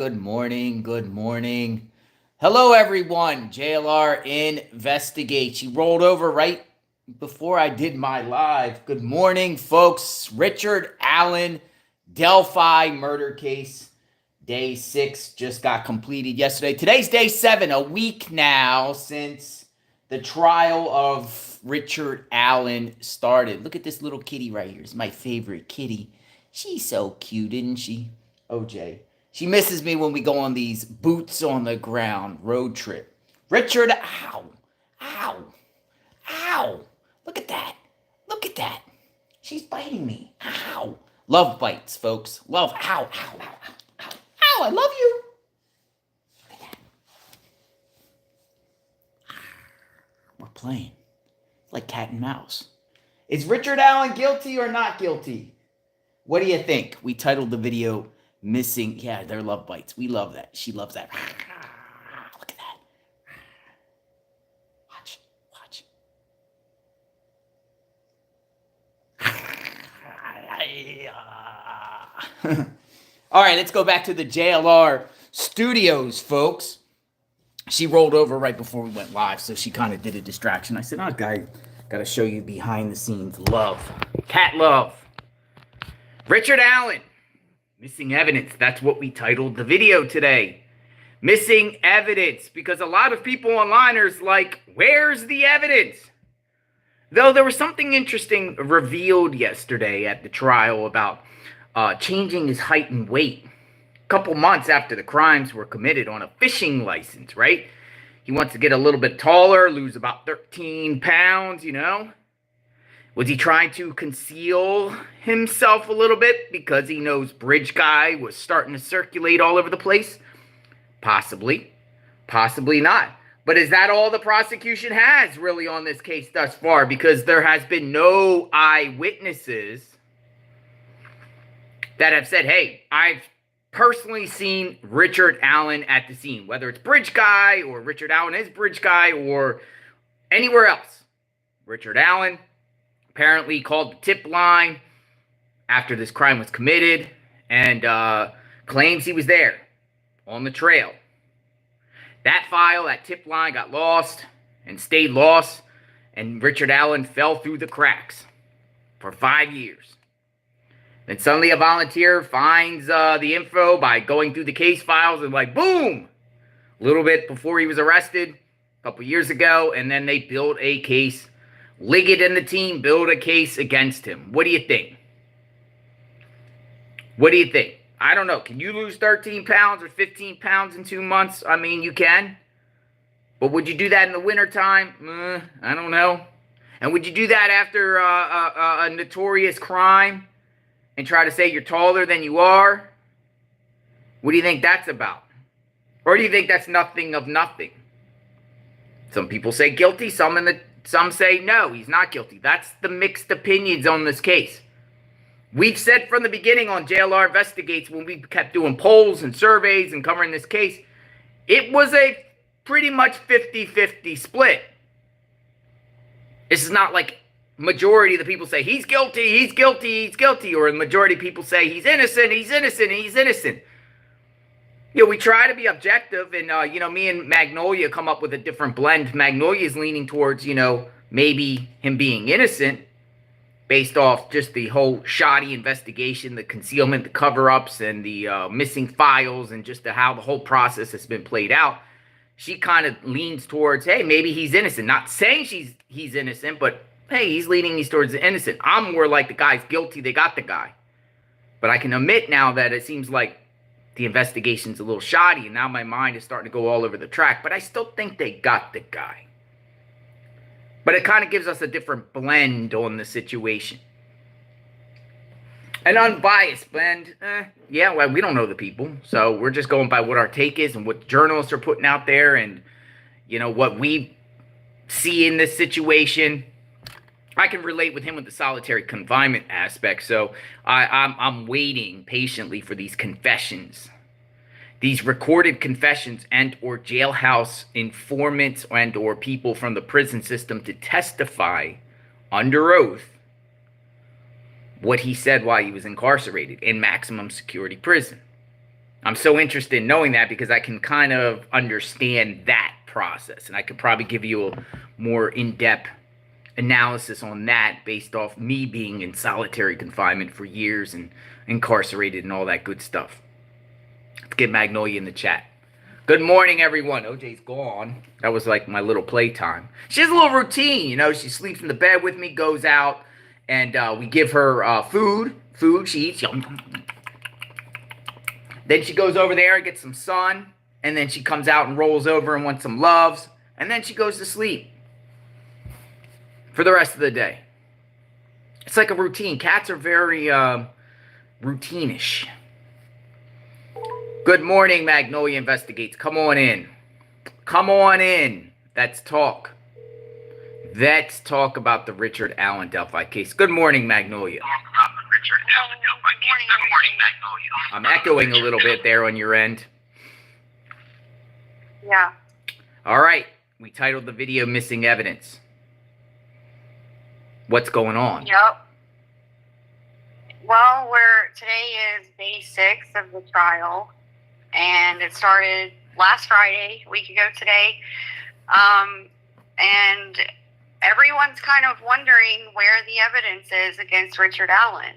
Good morning. Good morning. Hello, everyone. JLR Investigate. She rolled over right before I did my live. Good morning, folks. Richard Allen, Delphi murder case. Day 6 just got completed yesterday. Today's day 7, a week now since the trial of Richard Allen started. Look at this little kitty right here. It's my favorite kitty. She's so cute, isn't she? OJ. She misses me when we go on these boots on the ground road trip. Richard, ow, ow, ow. Look at that. Look at that. She's biting me. Ow. Love bites, folks. Love. Ow, ow, ow, ow, ow. Ow, I love you. Look at that. We're playing. It's like cat and mouse. Is Richard Allen guilty or not guilty? What do you think? We titled the video Missing. Yeah, they're love bites. We love that. She loves that. Look at that. Watch. Watch. All right, let's go back to the JLR studios, folks. She rolled over right before we went live, so she kind of did a distraction. I said, oh, guy, got to show you behind the scenes love. Cat love. Richard Allen. Missing evidence. That's what we titled the video today. Missing evidence. Because a lot of people online are like, where's the evidence? Though there was something interesting revealed yesterday at the trial about changing his height and weight. A couple months after the crimes were committed on a fishing license, right? He wants to get a little bit taller, lose about 13 pounds, you know? Was he trying to conceal himself a little bit because he knows Bridge Guy was starting to circulate all over the place? Possibly. Possibly not. But is that all the prosecution has really on this case thus far? Because there has been no eyewitnesses that have said, hey, I've personally seen Richard Allen at the scene. Whether it's Bridge Guy or Richard Allen is Bridge Guy or anywhere else. Richard Allen apparently called the tip line after this crime was committed and claims he was there on the trail. That file, that tip line got lost and stayed lost, and Richard Allen fell through the cracks for 5 years. Then suddenly a volunteer finds the info by going through the case files and like, boom, a little bit before he was arrested a couple years ago, and then they build a case. Liggett and the team build a case against him. What do you think? What do you think? I don't know. Can you lose 13 pounds or 15 pounds in 2 months? I mean, you can. But would you do that in the wintertime? I don't know. And would you do that after a notorious crime and try to say you're taller than you are? What do you think that's about? Or do you think that's nothing of nothing? Some people say guilty, some say no, he's not guilty. That's the mixed opinions on this case. We've said from the beginning on JLR Investigates, when we kept doing polls and surveys and covering this case, it was a pretty much 50-50 split. This is not like majority of the people say he's guilty, he's guilty, he's guilty, or the majority of people say he's innocent, he's innocent, he's innocent. You know, we try to be objective, and, me and Magnolia come up with a different blend. Magnolia is leaning towards, maybe him being innocent based off just the whole shoddy investigation, the concealment, the cover-ups, and the missing files, and just how the whole process has been played out. She kind of leans towards, hey, maybe he's innocent. Not saying he's innocent, but, hey, he's leaning towards the innocent. I'm more like the guy's guilty, they got the guy. But I can admit now that it seems like the investigation's a little shoddy, and now my mind is starting to go all over the track, but I still think they got the guy. But it kind of gives us a different blend on the situation. An unbiased blend, yeah, well, we don't know the people, so we're just going by what our take is and what journalists are putting out there, and, what we see in this situation. I can relate with him with the solitary confinement aspect, so I'm waiting patiently for these confessions. These recorded confessions and or jailhouse informants and or people from the prison system to testify under oath what he said while he was incarcerated in maximum security prison. I'm so interested in knowing that because I can kind of understand that process, and I could probably give you a more in-depth analysis on that based off me being in solitary confinement for years and incarcerated and all that good stuff. Let's get Magnolia in the chat. Good morning, everyone. OJ's gone. That was like my little playtime. She has a little routine, you know. She sleeps in the bed with me, goes out, and we give her food. She eats. Then she goes over there and gets some sun, and then she comes out and rolls over and wants some loves, and then she goes to sleep for the rest of the day. It's like a routine. Cats are very routine-ish. Good morning, Magnolia Investigates. Come on in. Come on in. Let's talk. Let's talk about the Richard Allen Delphi case. Good morning, Magnolia. I'm echoing a little bit there on your end. Yeah. All right. We titled the video Missing Evidence. What's going on? Yep. Well, today is day 6 of the trial, and it started last Friday, a week ago today. And everyone's kind of wondering where the evidence is against Richard Allen.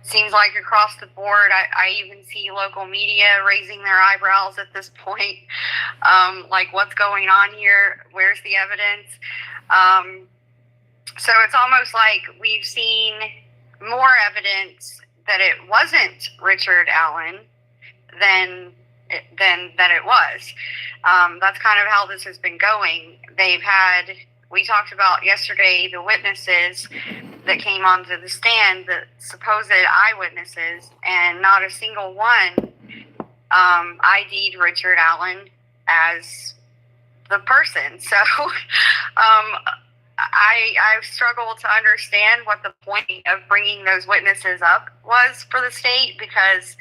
Seems like across the board, I even see local media raising their eyebrows at this point. Like, what's going on here? Where's the evidence? So it's almost like we've seen more evidence that it wasn't Richard Allen than that it was. That's kind of how this has been going. We talked about yesterday the witnesses that came onto the stand, the supposed eyewitnesses, and not a single one ID'd Richard Allen as the person. So I struggle to understand what the point of bringing those witnesses up was for the state, because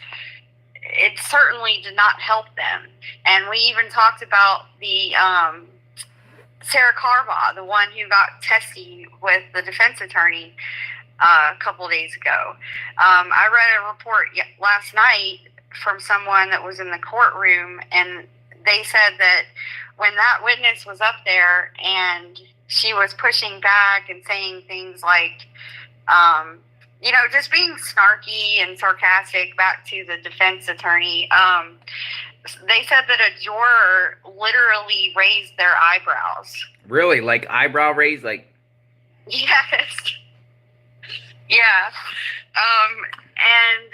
it certainly did not help them. And we even talked about the Sarah Carbaugh, the one who got testy with the defense attorney a couple days ago. I read a report last night from someone that was in the courtroom, and they said that when that witness was up there and she was pushing back and saying things like, just being snarky and sarcastic back to the defense attorney, they said that a juror literally raised their eyebrows. Really? Like eyebrow raise? Like? Yes. Yeah. And,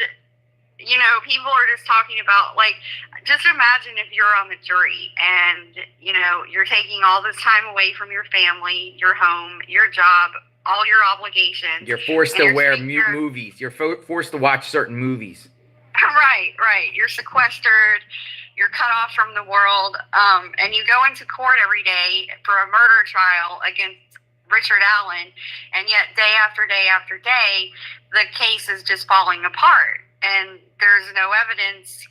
people are just talking about, like, just imagine if you're on the jury and, you're taking all this time away from your family, your home, your job, all your obligations. You're forced to wear movies. You're forced to watch certain movies. Right. You're sequestered. You're cut off from the world. And you go into court every day for a murder trial against Richard Allen. And yet day after day after day, the case is just falling apart. And there's no evidence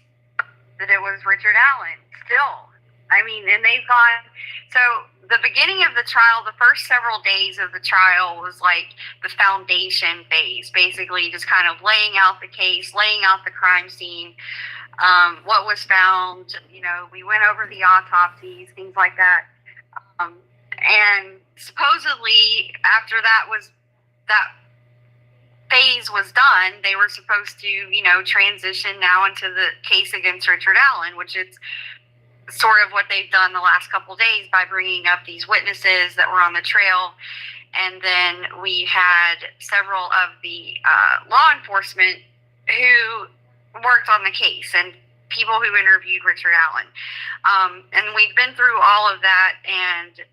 that it was Richard Allen still. I mean, and they've gone, so the beginning of the trial, the first several days of the trial was like the foundation phase, basically just kind of laying out the case, laying out the crime scene, what was found, we went over the autopsies, things like that. And supposedly after that phase was done, they were supposed to, transition now into the case against Richard Allen, which is sort of what they've done the last couple of days by bringing up these witnesses that were on the trail. And then we had several of the law enforcement who worked on the case and people who interviewed Richard Allen. And we've been through all of that, and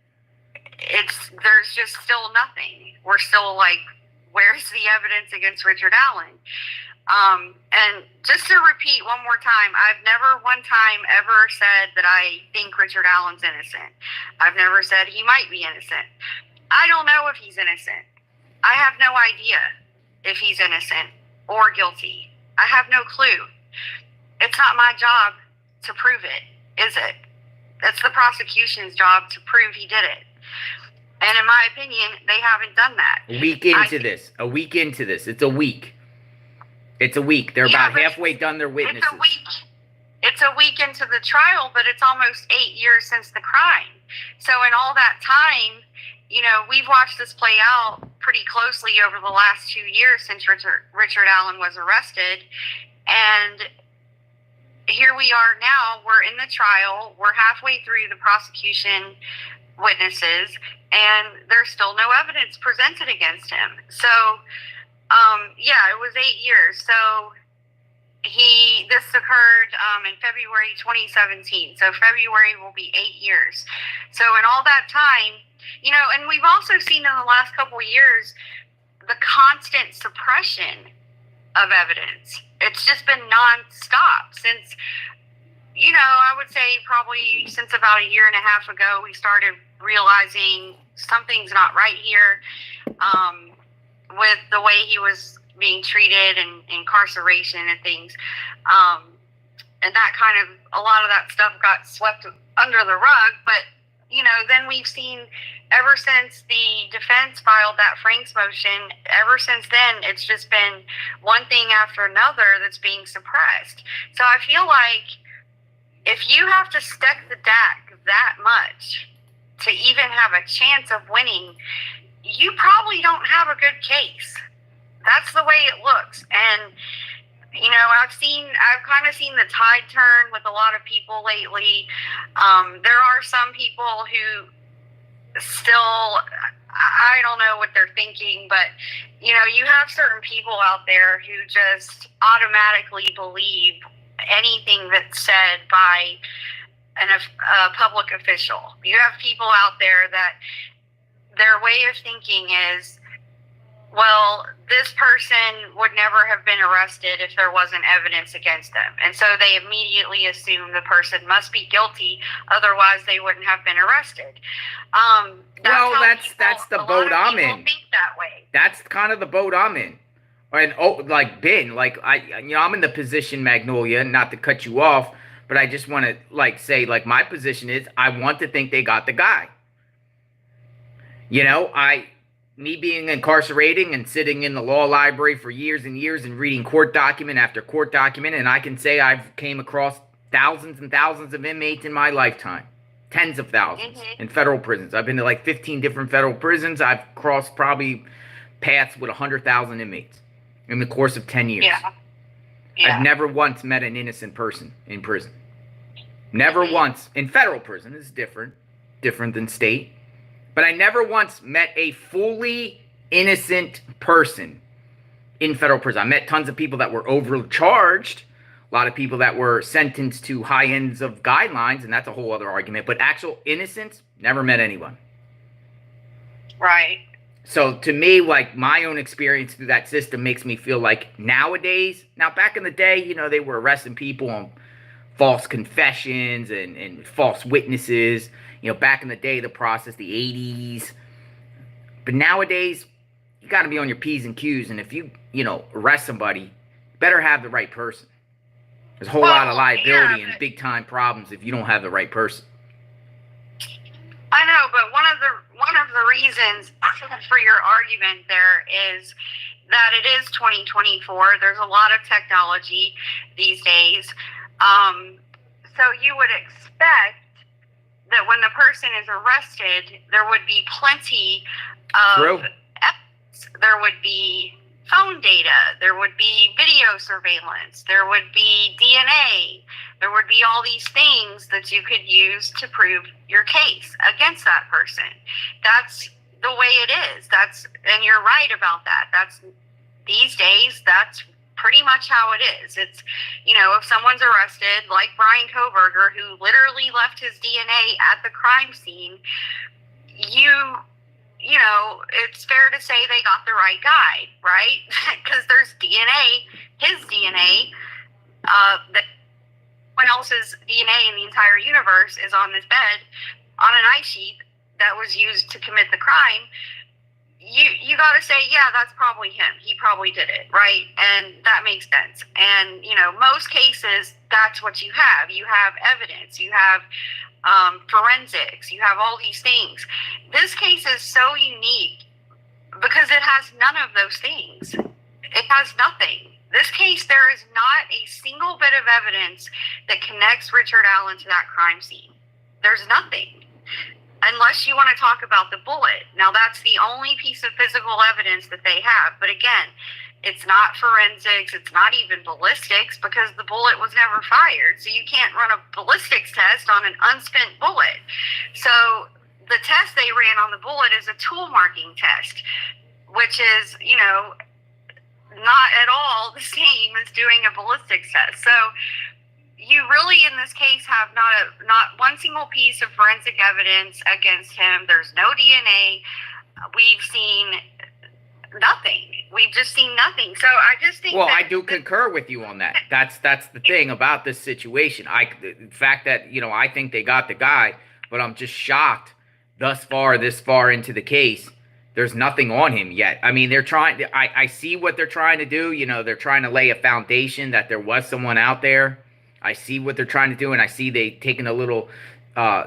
there's just still nothing. We're still like, where's the evidence against Richard Allen? And just to repeat one more time, I've never one time ever said that I think Richard Allen's innocent. I've never said he might be innocent. I don't know if he's innocent. I have no idea if he's innocent or guilty. I have no clue. It's not my job to prove it, is it? It's the prosecution's job to prove he did it. And in my opinion, they haven't done that. A week into this. It's a week. It's a week. They're Yeah, about but halfway done their witnesses. It's a week. It's a week into the trial, but it's almost 8 years since the crime. So in all that time, you know, we've watched this play out pretty closely over the last 2 years since Richard Allen was arrested. And here we are now. We're in the trial. We're halfway through the prosecution witnesses, and there's still no evidence presented against him. So, yeah, it was 8 years. So this occurred in February 2017. So February will be 8 years. So in all that time, you know, and we've also seen in the last couple of years the constant suppression of evidence. It's just been nonstop since, you know, I would say probably since about a year and a half ago, we started realizing something's not right here with the way he was being treated and incarceration and things. And that kind of, a lot of that stuff got swept under the rug. But, you know, then we've seen ever since the defense filed that Franks motion, ever since then, it's just been one thing after another that's being suppressed. So I feel like if you have to stack the deck that much to even have a chance of winning, you probably don't have a good case. That's the way it looks. And, you know, I've kind of seen the tide turn with a lot of people lately. There are some people who still, I don't know what they're thinking, but, you know, you have certain people out there who just automatically believe anything that's said by a public official. You have people out there that their way of thinking is, well, this person would never have been arrested if there wasn't evidence against them. And so they immediately assume the person must be guilty, otherwise they wouldn't have been arrested. That's the boat I'm in. Think that way. That's kind of the boat I'm in. And I'm in the position, Magnolia, not to cut you off, but I just want to say my position is I want to think they got the guy. You know, me being incarcerating and sitting in the law library for years and years and reading court document after court document, and I can say I've came across thousands and thousands of inmates in my lifetime. Tens of thousands in federal prisons. I've been to 15 different federal prisons. I've crossed probably paths with 100,000 inmates in the course of 10 years. Yeah. I've never once met an innocent person in prison. Never once. In federal prison, it's different than state. But I never once met a fully innocent person in federal prison. I met tons of people that were overcharged, a lot of people that were sentenced to high ends of guidelines, and that's a whole other argument. But actual innocence, never met anyone. Right. So to me, my own experience through that system makes me feel like nowadays, now back in the day, you know, they were arresting people on false confessions and false witnesses. You know, back in the day, the process, the 80s. But nowadays, you got to be on your P's and Q's. And if you arrest somebody, you better have the right person. There's a whole lot of liability and big-time problems if you don't have the right person. I know, but one of the reasons for your argument there is that it is 2024. There's a lot of technology these days. So you would expect that when the person is arrested, there would be plenty of evidence. There would be phone data. There would be video surveillance. There would be DNA. There would be all these things that you could use to prove your case against that person. That's the way it is. And you're right about that. These days, that's pretty much how it is. It's, if someone's arrested, like Brian Kohberger, who literally left his DNA at the crime scene, it's fair to say they got the right guy, right? Because there's DNA, his DNA, that someone else's DNA in the entire universe is on this bed, on an ice sheet that was used to commit the crime. You got to say, yeah, that's probably him. He probably did it, right? And that makes sense. And, most cases, that's what you have. You have evidence. You have forensics. You have all these things. This case is so unique because it has none of those things. It has nothing. This case, there is not a single bit of evidence that connects Richard Allen to that crime scene. There's nothing. Unless you want to talk about the bullet. Now, that's the only piece of physical evidence that they have. But again, it's not forensics. It's not even ballistics because the bullet was never fired. So you can't run a ballistics test on an unspent bullet. So the test they ran on the bullet is a tool marking test, which is, you know, not at all the same as doing a ballistics test. So you really, in this case, have not one single piece of forensic evidence against him. There's no DNA. We've seen nothing. We've just seen nothing. So I just think. Well, I do concur with you on that. That's the thing about this situation. The fact that, you know, I think they got the guy, but I'm just shocked this far into the case. There's nothing on him yet. I mean, they're trying. I see what they're trying to do. You know, they're trying to lay a foundation that there was someone out there. I see what they're trying to do, and I see they taking a little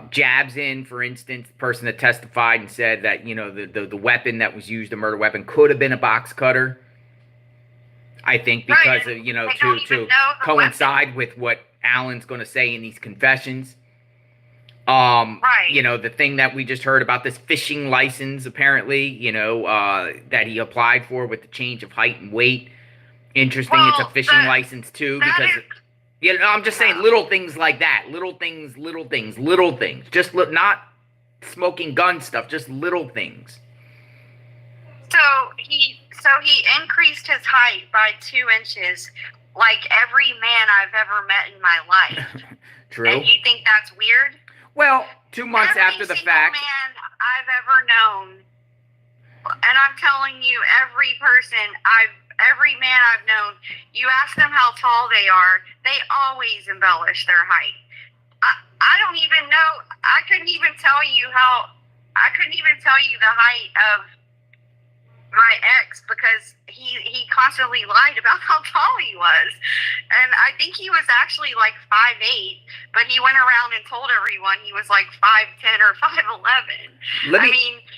jabs in. For instance, the person that testified and said that, you know, the weapon that was used, the murder weapon, could have been a box cutter. I think because of, you know, to coincide with what Allen's going to say in these confessions. You know, the thing that we just heard about this fishing license, apparently, you know, that he applied for with the change of height and weight. Interesting, well, it's a fishing license too, because, you know, I'm just saying little things like that. Little things. Just not smoking gun stuff, just little things. So he increased his height by 2 inches, like every man I've ever met in my life. True. And you think that's weird? Well, 2 months after the fact. Every man I've ever known, and I'm telling you, every man I've known, you ask them how tall they are, they always embellish their height. I don't even know, I couldn't even tell you the height of my ex because he constantly lied about how tall he was. And I think he was actually like 5'8", but he went around and told everyone he was like 5'10" or 5'11".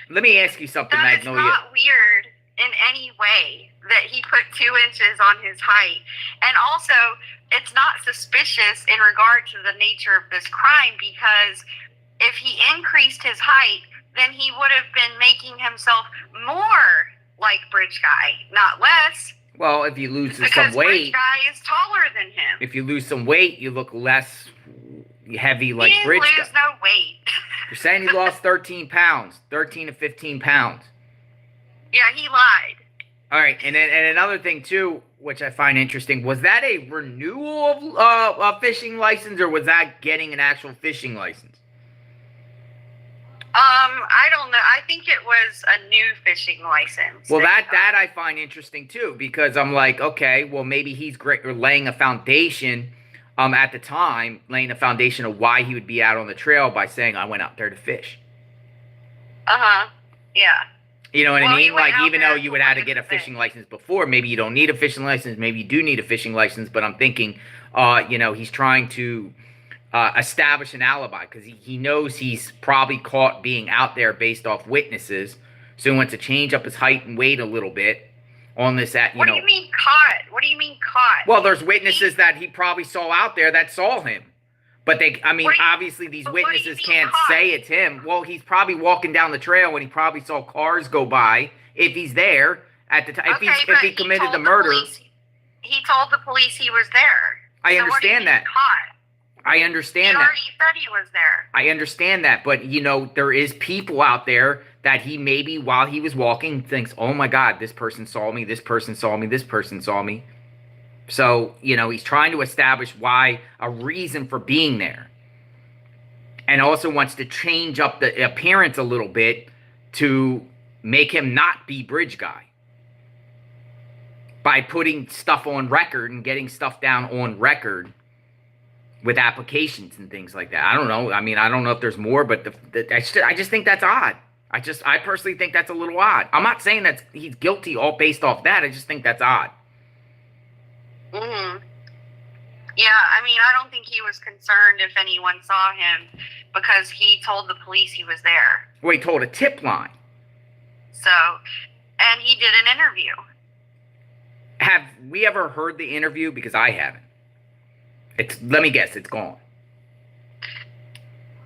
Let me ask you something, Magnolia. It's not weird in any way that he put 2 inches on his height. And also, it's not suspicious in regard to the nature of this crime, because if he increased his height, then he would have been making himself more like Bridge Guy, not less. Well, if you lose some weight, because Bridge Guy is taller than him. If you lose some weight, you look less heavy like Bridge Guy. He didn't lose no weight. You're saying he lost 13 pounds, 13 to 15 pounds. Yeah, he lied. All right, and another thing too, which I find interesting, was that a renewal of a fishing license, or was that getting an actual fishing license? I don't know. I think it was a new fishing license. Well, that I find interesting too, because I'm like, okay, well, maybe he's great, or laying a foundation, at the time, laying a foundation of why he would be out on the trail by saying, I went out there to fish. Yeah. You know what I mean? Like, even though you would have to get a fishing license before, maybe you don't need a fishing license, maybe you do need a fishing license, but I'm thinking, you know, he's trying to establish an alibi, because he knows he's probably caught being out there based off witnesses, so he wants to change up his height and weight a little bit on this. What do you mean caught? What do you mean caught? Well, there's witnesses that he probably saw out there that saw him. But obviously these witnesses can't say it's him. Well, he's probably walking down the trail and he probably saw cars go by, if he's there at the time. If he committed the murder. He told the police he was there. I understand that. I understand that. He already said he was there. I understand that, but, you know, there is people out there that he maybe, while he was walking, thinks, oh my God, this person saw me, this person saw me, this person saw me. So, you know, he's trying to establish a reason for being there. And also wants to change up the appearance a little bit to make him not be Bridge Guy. By putting stuff on record and getting stuff down on record with applications and things like that. I don't know. I mean, I don't know if there's more, but I just think that's odd. I personally think that's a little odd. I'm not saying that he's guilty all based off that. I just think that's odd. Yeah, I mean, I don't think he was concerned if anyone saw him, because he told the police he was there. Well, he told a tip line. So, and he did an interview. Have we ever heard the interview? Because I haven't. Let me guess, it's gone.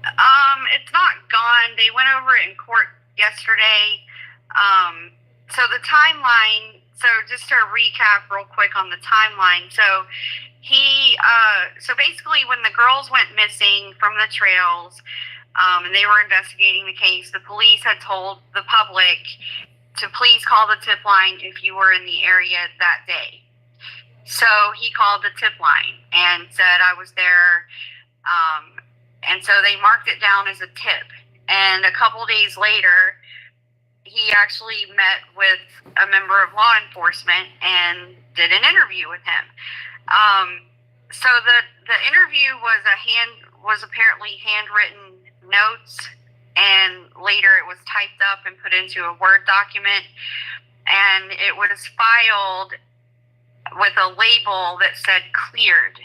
It's not gone. They went over it in court yesterday. So the timeline. So just to recap real quick on the timeline. So so basically, when the girls went missing from the trails, and they were investigating the case, the police had told the public to please call the tip line if you were in the area that day. So he called the tip line and said, I was there. And so they marked it down as a tip. And a couple days later, he actually met with a member of law enforcement and did an interview with him. So the interview was apparently handwritten notes, and later it was typed up and put into a Word document, and it was filed with a label that said cleared.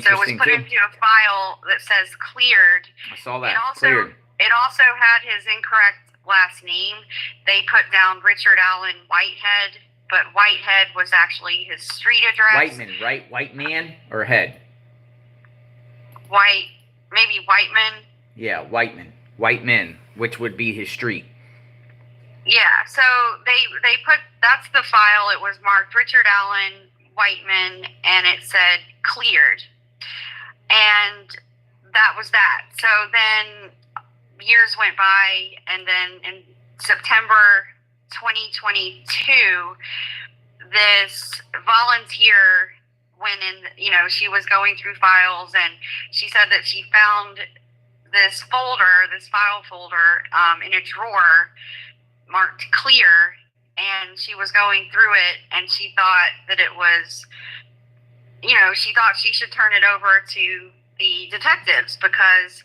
So it was put into a file that says cleared. I saw that. Cleared. It also had his incorrect last name. They put down Richard Allen Whitehead, but Whitehead was actually his street address. Whiteman, right? White man or head? Maybe Whiteman. Yeah, Whiteman. Whiteman, which would be his street. Yeah, so they put, that's the file. It was marked Richard Allen Whiteman, and it said cleared. And that was that. So then years went by, and then in September 2022, this volunteer went in, she was going through files, and she said that she found this file folder in a drawer marked clear, and she was going through it, and she thought that it was, she thought she should turn it over to the detectives because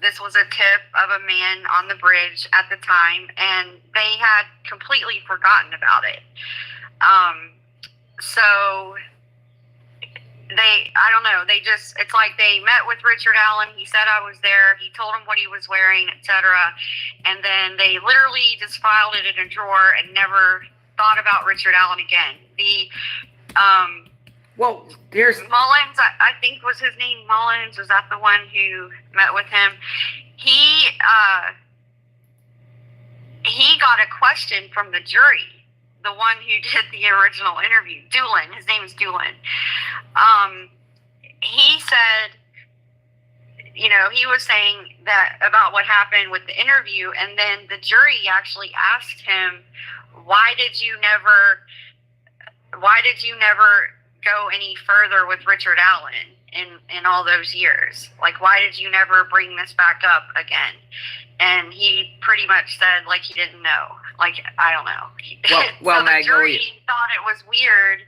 this was a tip of a man on the bridge at the time, and they had completely forgotten about it. So I don't know, it's like they met with Richard Allen. He said I was there. He told him what he was wearing, etc. And then they literally just filed it in a drawer and never thought about Richard Allen again. There's Mullins, I think was his name. Mullins, was that the one who met with him? He got a question from the jury, the one who did the original interview, Doolin. His name is Doolin. He said, he was saying that about what happened with the interview, and then the jury actually asked him, why did you never go any further with Richard Allen in all those years? Like, why did you never bring this back up again? And he pretty much said, like, he didn't know. Like, I don't know. Well, so the jury thought it was weird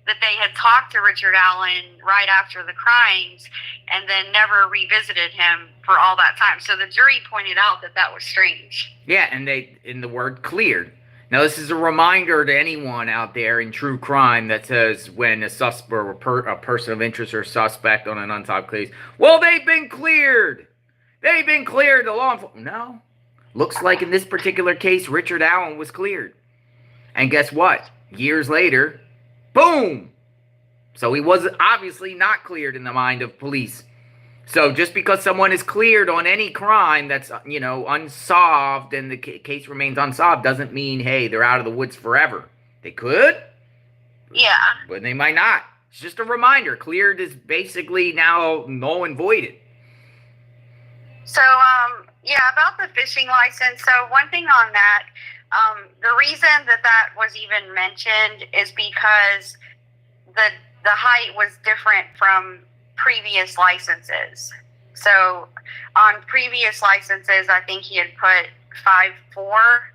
that they had talked to Richard Allen right after the crimes and then never revisited him for all that time. So the jury pointed out that was strange. Yeah, and in the word cleared. Now, this is a reminder to anyone out there in true crime that says when a suspect or a person of interest or suspect on an unsolved case, well, they've been cleared. They've been cleared. The law enforcement. No. Looks like in this particular case, Richard Allen was cleared. And guess what? Years later, boom! So he was obviously not cleared in the mind of police. So just because someone is cleared on any crime that's, unsolved and the case remains unsolved doesn't mean, hey, they're out of the woods forever. They could. Yeah. But they might not. It's just a reminder. Cleared is basically now null and voided. So, about the fishing license. So one thing on that, the reason that was even mentioned is because the height was different from previous licenses. So on previous licenses, I think he had put 5'4",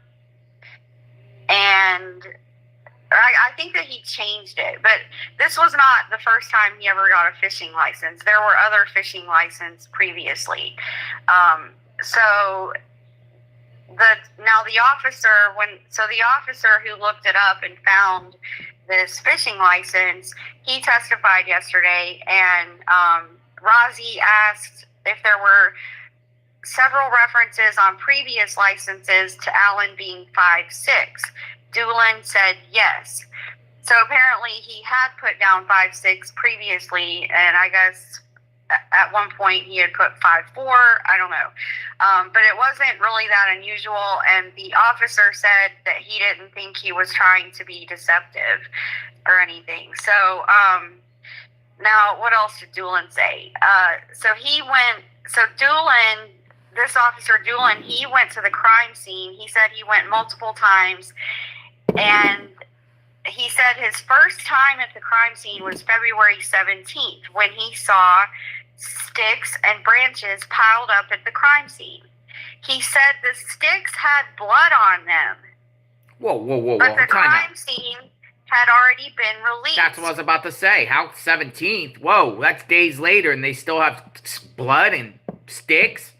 and I think that he changed it, but this was not the first time he ever got a fishing license. There were other fishing licenses previously. So the officer who looked it up and found this fishing license, he testified yesterday, and Rozzi asked if there were several references on previous licenses to Allen being 5'6". Doolin said yes. So apparently he had put down 5.6 previously, and I guess at one point he had put 5.4. I don't know. But it wasn't really that unusual, and the officer said that he didn't think he was trying to be deceptive or anything. So now what else did Doolin say? This officer Doolin, he went to the crime scene. He said he went multiple times, and he said his first time at the crime scene was February 17th when he saw sticks and branches piled up at the crime scene. He said the sticks had blood on them. Whoa. But the crime scene had already been released. That's what I was about to say. How 17th? Whoa, that's days later and they still have blood and sticks?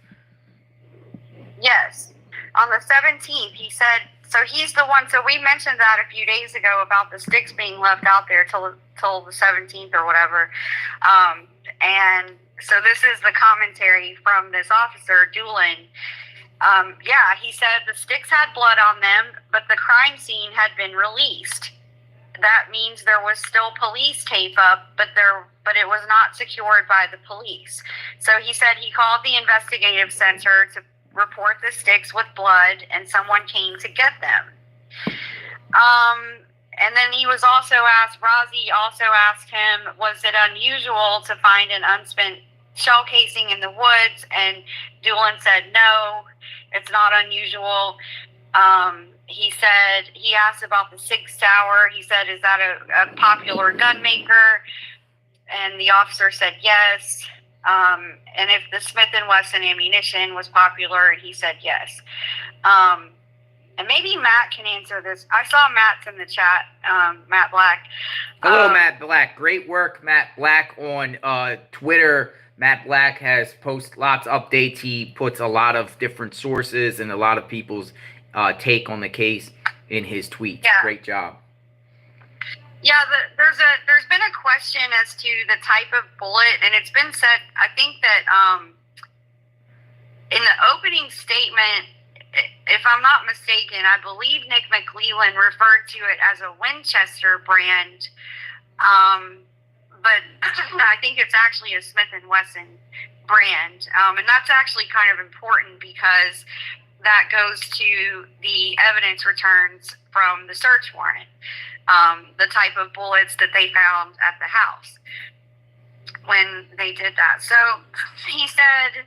Yes. On the 17th, he said, so he's the one, so we mentioned that a few days ago about the sticks being left out there till the 17th or whatever. And so this is the commentary from this officer, Doolin. He said the sticks had blood on them, but the crime scene had been released. That means there was still police tape up, but it was not secured by the police. So he said he called the investigative center to report the sticks with blood, and someone came to get them. And then he was also asked, Rozzi also asked him, was it unusual to find an unspent shell casing in the woods? And Doolin said, no, it's not unusual. He asked about the Sig Sauer. He said, is that a popular gun maker? And the officer said, yes. And if the Smith & Wesson ammunition was popular, and he said yes. And maybe Matt can answer this. I saw Matt's in the chat, Matt Black. Hello, Matt Black. Great work, Matt Black, on Twitter. Matt Black has posted lots of updates. He puts a lot of different sources and a lot of people's take on the case in his tweets. Yeah. Great job. Yeah, there's been a question as to the type of bullet, and it's been said, I think that in the opening statement, if I'm not mistaken, I believe Nick McClellan referred to it as a Winchester brand, but I think it's actually a Smith & Wesson brand, and that's actually kind of important because that goes to the evidence returns from the search warrant. The type of bullets that they found at the house when they did that. So he said,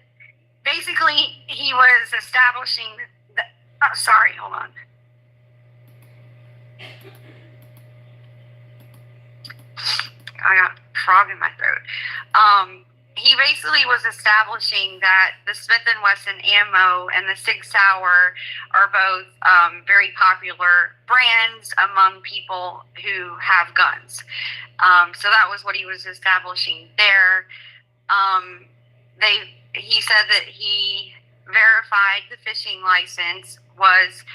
basically, he was establishing hold on. I got a frog in my throat. He basically was establishing that the Smith & Wesson ammo and the Sig Sauer are both very popular brands among people who have guns. So that was what he was establishing there. He said that he verified the fishing license was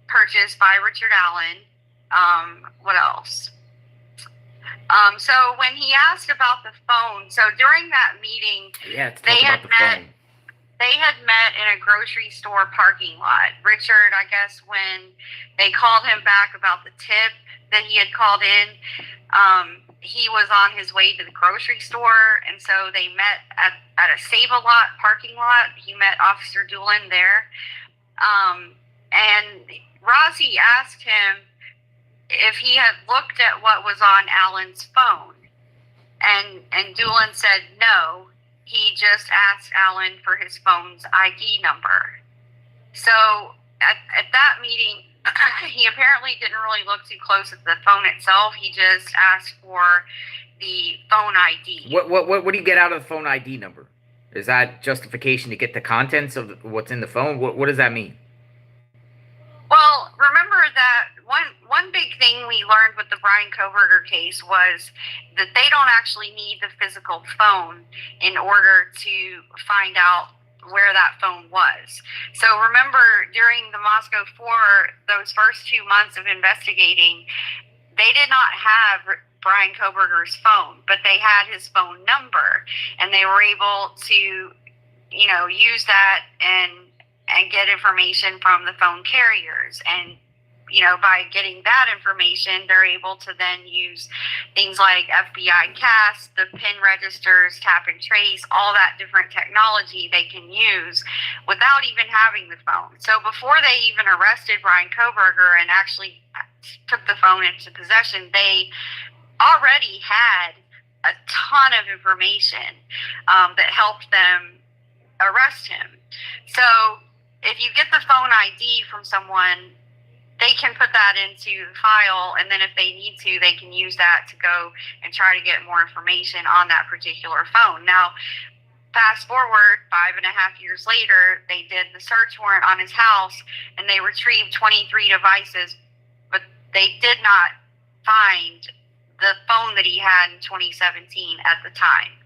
purchased by Richard Allen. What else? So when he asked about the phone, so during that meeting, they had met in a grocery store parking lot. Richard, I guess when they called him back about the tip that he had called in, he was on his way to the grocery store, and so they met at a Save-A-Lot parking lot. He met Officer Doolin there. And Rozzi asked him if he had looked at what was on Allen's phone. And Doolin said no. He just asked Allen for his phone's ID number. So at that meeting, he apparently didn't really look too close at the phone itself. He just asked for the phone ID. What do you get out of the phone ID number? Is that justification to get the contents of what's in the phone? What does that mean? Well, remember that one big thing we learned with the Brian Kohberger case was that they don't actually need the physical phone in order to find out where that phone was. So remember, during the Moscow 4, those first 2 months of investigating, they did not have Brian Kohberger's phone, but they had his phone number, and they were able to, use that and get information from the phone carriers and by getting that information, they're able to then use things like FBI CAS, the PIN registers, tap and trace, all that different technology they can use without even having the phone. So before they even arrested Brian Koberger and actually took the phone into possession, they already had a ton of information that helped them arrest him. So if you get the phone ID from someone, they can put that into the file, and then if they need to, they can use that to go and try to get more information on that particular phone. Now, fast forward 5.5 years later, they did the search warrant on his house, and they retrieved 23 devices, but they did not find the phone that he had in 2017 at the time.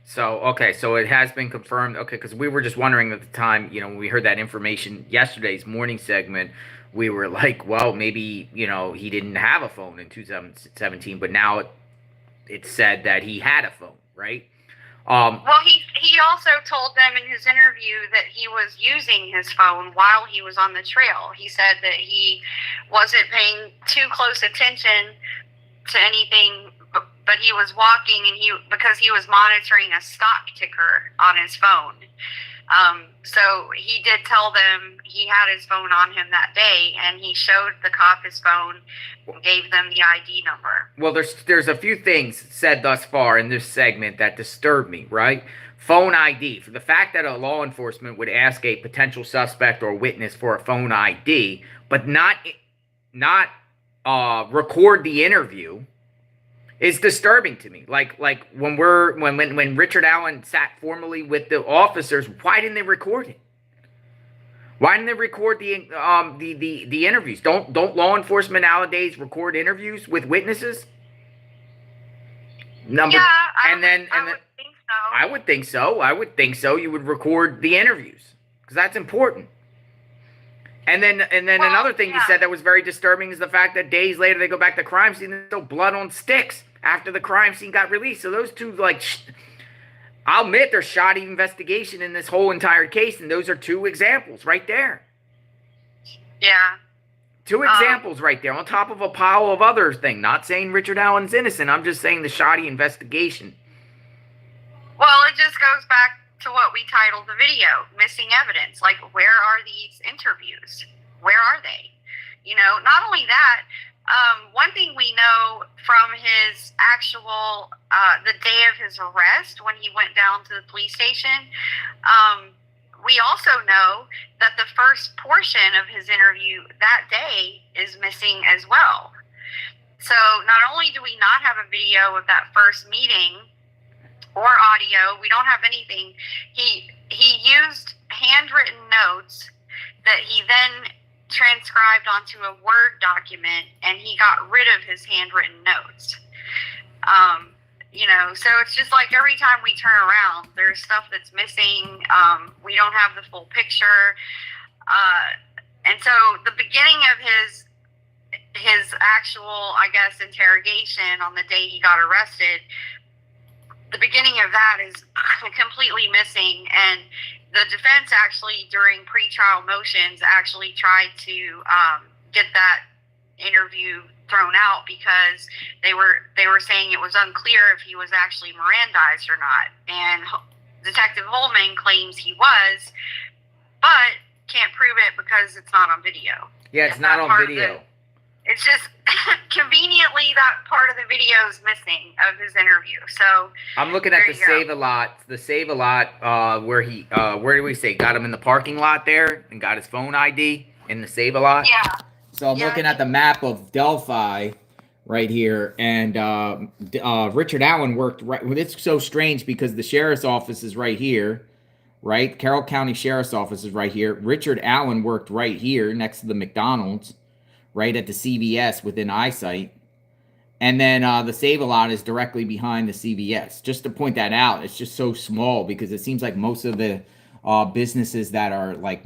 So, okay, so it has been confirmed. Okay, because we were just wondering at the time, when we heard that information yesterday's morning segment, we were like, well, maybe, he didn't have a phone in 2017, but now it said that he had a phone, right? Well, he also told them in his interview that he was using his phone while he was on the trail. He said that he wasn't paying too close attention to anything, but he was walking, and because he was monitoring a stock ticker on his phone. So he did tell them he had his phone on him that day, and he showed the cop his phone and gave them the ID number. Well, there's a few things said thus far in this segment that disturb me, right? Phone ID. For the fact that a law enforcement would ask a potential suspect or witness for a phone ID, but not record the interview, is disturbing to me. Like when Richard Allen sat formally with the officers, why didn't they record it? Why didn't they record the interviews? Don't law enforcement nowadays record interviews with witnesses? I would think so. I would think so. You would record the interviews because that's important. And then another thing you said that was very disturbing is the fact that days later they go back to the crime scene and there's still blood on sticks after the crime scene got released. So those two, I'll admit there's shoddy investigation in this whole entire case, and those are two examples right there. Yeah. Two examples right there on top of a pile of other things. Not saying Richard Allen's innocent. I'm just saying the shoddy investigation. Well, it just goes back to what we titled the video, missing evidence. Like, where are these interviews? Where are they? Not only that, one thing we know from his actual, the day of his arrest when he went down to the police station, we also know that the first portion of his interview that day is missing as well. So not only do we not have a video of that first meeting or audio, we don't have anything. He used handwritten notes that he then transcribed onto a Word document, and he got rid of his handwritten notes. So it's just like every time we turn around, there's stuff that's missing. We don't have the full picture. And so the beginning of his actual, I guess, interrogation on the day he got arrested, the beginning of that is completely missing, and the defense actually, during pretrial motions, actually tried to get that interview thrown out because they were saying it was unclear if he was actually Mirandized or not. And Detective Holman claims he was, but can't prove it because it's not on video. Yeah, it's not on video. It's just conveniently that part of the video is missing of his interview. So I'm looking at the Save a Lot. The Save a Lot, where he, where do we say, got him in the parking lot there and got his phone ID in the Save a Lot. Yeah. So I'm looking at the map of Delphi right here, and Richard Allen worked right. Well, it's so strange because the sheriff's office is right here, right? Carroll County Sheriff's Office is right here. Richard Allen worked right here next to the McDonald's, right at the CVS within eyesight. And then the Save-A-Lot is directly behind the CVS. Just to point that out, it's just so small because it seems like most of the businesses that are like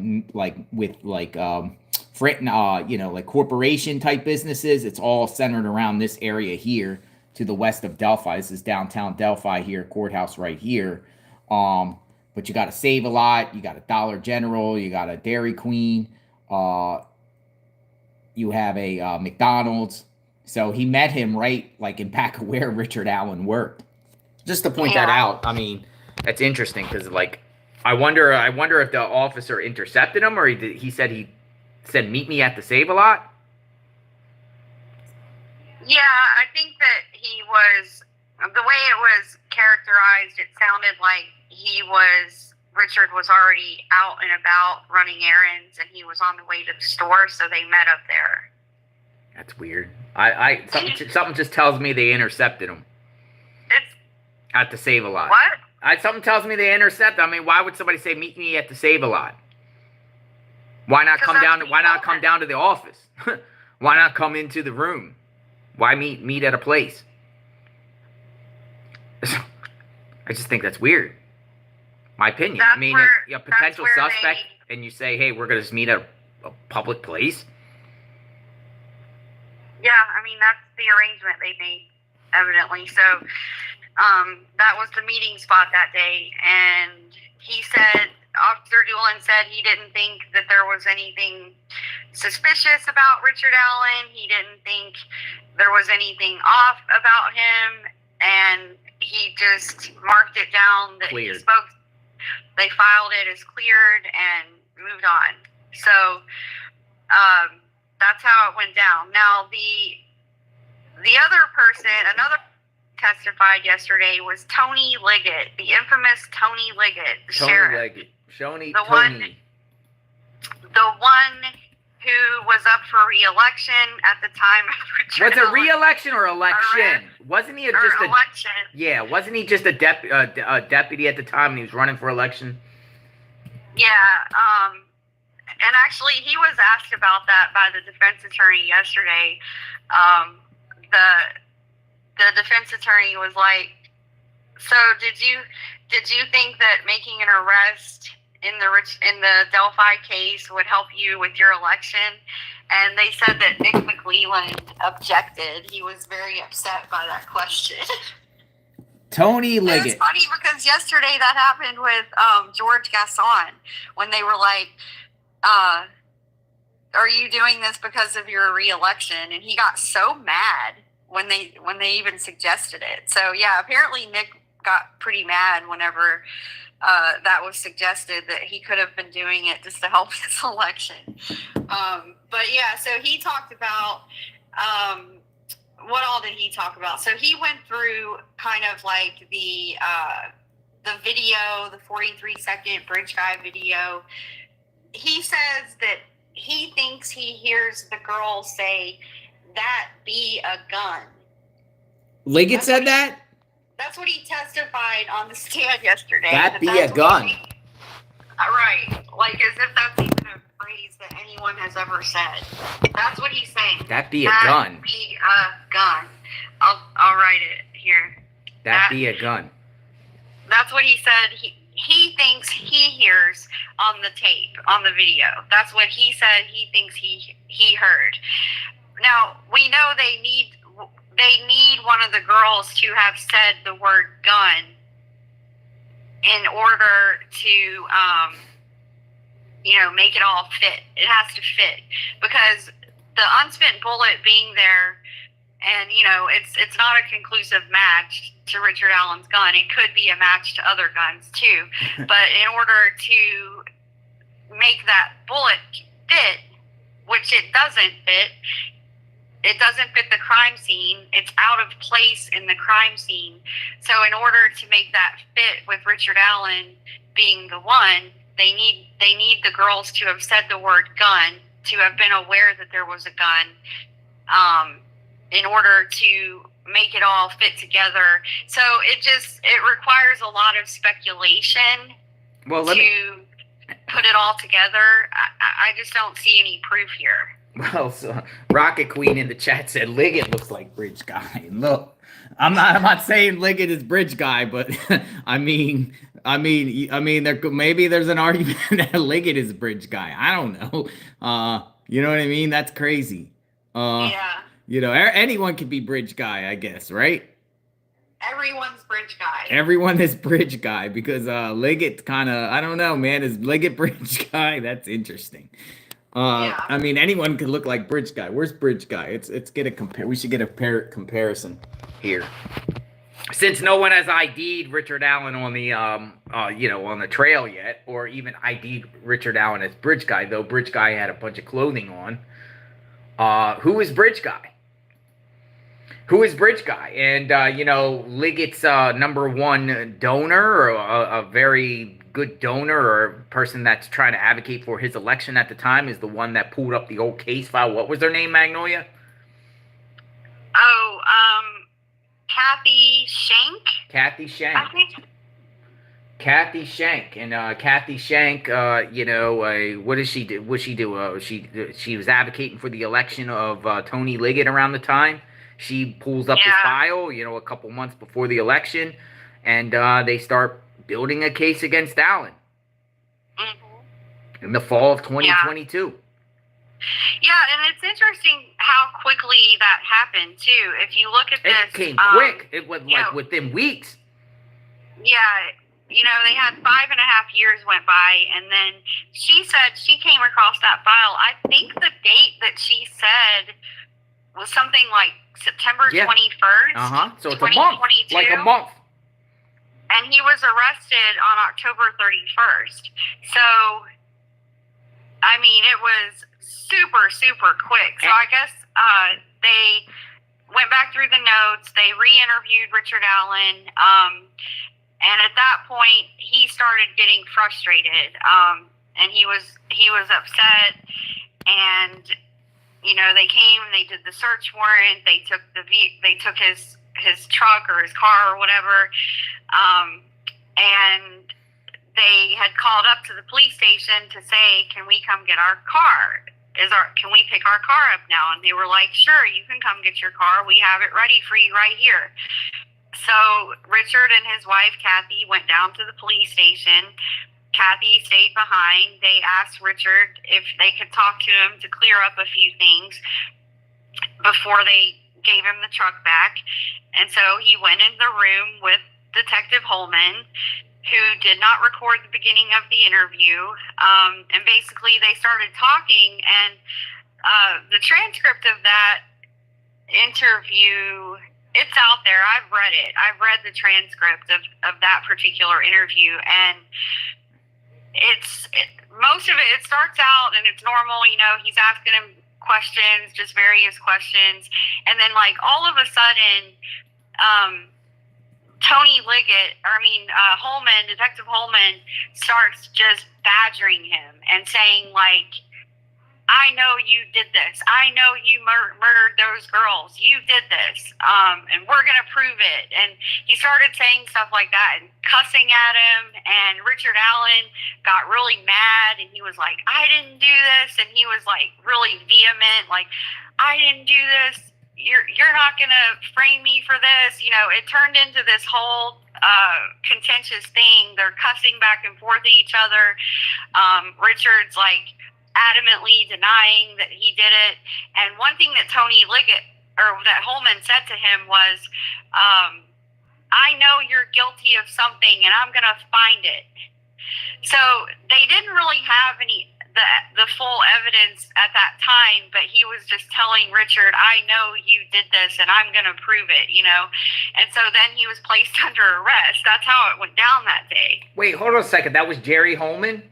corporation type businesses, it's all centered around this area here to the west of Delphi. This is downtown Delphi here, courthouse right here. But you got a Save-A-Lot, you got a Dollar General, you got a Dairy Queen, you have a McDonald's. So he met him right like in back of where Richard Allen worked. Just to point that out. I mean, that's interesting because like I wonder if the officer intercepted him or he said meet me at the Save-A-Lot. Yeah, I think that he was, the way it was characterized, it sounded like Richard was already out and about running errands, and he was on the way to the store, so they met up there. That's weird. Something just tells me they intercepted him. At the Save-A-Lot. What? Something tells me they intercepted. I mean, why would somebody say meet me at the Save-A-Lot? Why not come down? Why not come down to the office? Why not come into the room? Why meet at a place? I just think that's weird. My opinion. I mean, a potential suspect, and you say, "Hey, we're gonna just meet at a public place." Yeah, I mean that's the arrangement they made, evidently. So, that was the meeting spot that day, and he said, Officer Doolin said he didn't think that there was anything suspicious about Richard Allen. He didn't think there was anything off about him, and he just marked it down that cleared. He spoke. They filed it as cleared and moved on. So that's how it went down. Now the other person, another testified yesterday was Tony Liggett, the infamous Tony Liggett, the sheriff. The one who was up for re-election at the time of Richard Was it re-election or election? Wasn't he election? Yeah, wasn't he just a deputy at the time and he was running for election? Yeah, and actually he was asked about that by the defense attorney yesterday. The defense attorney was like, "So did you think that making an arrest in the Delphi case would help you with your election?" And they said that Nick McClelland objected. He was very upset by that question. Tony Liggett. It was funny because yesterday that happened with George Gasson when they were like, "Are you doing this because of your re-election?" And he got so mad when they even suggested it. So yeah, apparently Nick got pretty mad whenever that was suggested that he could have been doing it just to help his election. But yeah, so he talked about what all did he talk about? So he went through kind of like the video, the 43-second bridge guy video. He says that he thinks he hears the girl say, "That be a gun." Liggett said that? That's what he testified on the stand yesterday. That be a gun. Right. Like as if that's even a phrase that anyone has ever said. That's what he's saying. That be a gun. That be a gun. I'll write it here. That be a gun. That's what he said. He thinks he hears on the tape, on the video. That's what he said he thinks he heard. Now, we know they need one of the girls to have said the word gun in order to, make it all fit. It has to fit because the unspent bullet being there, and it's not a conclusive match to Richard Allen's gun. It could be a match to other guns too, but in order to make that bullet fit, which it doesn't fit. It doesn't fit the crime scene. It's out of place in the crime scene. So in order to make that fit with Richard Allen being the one, they need the girls to have said the word gun, to have been aware that there was a gun, in order to make it all fit together. So it requires a lot of speculation to put it all together. I just don't see any proof here. Well, so Rocket Queen in the chat said Liggett looks like Bridge Guy. Look, I'm not saying Liggett is Bridge Guy, but I mean, maybe there's an argument that Liggett is Bridge Guy. I don't know. You know what I mean? That's crazy. Yeah. Anyone can be Bridge Guy, I guess, right? Everyone's Bridge Guy. Everyone is Bridge Guy because Liggett kind of, I don't know, man. Is Liggett Bridge Guy? That's interesting. Yeah. I mean, anyone could look like Bridge Guy. Where's Bridge Guy? It's get a compare. We should get a comparison here. Since no one has ID'd Richard Allen on the on the trail yet, or even ID'd Richard Allen as Bridge Guy, though Bridge Guy had a bunch of clothing on. Who is Bridge Guy? Who is Bridge Guy? And Liggett's #1 donor, or a very good donor, or a person that's trying to advocate for his election at the time, is the one that pulled up the old case file. What was their name, Magnolia? Oh, Kathy Shank. Kathy Shank. I think. Kathy Shank. And Kathy Shank, what does she do? What she do? She was advocating for the election of Tony Liggett around the time. She pulls up his file, a couple months before the election, and they start building a case against Allen in the fall of 2022. Yeah, and it's interesting how quickly that happened too. If you look at this, it came quick. It was like within weeks. Yeah, they had 5.5 years went by, and then she said she came across that file. I think the date that she said was something like September 21st. So it's a month, like a month. And he was arrested on October 31st. So, I mean, it was super, super quick. So I guess they went back through the notes. They re-interviewed Richard Allen. And at that point, he started getting frustrated. And he was upset. And, they came and they did the search warrant. They took his truck or his car or whatever. And they had called up to the police station to say, can we come get our car? Can we pick our car up now? And they were like, sure, you can come get your car. We have it ready for you right here. So Richard and his wife, Kathy, went down to the police station. Kathy stayed behind. They asked Richard if they could talk to him to clear up a few things before they gave him the truck back. And so he went in the room with Detective Holman, who did not record the beginning of the interview. And basically they started talking, and the transcript of that interview, it's out there. I've read it. I've read the transcript of that particular interview, and most of it starts out and it's normal. He's asking him questions, just various questions, and then like all of a sudden, Detective Holman starts just badgering him and saying like, I know you did this. I know you murdered those girls. You did this. And we're going to prove it. And he started saying stuff like that and cussing at him. And Richard Allen got really mad. And he was like, I didn't do this. And he was like really vehement. Like, I didn't do this. You're not going to frame me for this. It turned into this whole contentious thing. They're cussing back and forth at each other. Richard's like, adamantly denying that he did it. And one thing that that Holman said to him was, I know you're guilty of something and I'm going to find it. So they didn't really have the full evidence at that time, but he was just telling Richard, I know you did this and I'm going to prove it, And so then he was placed under arrest. That's how it went down that day. Wait, hold on a second. That was Jerry Holman?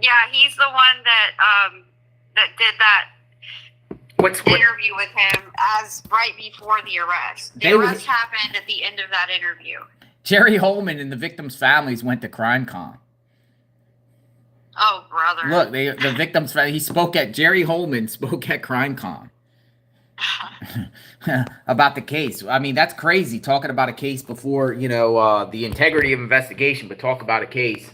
Yeah, he's the one that did that interview with him as right before the arrest. The arrest happened at the end of that interview. Jerry Holman and the victims' families went to CrimeCon. Oh, brother! Look, the victims' Jerry Holman spoke at CrimeCon about the case. I mean, that's crazy. Talking about a case before the integrity of investigation, but talk about a case.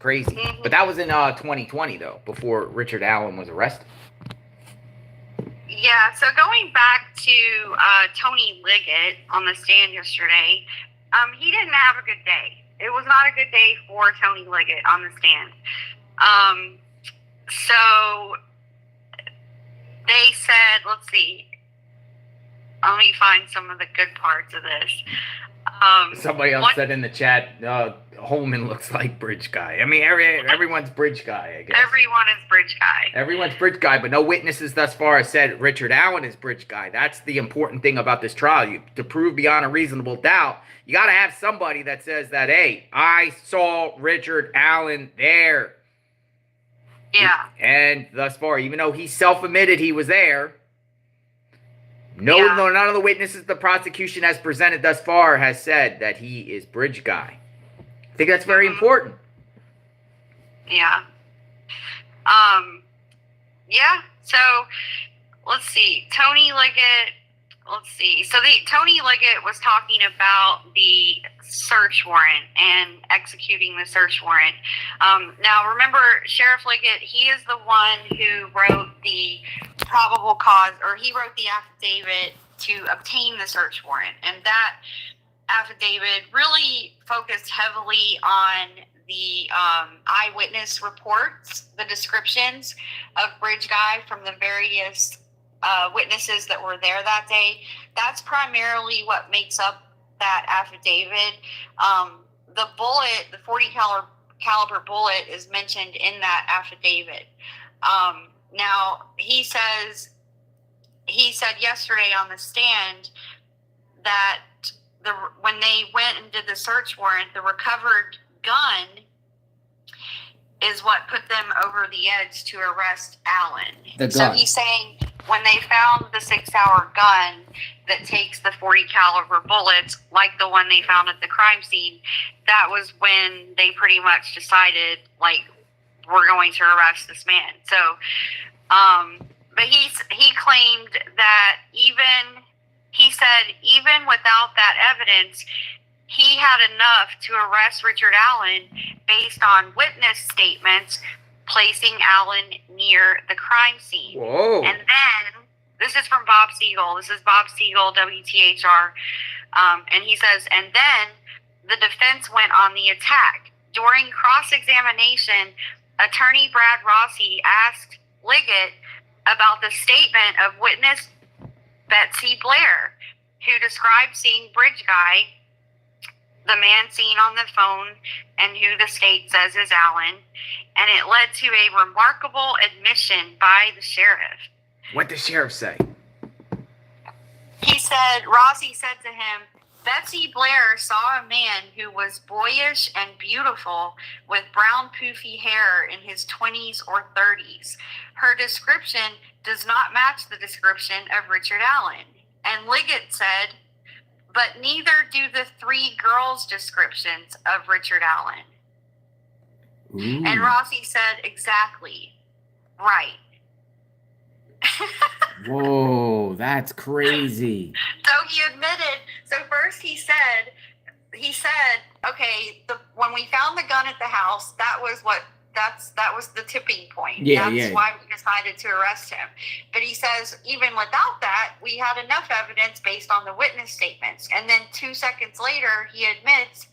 Crazy. But that was in 2020 though, before Richard Allen was arrested. Yeah, so going back to Tony Liggett on the stand yesterday, he didn't have a good day. It was not a good day for Tony Liggett on the stand. So they said, let's see, let me find some of the good parts of this. Somebody else said in the chat, Holman looks like Bridge Guy. I mean, everyone's Bridge Guy, I guess. Everyone is Bridge Guy. Everyone's Bridge Guy, but no witnesses thus far have said Richard Allen is Bridge Guy. That's the important thing about this trial. To prove beyond a reasonable doubt, you got to have somebody that says that, hey, I saw Richard Allen there. Yeah. And thus far, even though he self-admitted he was there, none of the witnesses the prosecution has presented thus far has said that he is Bridge Guy. I think that's very important. Yeah. Yeah. So let's see. Tony Liggett. Let's see. So Tony Liggett was talking about the search warrant and executing the search warrant. Now, remember, Sheriff Liggett, he is the one who wrote the probable cause, or he wrote the affidavit to obtain the search warrant. And that affidavit really focused heavily on the eyewitness reports, the descriptions of Bridge Guy from the various witnesses that were there that day. That's primarily what makes up that affidavit. The bullet, the 40 caliber bullet, is mentioned in that affidavit. Now, he said yesterday on the stand that when they went and did the search warrant, the recovered gun is what put them over the edge to arrest Allen. So he's saying when they found the 6-hour gun that takes the 40 caliber bullets, like the one they found at the crime scene, that was when they pretty much decided, like, we're going to arrest this man. So, but he claimed that he said even without that evidence, he had enough to arrest Richard Allen based on witness statements placing Allen near the crime scene. Whoa. And then, this is from Bob Siegel. This is Bob Siegel, WTHR. And he says, and then the defense went on the attack. During cross-examination, attorney Brad Rossi asked Liggett about the statement of witness Betsy Blair, who described seeing Bridge Guy, the man seen on the phone, and who the state says is Allen, and it led to a remarkable admission by the sheriff. What did the sheriff say? He said, Rossi said to him, Betsy Blair saw a man who was boyish and beautiful with brown poofy hair in his 20s or 30s. Her description does not match the description of Richard Allen. And Liggett said, but neither do the 3 girls' descriptions of Richard Allen. Ooh. And Rossi said, exactly. Right. Whoa, that's crazy. So he admitted. So first he said, okay, when we found the gun at the house, that was the tipping point. That's why we decided to arrest him. But he says, even without that, we had enough evidence based on the witness statements. And then 2 seconds later, he admits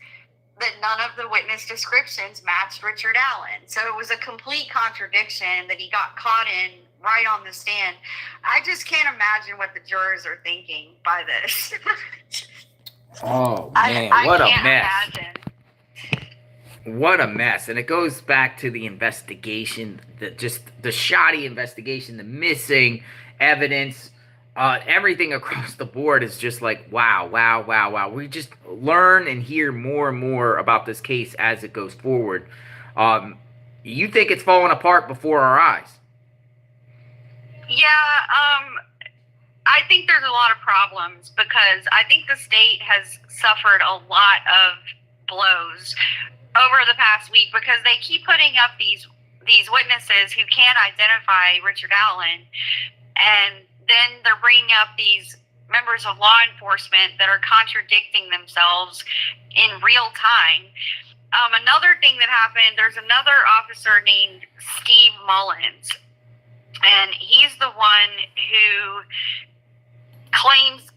that none of the witness descriptions matched Richard Allen. So it was a complete contradiction that he got caught in right on the stand. I just can't imagine what the jurors are thinking by this. Oh, man, what a mess. Imagine. What a mess. And it goes back to the investigation, the shoddy investigation, the missing evidence. Everything across the board is just like, wow. We just learn and hear more and more about this case as it goes forward. You think it's falling apart before our eyes? Yeah, I think there's a lot of problems because I think the state has suffered a lot of blows over the past week because they keep putting up these witnesses who can't identify Richard Allen, and then they're bringing up these members of law enforcement that are contradicting themselves in real time. Another thing that happened, there's another officer named Steve Mullins, and he's the one who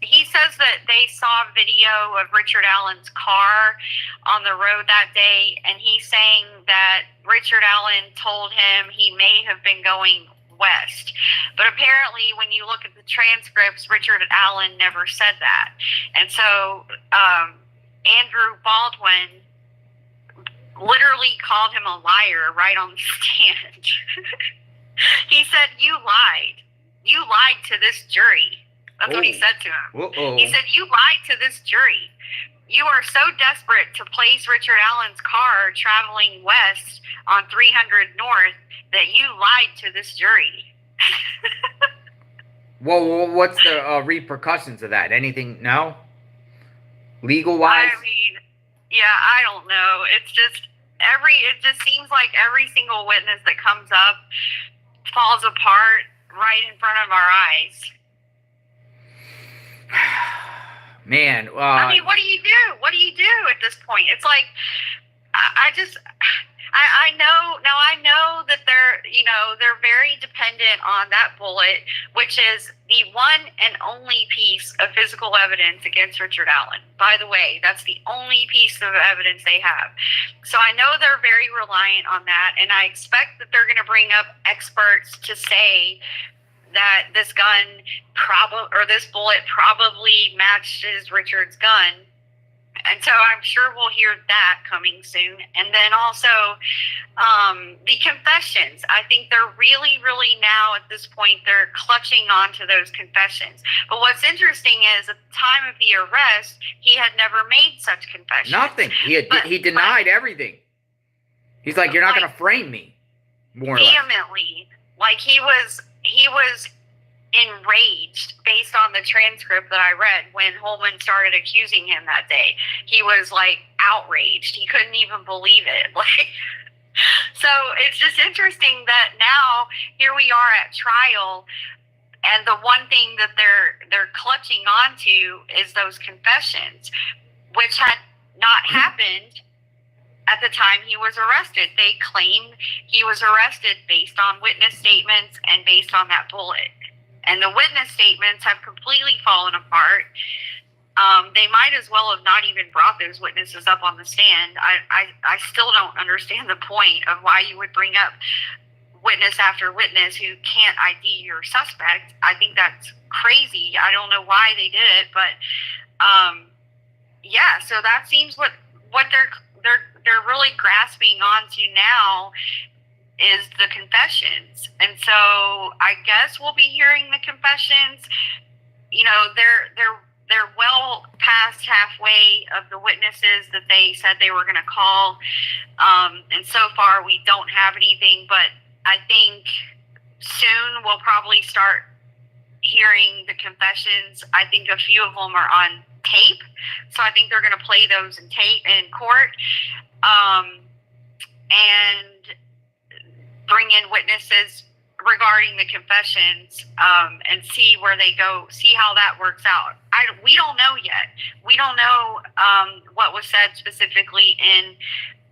he says that they saw video of Richard Allen's car on the road that day, and he's saying that Richard Allen told him he may have been going west. But apparently, when you look at the transcripts, Richard Allen never said that. And so Andrew Baldwin literally called him a liar right on the stand. He said, "You lied. You lied to this jury." That's what he said to him. Uh-oh. He said, "You lied to this jury. You are so desperate to place Richard Allen's car traveling west on 300 North that you lied to this jury." Well, what's the repercussions of that? Anything? No? Legal-wise? I mean, yeah, I don't know. It's just it just seems like every single witness that comes up falls apart right in front of our eyes. Man, I mean, what do you do? What do you do at this point? It's like, I know, now I know that they're very dependent on that bullet, which is the one and only piece of physical evidence against Richard Allen. By the way, that's the only piece of evidence they have. So I know they're very reliant on that, and I expect that they're going to bring up experts to say that this this bullet probably matches Richard's gun. And so I'm sure we'll hear that coming soon. And then also the confessions. I think they're really, really now at this point, they're clutching onto those confessions. But what's interesting is at the time of the arrest, he had never made such confessions. Nothing. He denied everything. He's like, "You're not going to frame me." More or less. Vehemently. Like he was enraged based on the transcript that I read when Holman started accusing him that day. He was like outraged. He couldn't even believe it. Like, so it's just interesting that now here we are at trial, and the one thing that they're clutching onto is those confessions, which had not happened at the time he was arrested. They claim he was arrested based on witness statements and based on that bullet. And the witness statements have completely fallen apart. They might as well have not even brought those witnesses up on the stand. I still don't understand the point of why you would bring up witness after witness who can't ID your suspect. I think that's crazy. I don't know why they did it, but yeah. So that seems what they're really grasping onto now is the confessions. And so I guess we'll be hearing the confessions. You know, they're well past halfway of the witnesses that they said they were going to call. And so far we don't have anything, but I think soon we'll probably start hearing the confessions. I think a few of them are on tape. So I think they're going to play those in court. And bring in witnesses regarding the confessions, and see where they go, see how that works out. We don't know yet. We don't know what was said specifically in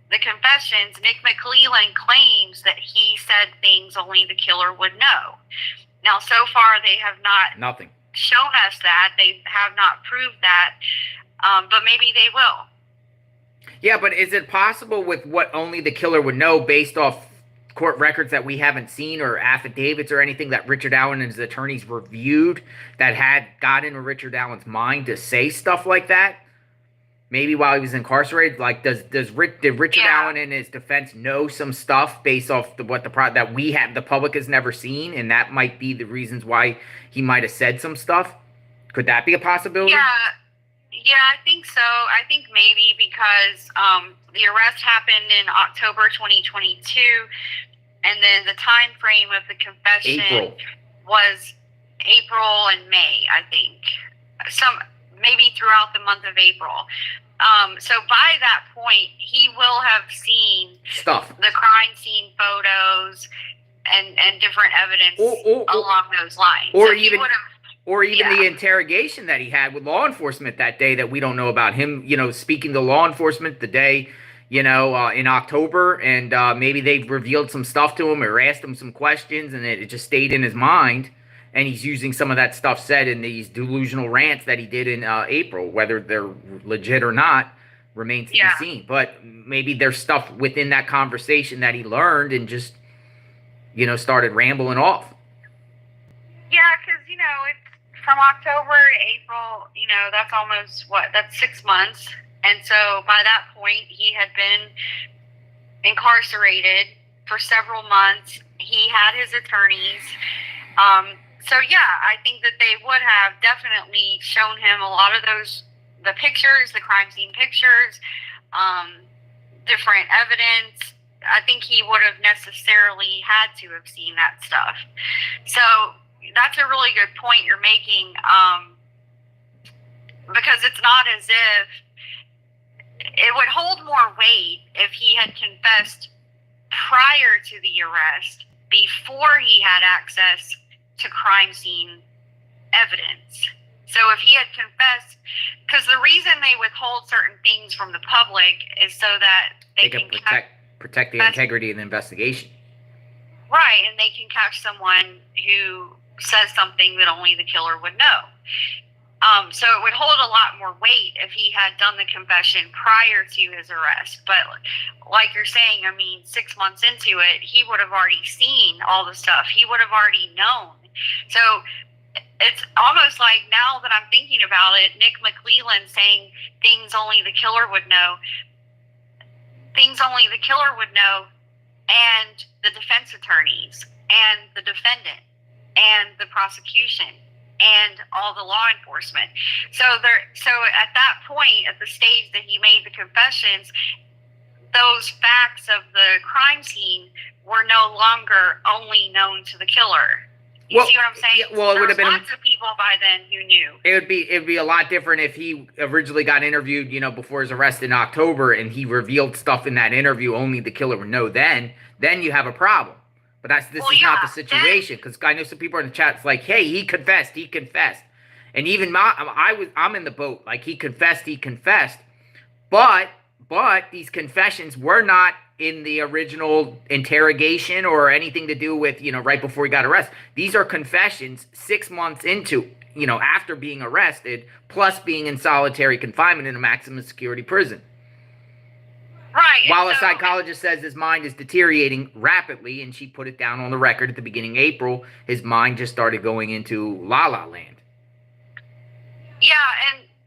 the confessions. Nick McClellan claims that he said things only the killer would know. Now, so far, they have not shown us that. They have not proved that, but maybe they will. Yeah, but is it possible with what only the killer would know based off court records that we haven't seen or affidavits or anything that Richard Allen and his attorneys reviewed that had got into Richard Allen's mind to say stuff like that? Maybe while he was incarcerated, like did Richard Allen in his defense know some stuff based off that we have, the public has never seen, and that might be the reasons why he might have said some stuff? Could that be a possibility? Yeah, I think so. I think maybe because the arrest happened in October 2022, and then the time frame of the confession was April and May, I think. Maybe throughout the month of April. So by that point, he will have seen stuff, the crime scene photos and different evidence along those lines. Or even the interrogation that he had with law enforcement that day that we don't know about. Him, speaking to law enforcement the day, in October, and maybe they revealed some stuff to him or asked him some questions, and it just stayed in his mind. And he's using some of that stuff said in these delusional rants that he did in April. Whether they're legit or not remains to be seen. But maybe there's stuff within that conversation that he learned and just, started rambling off. Yeah, because, it's from October to April, that's almost, that's 6 months. And so by that point, he had been incarcerated for several months. He had his attorneys. So yeah, I think that they would have definitely shown him a lot of the pictures, the crime scene pictures, different evidence. I think he would have necessarily had to have seen that stuff. So that's a really good point you're making, because it's not as if it would hold more weight if he had confessed prior to the arrest, before he had access to crime scene evidence. So if he had confessed, because the reason they withhold certain things from the public is so that they can protect the integrity of the investigation. Right, and they can catch someone who says something that only the killer would know. So it would hold a lot more weight if he had done the confession prior to his arrest. But like you're saying, I mean, 6 months into it, he would have already seen all the stuff. He would have already known. So it's almost like, now that I'm thinking about it, Nick McClellan saying things only the killer would know, things only the killer would know, and the defense attorneys, and the defendant, and the prosecution, and all the law enforcement. So at that point, at the stage that he made the confessions, those facts of the crime scene were no longer only known to the killer. You see what I'm saying? Yeah, well, it would have been lots of people by then who knew. It would be a lot different if he originally got interviewed, before his arrest in October, and he revealed stuff in that interview only the killer would know. Then you have a problem. But this is not the situation, because I know some people in the chat. It's like, hey, he confessed, and even I'm in the boat. Like, he confessed, but these confessions were not in the original interrogation or anything to do with, right before he got arrested. These are confessions 6 months into, after being arrested, plus being in solitary confinement in a maximum security prison. Right. While a psychologist says his mind is deteriorating rapidly, and she put it down on the record at the beginning of April, his mind just started going into la-la land. Yeah,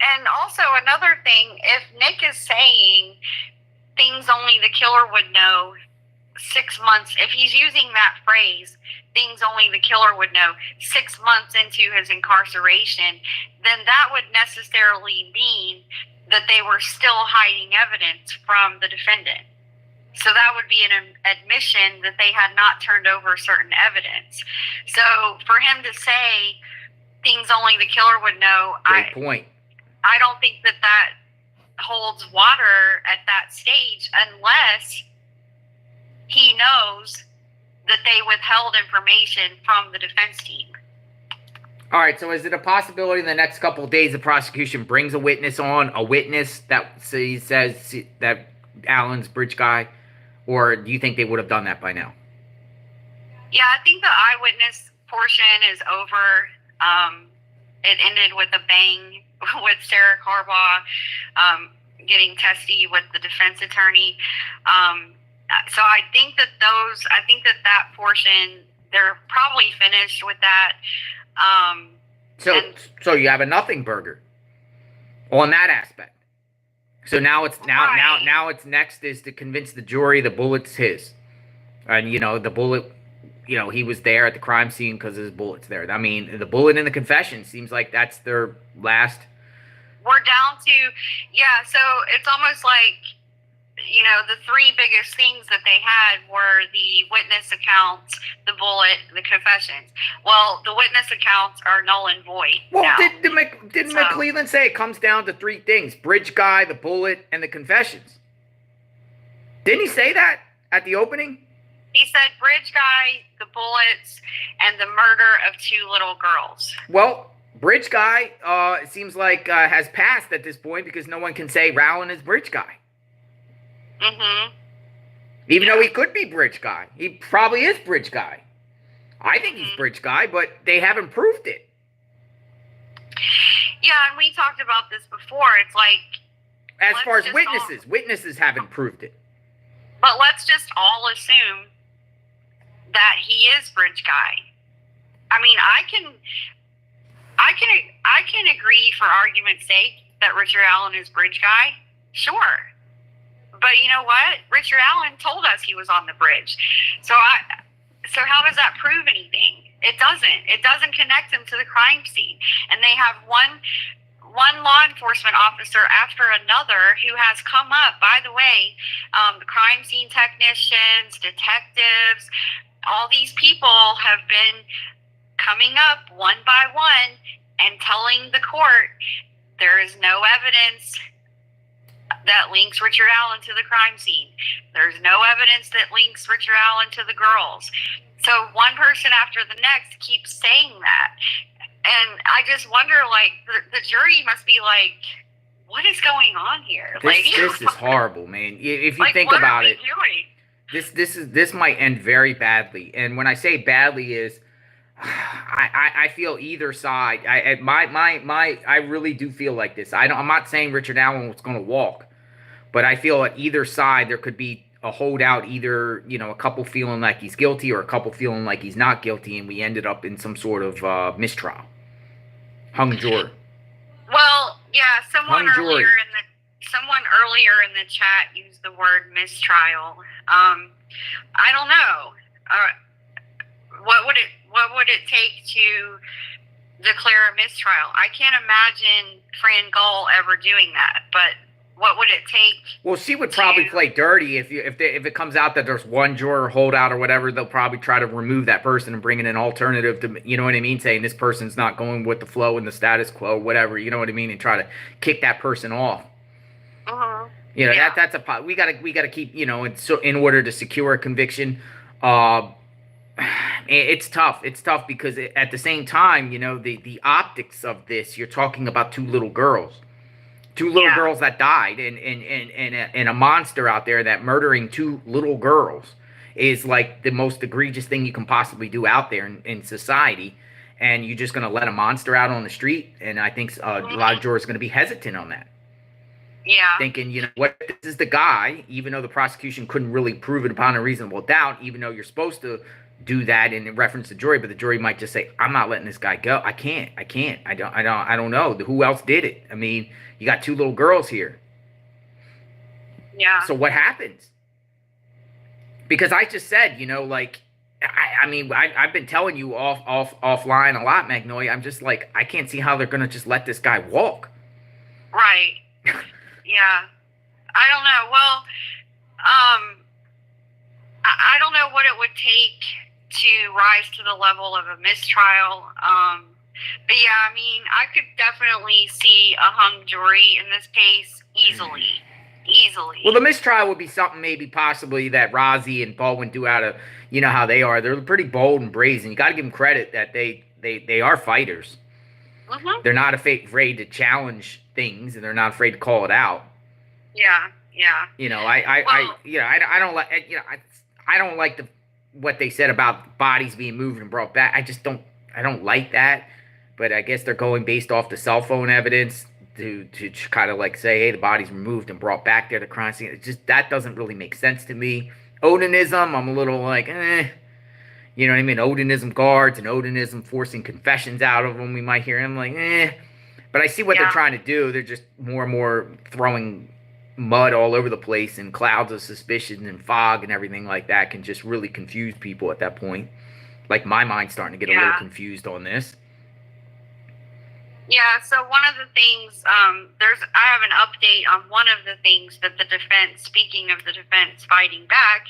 and also another thing, if Nick is saying things only the killer would know 6 months, if he's using that phrase, things only the killer would know 6 months into his incarceration, then that would necessarily mean that they were still hiding evidence from the defendant. So that would be an admission that they had not turned over certain evidence. So for him to say things only the killer would know, Great point. I don't think that holds water at that stage, unless he knows that they withheld information from the defense team. All right, so is it a possibility in the next couple of days the prosecution brings a witness that says that Allen's bridge guy, or do you think they would have done that by now? Yeah, I think the eyewitness portion is over. It ended with a bang with Sarah Carbaugh getting testy with the defense attorney. So I think that portion, they're probably finished with that. So you have a nothing burger on that aspect. So now it's now it's next is to convince the jury the bullet's his, and the bullet, he was there at the crime scene because his bullet's there. I mean, the bullet in the confession seems like that's their last. We're down to so it's almost like, the three biggest things that they had were the witness accounts, the bullet, the confessions. Well, the witness accounts are null and void. Well, now. didn't McClellan say it comes down to three things: bridge guy, the bullet, and the confessions? Didn't he say that at the opening? He said bridge guy, the bullets, and the murder of two little girls. Well, bridge guy it seems like has passed at this point, because no one can say Rowland is bridge guy. Mm-hmm. Even though he could be bridge guy. He probably is bridge guy. I think he's bridge guy, but they haven't proved it. Yeah, and we talked about this before. It's like, as far as witnesses haven't proved it. But let's just all assume that he is bridge guy. I mean, I can agree, for argument's sake, that Richard Allen is bridge guy. Sure. But you know what? Richard Allen told us he was on the bridge. So how does that prove anything? It doesn't. It doesn't connect him to the crime scene. And they have one law enforcement officer after another who has come up. By the way, the crime scene technicians, detectives, all these people have been coming up one by one and telling the court there is no evidence that links Richard Allen to the crime scene. There's no evidence that links Richard Allen to the girls. So one person after the next keeps saying that. And I just wonder, like, the jury must be like, what is going on here? This is horrible, man. If you like, think what about are we it, doing? this might end very badly. And when I say badly is, I feel either side. I really do feel like this. I'm not saying Richard Allen was going to walk, but I feel at either side there could be a holdout, either, a couple feeling like he's guilty or a couple feeling like he's not guilty, and we ended up in some sort of mistrial. Hung jury. Well, yeah, someone earlier in the chat used the word mistrial. I don't know. What would it take to declare a mistrial? I can't imagine Fran Gull ever doing that, but what would it take? Well, she would probably play dirty if it comes out that there's one juror holdout or whatever. They'll probably try to remove that person and bring in an alternative to, you know what I mean, saying this person's not going with the flow and the status quo, whatever, you know what I mean, and try to kick that person off. Uh-huh. That's a we gotta keep, in order to secure a conviction. It's tough. It's tough because at the same time, the optics of this, you're talking about two little girls. Two little girls that died, and a monster out there that murdering two little girls is like the most egregious thing you can possibly do out there in society. And you're just going to let a monster out on the street. And I think a lot of jurors are going to be hesitant on that. Yeah. Thinking, what, this is the guy, even though the prosecution couldn't really prove it upon a reasonable doubt, even though you're supposed to do that in reference to the jury, but the jury might just say, I'm not letting this guy go. I can't. I don't know. Who else did it? I mean, you got two little girls here. Yeah. So what happens? Because I just said, I've been telling you offline a lot, Magnolia. I'm just like, I can't see how they're going to just let this guy walk. Right. Yeah. I don't know. Well, I don't know what it would take to rise to the level of a mistrial. But yeah, I could definitely see a hung jury in this case easily. Well, the mistrial would be something maybe possibly that Rozzy and Baldwin do out of, how they are. They're pretty bold and brazen. You got to give them credit that they are fighters. Mm-hmm. They're not afraid to challenge things, and they're not afraid to call it out. Yeah. I don't like what they said about bodies being moved and brought back. I don't like that. But I guess they're going based off the cell phone evidence to kind of like say, hey, the body's removed and brought back there to crime scene. It just, that doesn't really make sense to me. Odinism, I'm a little like, You know what I mean? Odinism guards and Odinism forcing confessions out of them. We might hear him like, But I see what they're trying to do. They're just more and more throwing mud all over the place, and clouds of suspicion and fog and everything like that can just really confuse people at that point. Like, my mind's starting to get a little confused on this. Yeah, so one of the things, I have an update on one of the things that the defense, speaking of the defense fighting back,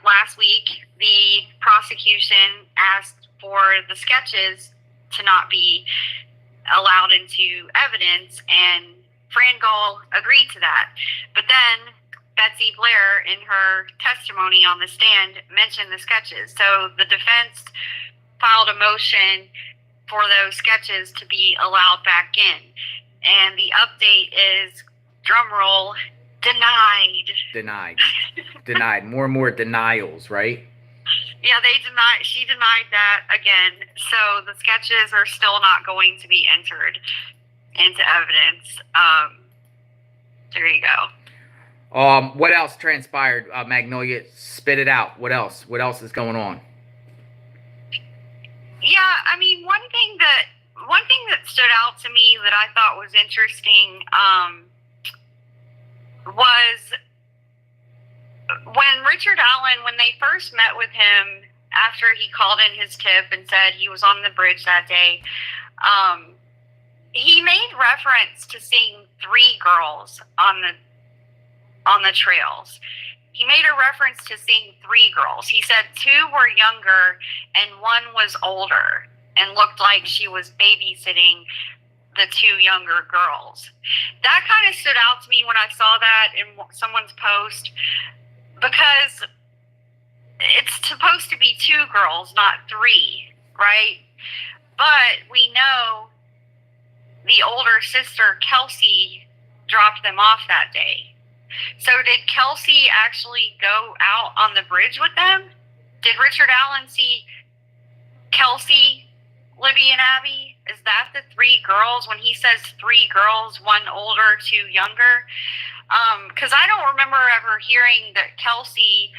last week, the prosecution asked for the sketches to not be allowed into evidence, and Fran Gull agreed to that. But then Betsy Blair, in her testimony on the stand, mentioned the sketches. So the defense filed a motion for those sketches to be allowed back in. And the update is, drum roll, denied. Denied. More and more denials, right? Yeah, she denied that again. So the sketches are still not going to be entered into evidence. There you go. What else transpired, Magnolia? Spit it out. What else? What else is going on? Yeah, one thing that stood out to me that I thought was interesting, was when Richard Allen, when they first met with him after he called in his tip and said he was on the bridge that day, he made reference to seeing 3 girls on the trails. He made a reference to seeing 3 girls. He said 2 were younger and 1 was older and looked like she was babysitting the 2 younger girls. That kind of stood out to me when I saw that in someone's post, because it's supposed to be 2 girls, not 3, right? But we know the older sister, Kelsey, dropped them off that day. So did Kelsey actually go out on the bridge with them? Did Richard Allen see Kelsey, Libby, and Abby? Is that the 3 girls? When he says 3 girls, 1 older, 2 younger? Because I don't remember ever hearing that Kelsey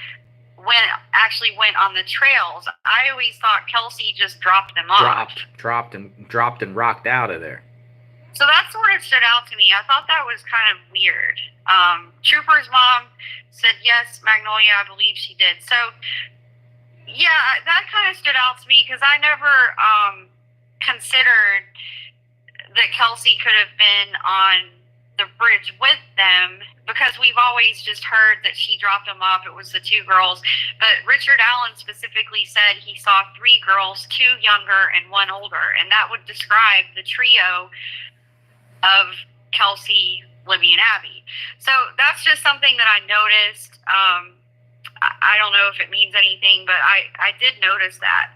actually went on the trails. I always thought Kelsey just dropped them off. Dropped and rocked out of there. So that sort of stood out to me. I thought that was kind of weird. Trooper's mom said, yes, Magnolia, I believe she did. So, yeah, that kind of stood out to me because I never considered that Kelsey could have been on the bridge with them, because we've always just heard that she dropped them off. It was the 2 girls. But Richard Allen specifically said he saw 3 girls, 2 younger and 1 older. And that would describe the trio of Kelsey, Libby, and Abby. So that's just something that I noticed. I don't know if it means anything, but I did notice that.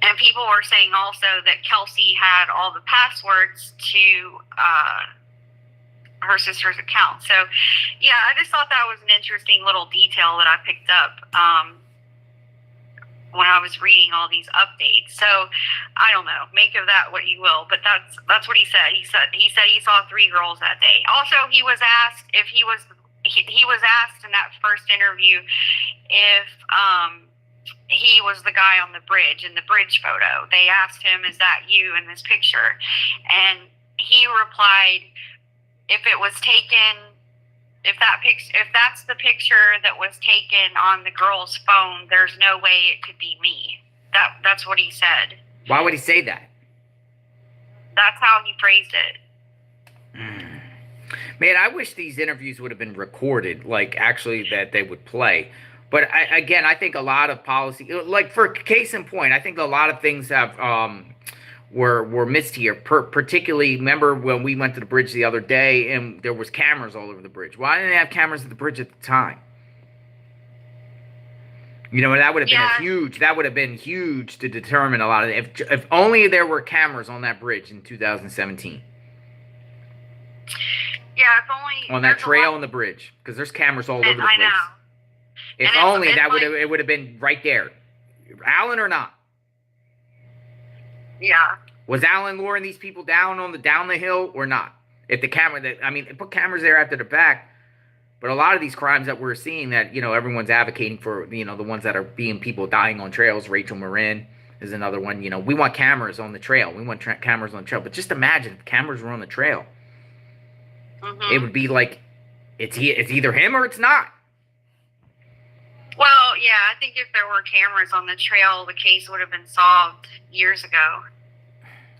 And people were saying also that Kelsey had all the passwords to her sister's account. So, yeah, I just thought that was an interesting little detail that I picked up when I was reading all these updates. So, I don't know. Make of that what you will. But that's what he said. He said he saw 3 girls that day. Also, he was asked if he was asked in that first interview if he was the guy on the bridge in the bridge photo. They asked him, is that you in this picture? And he replied, if that's the picture that was taken on the girl's phone, there's no way it could be me. That's what he said. Why would he say that? That's how he phrased it. Man, I wish these interviews would have been recorded, like actually that they would play. But I think a lot of policy, like for case in point, I think a lot of things have were missed here. Particularly, remember when we went to the bridge the other day and there was cameras all over the bridge? Why didn't they have cameras at the bridge at the time? You know, that would have been that would have been huge to determine a lot of it. If only there were cameras on that bridge in 2017. Yeah, if only on that trail on the bridge, because there's cameras all over the place. I know. If only it would have been right there. Allen or not? Yeah. Was Allen luring these people down the hill or not? If the camera put cameras there after the fact, but a lot of these crimes that we're seeing that, everyone's advocating for, the ones that are being people dying on trails. Rachel Marin is another one. We want cameras on the trail. We want cameras on the trail. But just imagine if cameras were on the trail. Mm-hmm. It would be like it's either him or it's not. Well, yeah, I think if there were cameras on the trail, the case would have been solved years ago.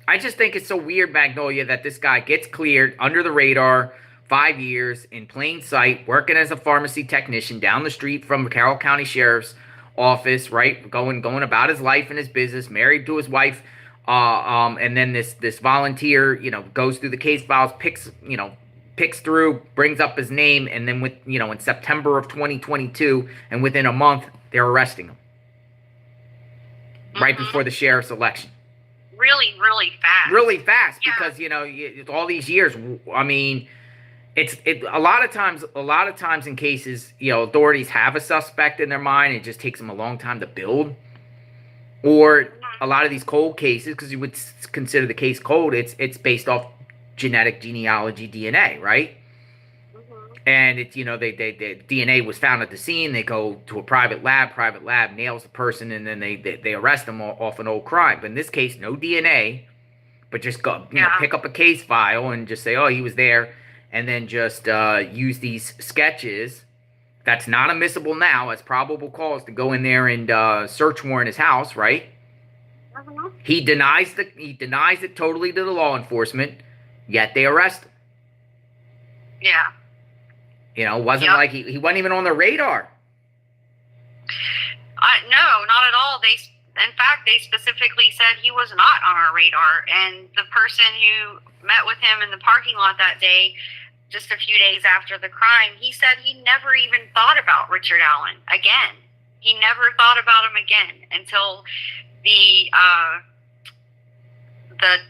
I just think it's so weird, Magnolia, that this guy gets cleared under the radar, 5 years, in plain sight, working as a pharmacy technician down the street from the Carroll County Sheriff's office, right? Going about his life and his business, married to his wife, and then this volunteer, goes through the case files, picks through, brings up his name, and then in September of 2022, and within a month, they're arresting him. Right before the sheriff's election. Really, really fast. Really fast, because, all these years, it's a lot of times in cases, authorities have a suspect in their mind, it just takes them a long time to build. Or a lot of these cold cases, because you would consider the case cold, it's based off genetic genealogy DNA, right? Mm-hmm. And it's the DNA was found at the scene. They go to a private lab nails the person, and then they arrest them off an old crime. But in this case, no DNA, but just go pick up a case file and just say, oh, he was there, and then just use these sketches. That's not admissible now as probable cause to go in there and search warrant his house, right? Mm-hmm. He denies it totally to the law enforcement, yet they arrest him. Yeah. You know, it wasn't like he wasn't even on the radar. No, not at all. In fact, they specifically said he was not on our radar. And the person who met with him in the parking lot that day, just a few days after the crime, he said he never even thought about Richard Allen again. He never thought about him again until the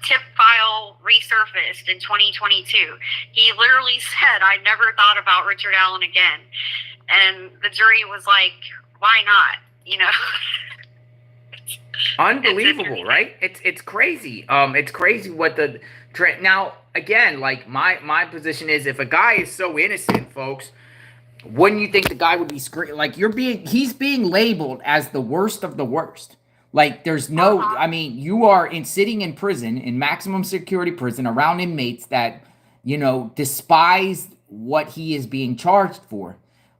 tip file resurfaced in 2022. He literally said, I never thought about Richard Allen again. And the jury was like, why not? You know? Unbelievable, right? It's crazy. It's crazy what the now again, like my position is, if a guy is so innocent, folks, wouldn't you think the guy would be like he's being labeled as the worst of the worst? Like there's no, I mean, you are sitting in prison, in maximum security prison, around inmates that, you know, despise what he is being charged for.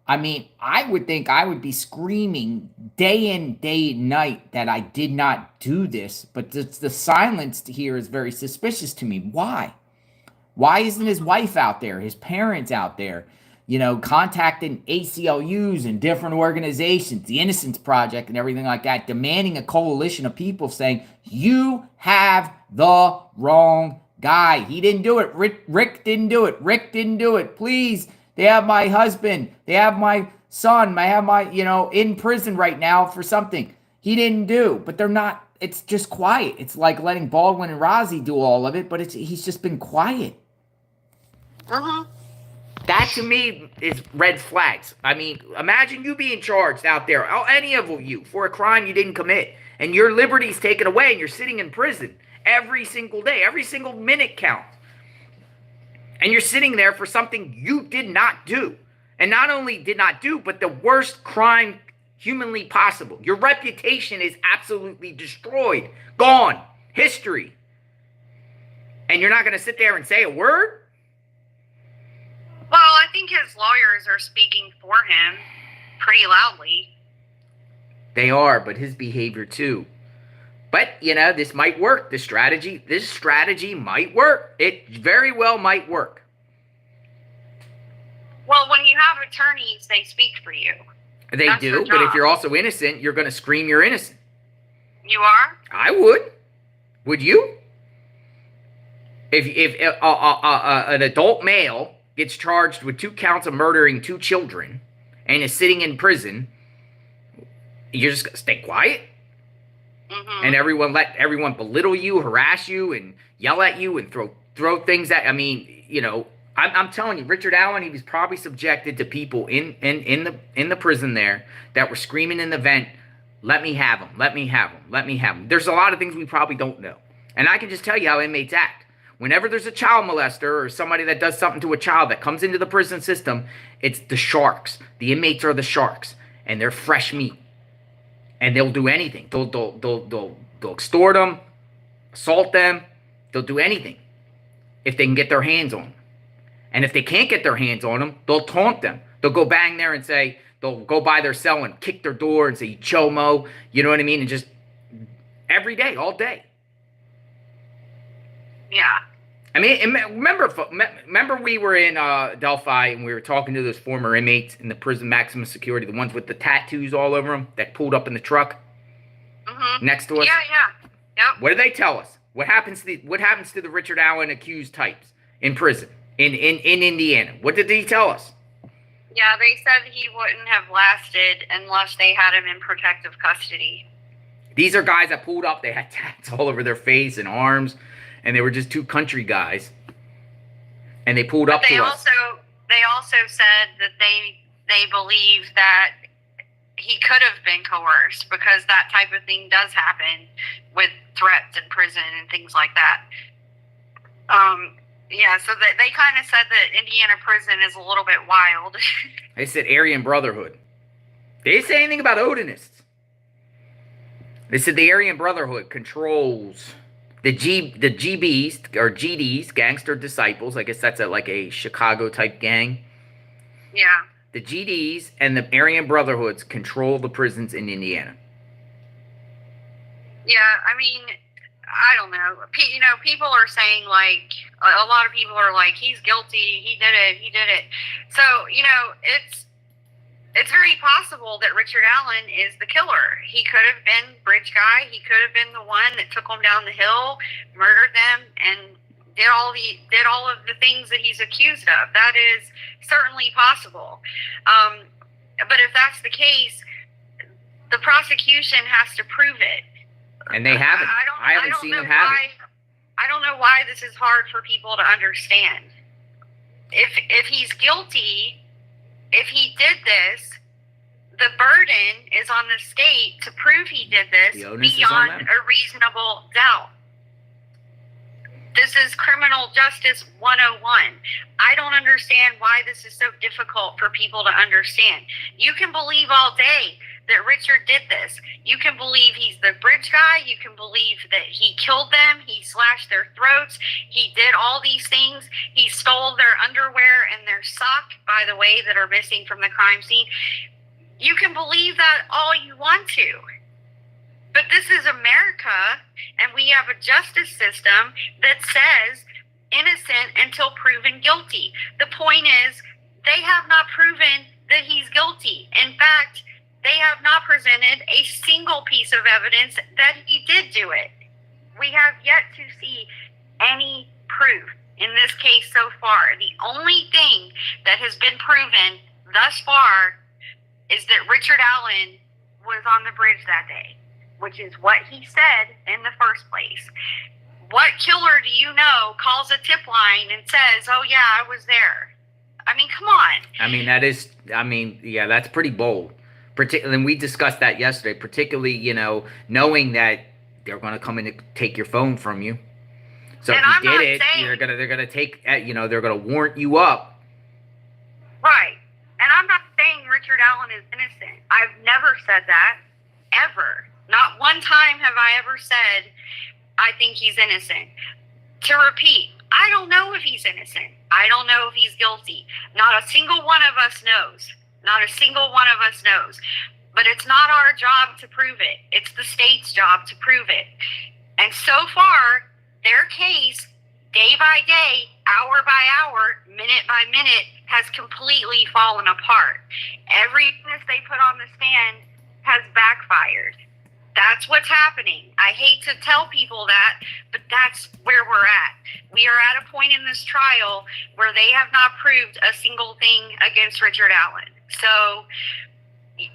I mean, I would think I would be screaming day in, day and night that I did not do this, but the silence here is very suspicious to me. Why? Why isn't his wife out there, his parents out there, you know, contacting ACLUs and different organizations, the Innocence Project and everything like that, demanding a coalition of people saying, you have the wrong guy. He didn't do it. Rick didn't do it. Rick didn't do it. Please. They have my husband. They have my son. I have my, you know, in prison right now for something he didn't do. But they're not, it's just quiet. It's like letting Baldwin and Rozzi do all of it, but he's just been quiet. Uh-huh. That to me is red flags. I mean, imagine you being charged out there, any of you, for a crime you didn't commit, and your liberty's taken away, and you're sitting in prison every single day, every single minute counts. And you're sitting there for something you did not do. And not only did not do, but the worst crime humanly possible. Your reputation is absolutely destroyed. Gone. History. And you're not going to sit there and say a word? Well, I think his lawyers are speaking for him pretty loudly. They are, but his behavior too. But, you know, this might work. This strategy might work. It very well might work. Well, when you have attorneys, they speak for you. They do, but if you're also innocent, you're going to scream you're innocent. You are? I would. Would you? If an adult male gets charged with 2 counts of murdering 2 children and is sitting in prison, you're just going to stay quiet? Mm-hmm. And let everyone belittle you, harass you, and yell at you, and throw things at. I mean, you know, I'm telling you, Richard Allen, he was probably subjected to people in the prison there that were screaming in the vent, "Let me have him! Let me have him! Let me have him!" There's a lot of things we probably don't know, and I can just tell you how inmates act. Whenever there's a child molester or somebody that does something to a child that comes into the prison system, it's the sharks. The inmates are the sharks, and they're fresh meat. And they'll do anything. They'll extort them, assault them. They'll do anything if they can get their hands on them. And if they can't get their hands on them, they'll taunt them. They'll go bang there and say, they'll go by their cell and kick their door and say, "Chomo," you know what I mean? And just every day, all day. Yeah. I mean, remember we were in Delphi and we were talking to those former inmates in the prison maximum security, the ones with the tattoos all over them that pulled up in the truck next to us? Yeah. Yep. What did they tell us? What happens to the Richard Allen accused types in prison in Indiana? What did he tell us? Yeah, they said he wouldn't have lasted unless they had him in protective custody. These are guys that pulled up. They had tats all over their face and arms. And they were just 2 country guys, and they pulled up to us. They also said that they believe that he could have been coerced because that type of thing does happen with threats in prison and things like that. Yeah, so they kind of said that Indiana prison is a little bit wild. They said Aryan Brotherhood. They didn't say anything about Odinists. They said the Aryan Brotherhood controls the GBs or GDs, Gangster Disciples. I guess that's like a Chicago type gang. Yeah. The GDs and the Aryan Brotherhoods control the prisons in Indiana. Yeah, I mean, I don't know. People are saying, like, a lot of people are like, he's guilty, he did it. So, it's very possible that Richard Allen is the killer. He could have been bridge guy. He could have been the one that took them down the hill, murdered them, and did all of the things that he's accused of. That is certainly possible. But if that's the case, the prosecution has to prove it. And they haven't. I haven't seen them have it. I don't know why this is hard for people to understand. If he's guilty, if he did this, the burden is on the state to prove he did this beyond a reasonable doubt. This is criminal justice 101. I don't understand why this is so difficult for people to understand. You can believe all day that Richard did this. You can believe he's the bridge guy. You can believe that he killed them. He slashed their throats. He did all these things. He stole their underwear and their sock, by the way, that are missing from the crime scene. You can believe that all you want to. But this is America, and we have a justice system that says innocent until proven guilty. The point is, they have not proven that he's guilty. In fact, they have not presented a single piece of evidence that he did do it. We have yet to see any proof in this case so far. The only thing that has been proven thus far is that Richard Allen was on the bridge that day, which is what he said in the first place. What killer do you know calls a tip line and says, oh yeah, I was there? I mean, come on. Yeah, that's pretty bold. And we discussed that yesterday, particularly, knowing that they're going to come in and take your phone from you. So if you did it, they're going to take, they're going to warrant you up. Right. And I'm not saying Richard Allen is innocent. I've never said that, ever. Not one time have I ever said, I think he's innocent. To repeat, I don't know if he's innocent. I don't know if he's guilty. Not a single one of us knows. Not a single one of us knows. But it's not our job to prove it. It's the state's job to prove it. And so far, their case, day by day, hour by hour, minute by minute, has completely fallen apart. Every witness they put on the stand has backfired. That's what's happening. I hate to tell people that, but that's where we're at. We are at a point in this trial where they have not proved a single thing against Richard Allen. So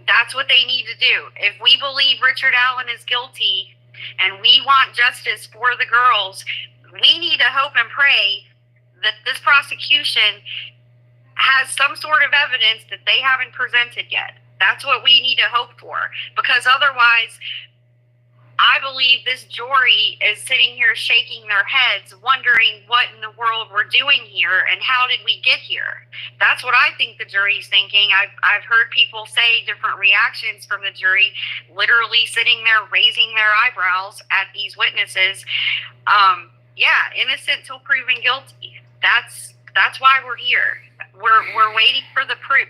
that's what they need to do. If we believe Richard Allen is guilty and we want justice for the girls, we need to hope and pray that this prosecution has some sort of evidence that they haven't presented yet. That's what we need to hope for, because otherwise, I believe this jury is sitting here shaking their heads, wondering what in the world we're doing here and how did we get here. That's what I think the jury's thinking. I've heard people say different reactions from the jury, literally sitting there raising their eyebrows at these witnesses. Innocent till proven guilty. That's why we're here. We're waiting for the proof.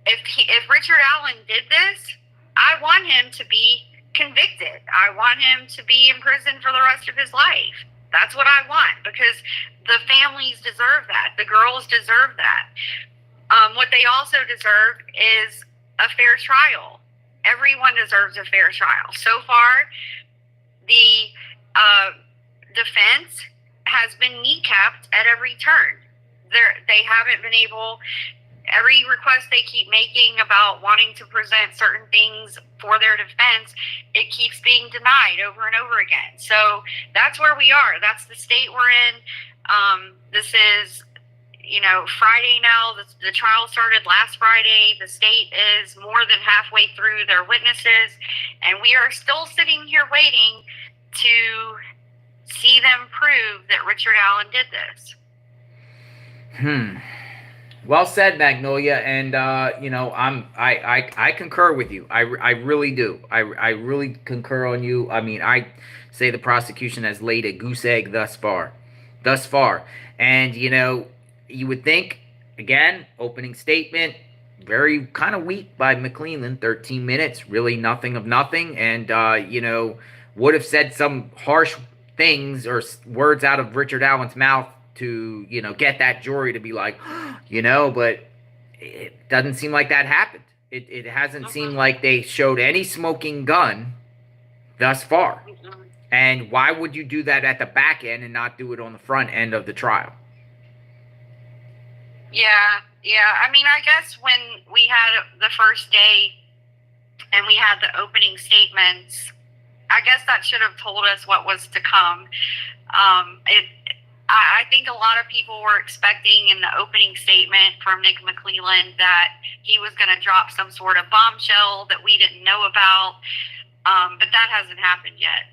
If Richard Allen did this, I want him to be convicted. I want him to be in prison for the rest of his life. That's what I want, because the families deserve that. The girls deserve that. What they also deserve is a fair trial. Everyone deserves a fair trial. So far, the defense has been kneecapped at every turn. They haven't been able. Every request they keep making about wanting to present certain things for their defense, it keeps being denied over and over again. So that's where we are. That's the state we're in. This is, Friday now. The trial started last Friday. The state is more than halfway through their witnesses, and we are still sitting here waiting to see them prove that Richard Allen did this. Well said, Magnolia, and I concur with you. I really do. I really concur on you. I mean, I say the prosecution has laid a goose egg thus far, and you would think again, opening statement, very kind of weak by McClellan, 13 minutes, really nothing of nothing, and would have said some harsh things or words out of Richard Allen's mouth to get that jury to be like, but it doesn't seem like that happened. It hasn't seemed Mm-hmm. like they showed any smoking gun thus far. Mm-hmm. And why would you do that at the back end and not do it on the front end of the trial? Yeah, yeah. I mean, I guess when we had the first day and we had the opening statements, I guess that should have told us what was to come. I think a lot of people were expecting in the opening statement from Nick McClellan that he was going to drop some sort of bombshell that we didn't know about, but that hasn't happened yet.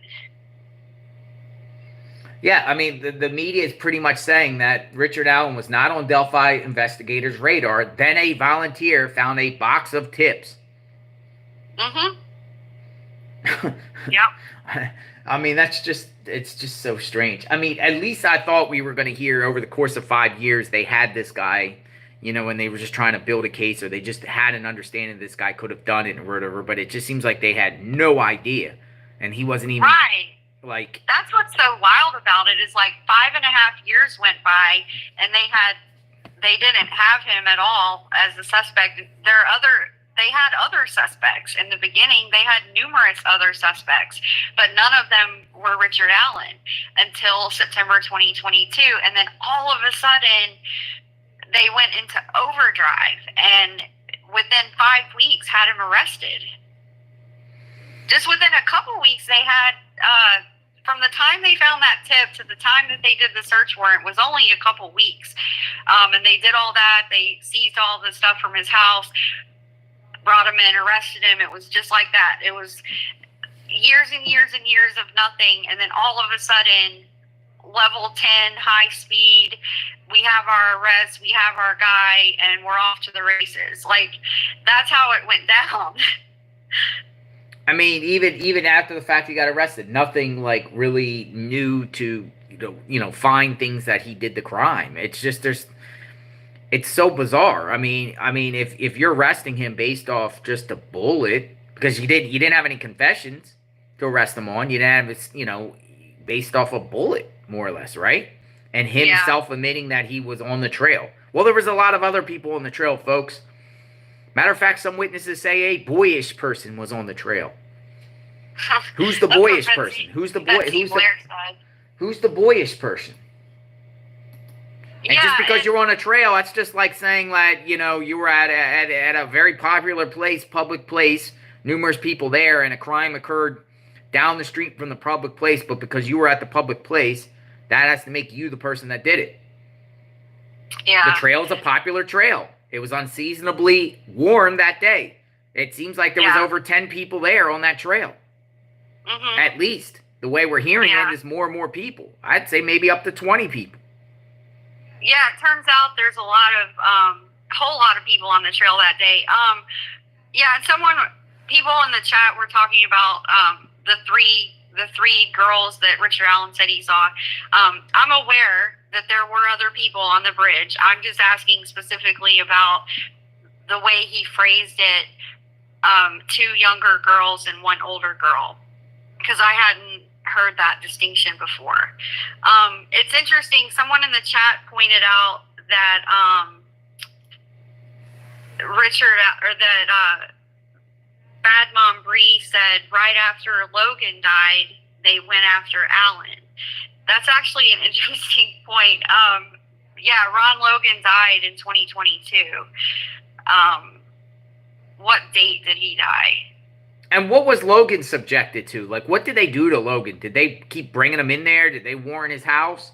Yeah, I mean, the media is pretty much saying that Richard Allen was not on Delphi investigators' radar. Then a volunteer found a box of tips. Mm-hmm. Yep. I mean, it's just so strange. I mean, at least I thought we were going to hear over the course of 5 years they had this guy, and they were just trying to build a case, or they just had an understanding this guy could have done it or whatever. But it just seems like they had no idea, and he wasn't even Right. like. That's what's so wild about it is like 5.5 years went by and they didn't have him at all as a suspect. They had other suspects in the beginning. They had numerous other suspects, but none of them were Richard Allen until September 2022. And then all of a sudden they went into overdrive and within 5 weeks had him arrested. Just within a couple weeks, they had, from the time they found that tip to the time that they did the search warrant was only a couple weeks. And they did all that. They seized all the stuff from his house, brought him in, arrested him. It was just like that. It was years and years and years of nothing. And then all of a sudden, level 10, high speed, we have our arrest, we have our guy, and we're off to the races. Like, that's how it went down. I mean, even after the fact he got arrested, nothing like really new to find things that he did the crime. It's just it's so bizarre. I mean, if you're arresting him based off just a bullet, because you didn't have any confessions to arrest him on, you didn't have based off a bullet more or less, right? And him self-admitting that he was on the trail. Well, there was a lot of other people on the trail, folks. Matter of fact, some witnesses say a boyish person was on the trail. Who's the boyish person? Who's the boyish person? And just because you're on a trail, that's just like saying that you were at a very popular place, public place, numerous people there, and a crime occurred down the street from the public place. But because you were at the public place, that has to make you the person that did it. Yeah. The trail is a popular trail. It was unseasonably warm that day. It seems like there was over 10 people there on that trail. Mm-hmm. At least. The way we're hearing it is more and more people. I'd say maybe up to 20 people. Yeah, it turns out there's a whole lot of people on the trail that day. People in the chat were talking about the three girls that Richard Allen said he saw. I'm aware that there were other people on the bridge. I'm just asking specifically about the way he phrased it, 2 younger girls and 1 older girl, because I hadn't heard that distinction before. It's interesting. Someone in the chat pointed out that Bad Mom Bree said right after Logan died, they went after Allen. That's actually an interesting point. Ron Logan died in 2022. What date did he die? And what was Logan subjected to? Like, what did they do to Logan? Did they keep bringing him in there? Did they warrant his house?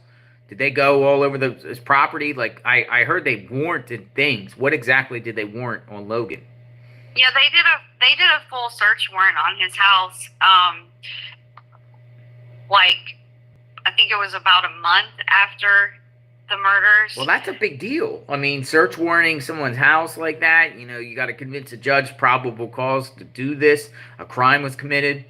Did they go all over his property? Like, I heard they warranted things. What exactly did they warrant on Logan? Yeah, they did a full search warrant on his house. I think it was about a month after the murders. Well, that's a big deal. I mean, search warning someone's house like that, you know, you got to convince a judge probable cause to do this. A crime was committed.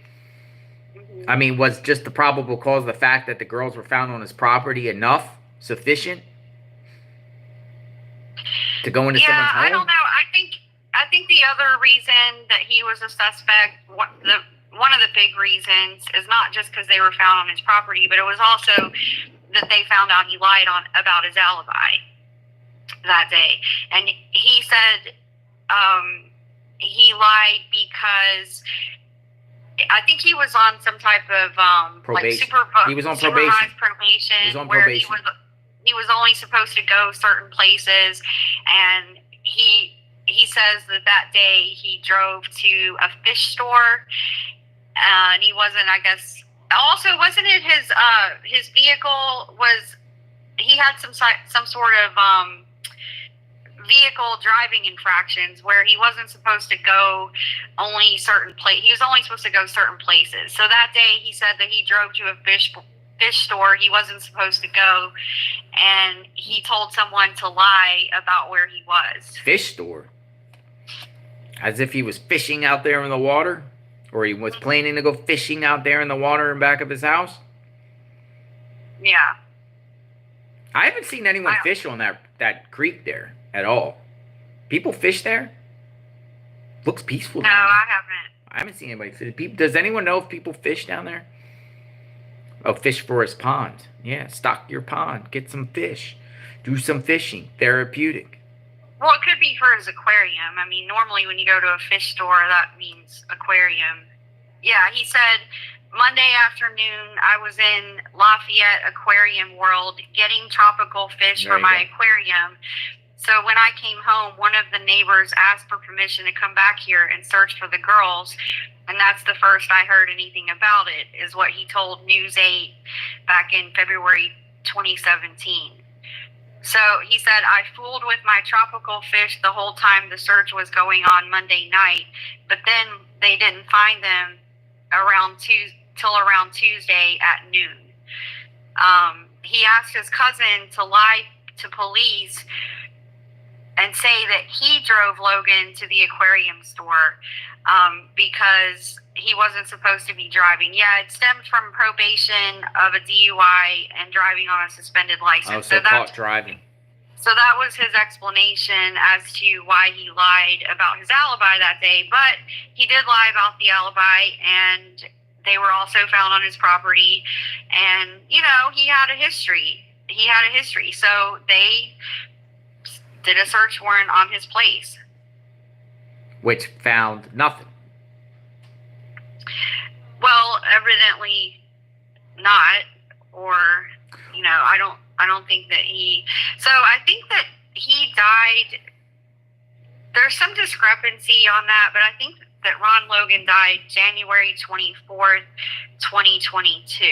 Mhm. I mean, was just the probable cause the fact that the girls were found on his property enough, sufficient to go into someone's home? I don't know. I think the other reason that he was a suspect, one of the big reasons, is not just because they were found on his property, but it was also that they found out he lied about his alibi that day, and he said he lied because I think he was on some type of Probation. He was on supervised probation. He was on where probation. he was only supposed to go certain places, and he says that day he drove to a fish store, and he wasn't, I guess. Also, wasn't it his vehicle was, he had some sort of vehicle driving infractions where he wasn't supposed to go only certain he was only supposed to go certain places. So that day he said that he drove to a fish store he wasn't supposed to go, and he told someone to lie about where he was. Fish store? As if he was fishing out there in the water? Or he was planning to go fishing out there in the water in back of his house? Yeah. I haven't seen anyone fish on that creek there at all. People fish there? Looks peaceful. No, I haven't. I haven't seen anybody fish. Does anyone know if people fish down there? Oh, fish for his pond. Yeah, stock your pond. Get some fish. Do some fishing. Therapeutic. Well, it could be for his aquarium. I mean, normally when you go to a fish store, that means aquarium. Yeah, he said, Monday afternoon, I was in Lafayette Aquarium World getting tropical fish for my aquarium. So when I came home, one of the neighbors asked for permission to come back here and search for the girls. And that's the first I heard anything about it, is what he told News 8 back in February 2017. So he said, I fooled with my tropical fish the whole time the search was going on Monday night, but then they didn't find them till around Tuesday at noon. He asked his cousin to lie to police and say that he drove Logan to the aquarium store because he wasn't supposed to be driving. Yeah, it stemmed from probation of a DUI and driving on a suspended license. Oh, so caught driving. So that was his explanation as to why he lied about his alibi that day. But he did lie about the alibi, and they were also found on his property. And, you know, he had a history. So they did a search warrant on his place. Which found nothing. Well, evidently not. Or, you know, I don't think that so I think that he died. There's some discrepancy on that, but I think that Ron Logan died January 24th, 2022.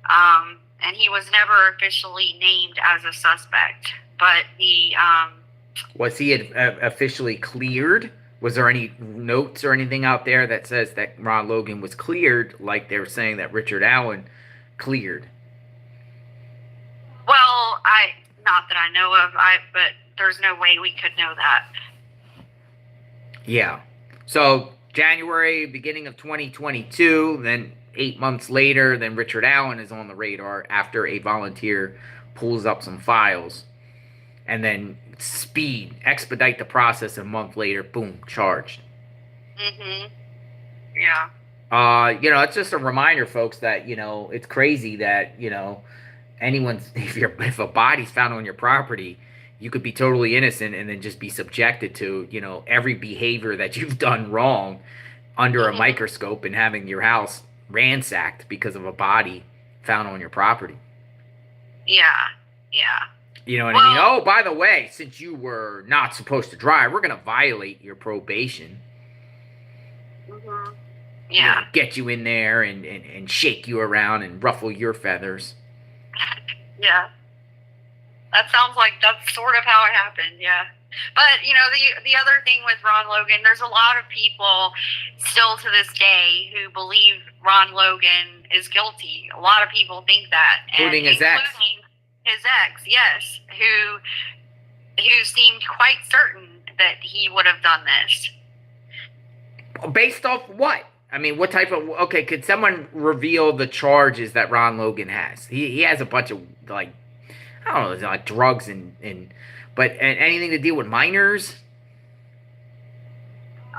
And he was never officially named as a suspect, but was he officially cleared? Was there any notes or anything out there that says that Ron Logan was cleared, like they were saying that Richard Allen cleared? Well, not that I know of, but there's no way we could know that. Yeah. So January, beginning of 2022, then 8 months later, then Richard Allen is on the radar after a volunteer pulls up some files. And then expedite the process a month later, boom, charged. Mm-hmm. Yeah. You know, it's just a reminder, folks, that, you know, it's crazy that, you know, if a body's found on your property, you could be totally innocent and then just be subjected to, you know, every behavior that you've done wrong under a microscope and having your house ransacked because of a body found on your property. Yeah. You know what I mean? Oh, by the way, since you were not supposed to drive, we're going to violate your probation. Mm-hmm. Yeah. You know, get you in there and shake you around and ruffle your feathers. Yeah. That sounds like that's sort of how it happened, yeah. But, you know, the other thing with Ron Logan, there's a lot of people still to this day who believe Ron Logan is guilty. A lot of people think that. Including his ex. his ex, yes, who seemed quite certain that he would have done this. Based off what? I mean, what type of? Okay, could someone reveal the charges that Ron Logan has? He has a bunch of like, I don't know, like drugs and anything to deal with minors.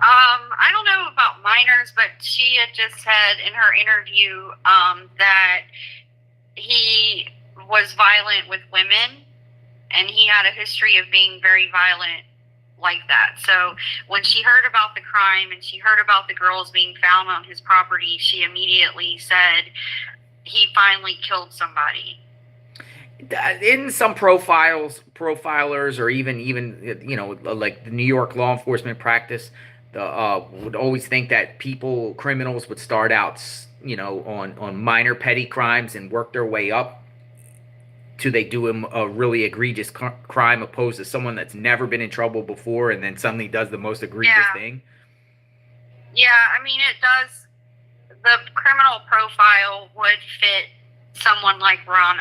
I don't know about minors, but she had just said in her interview that he was violent with women, and he had a history of being very violent like that. So when she heard about the crime and she heard about the girls being found on his property, she immediately said he finally killed somebody. In some profilers, or even like the New York law enforcement practice, would always think that criminals would start out, on minor petty crimes and work their way up till they do a really egregious crime, opposed to someone that's never been in trouble before and then suddenly does the most egregious thing. Yeah, I mean, it does. The criminal profile would fit someone like Ron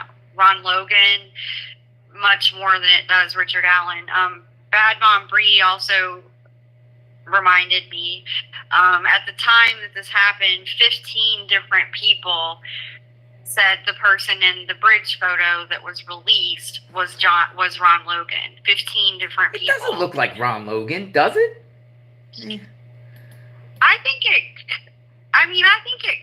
Logan much more than it does Richard Allen. Bad Mom Bree also reminded me, at the time that this happened, 15 different people said the person in the bridge photo that was released was Ron Logan. 15 different people. It doesn't look like Ron Logan, does it? I think it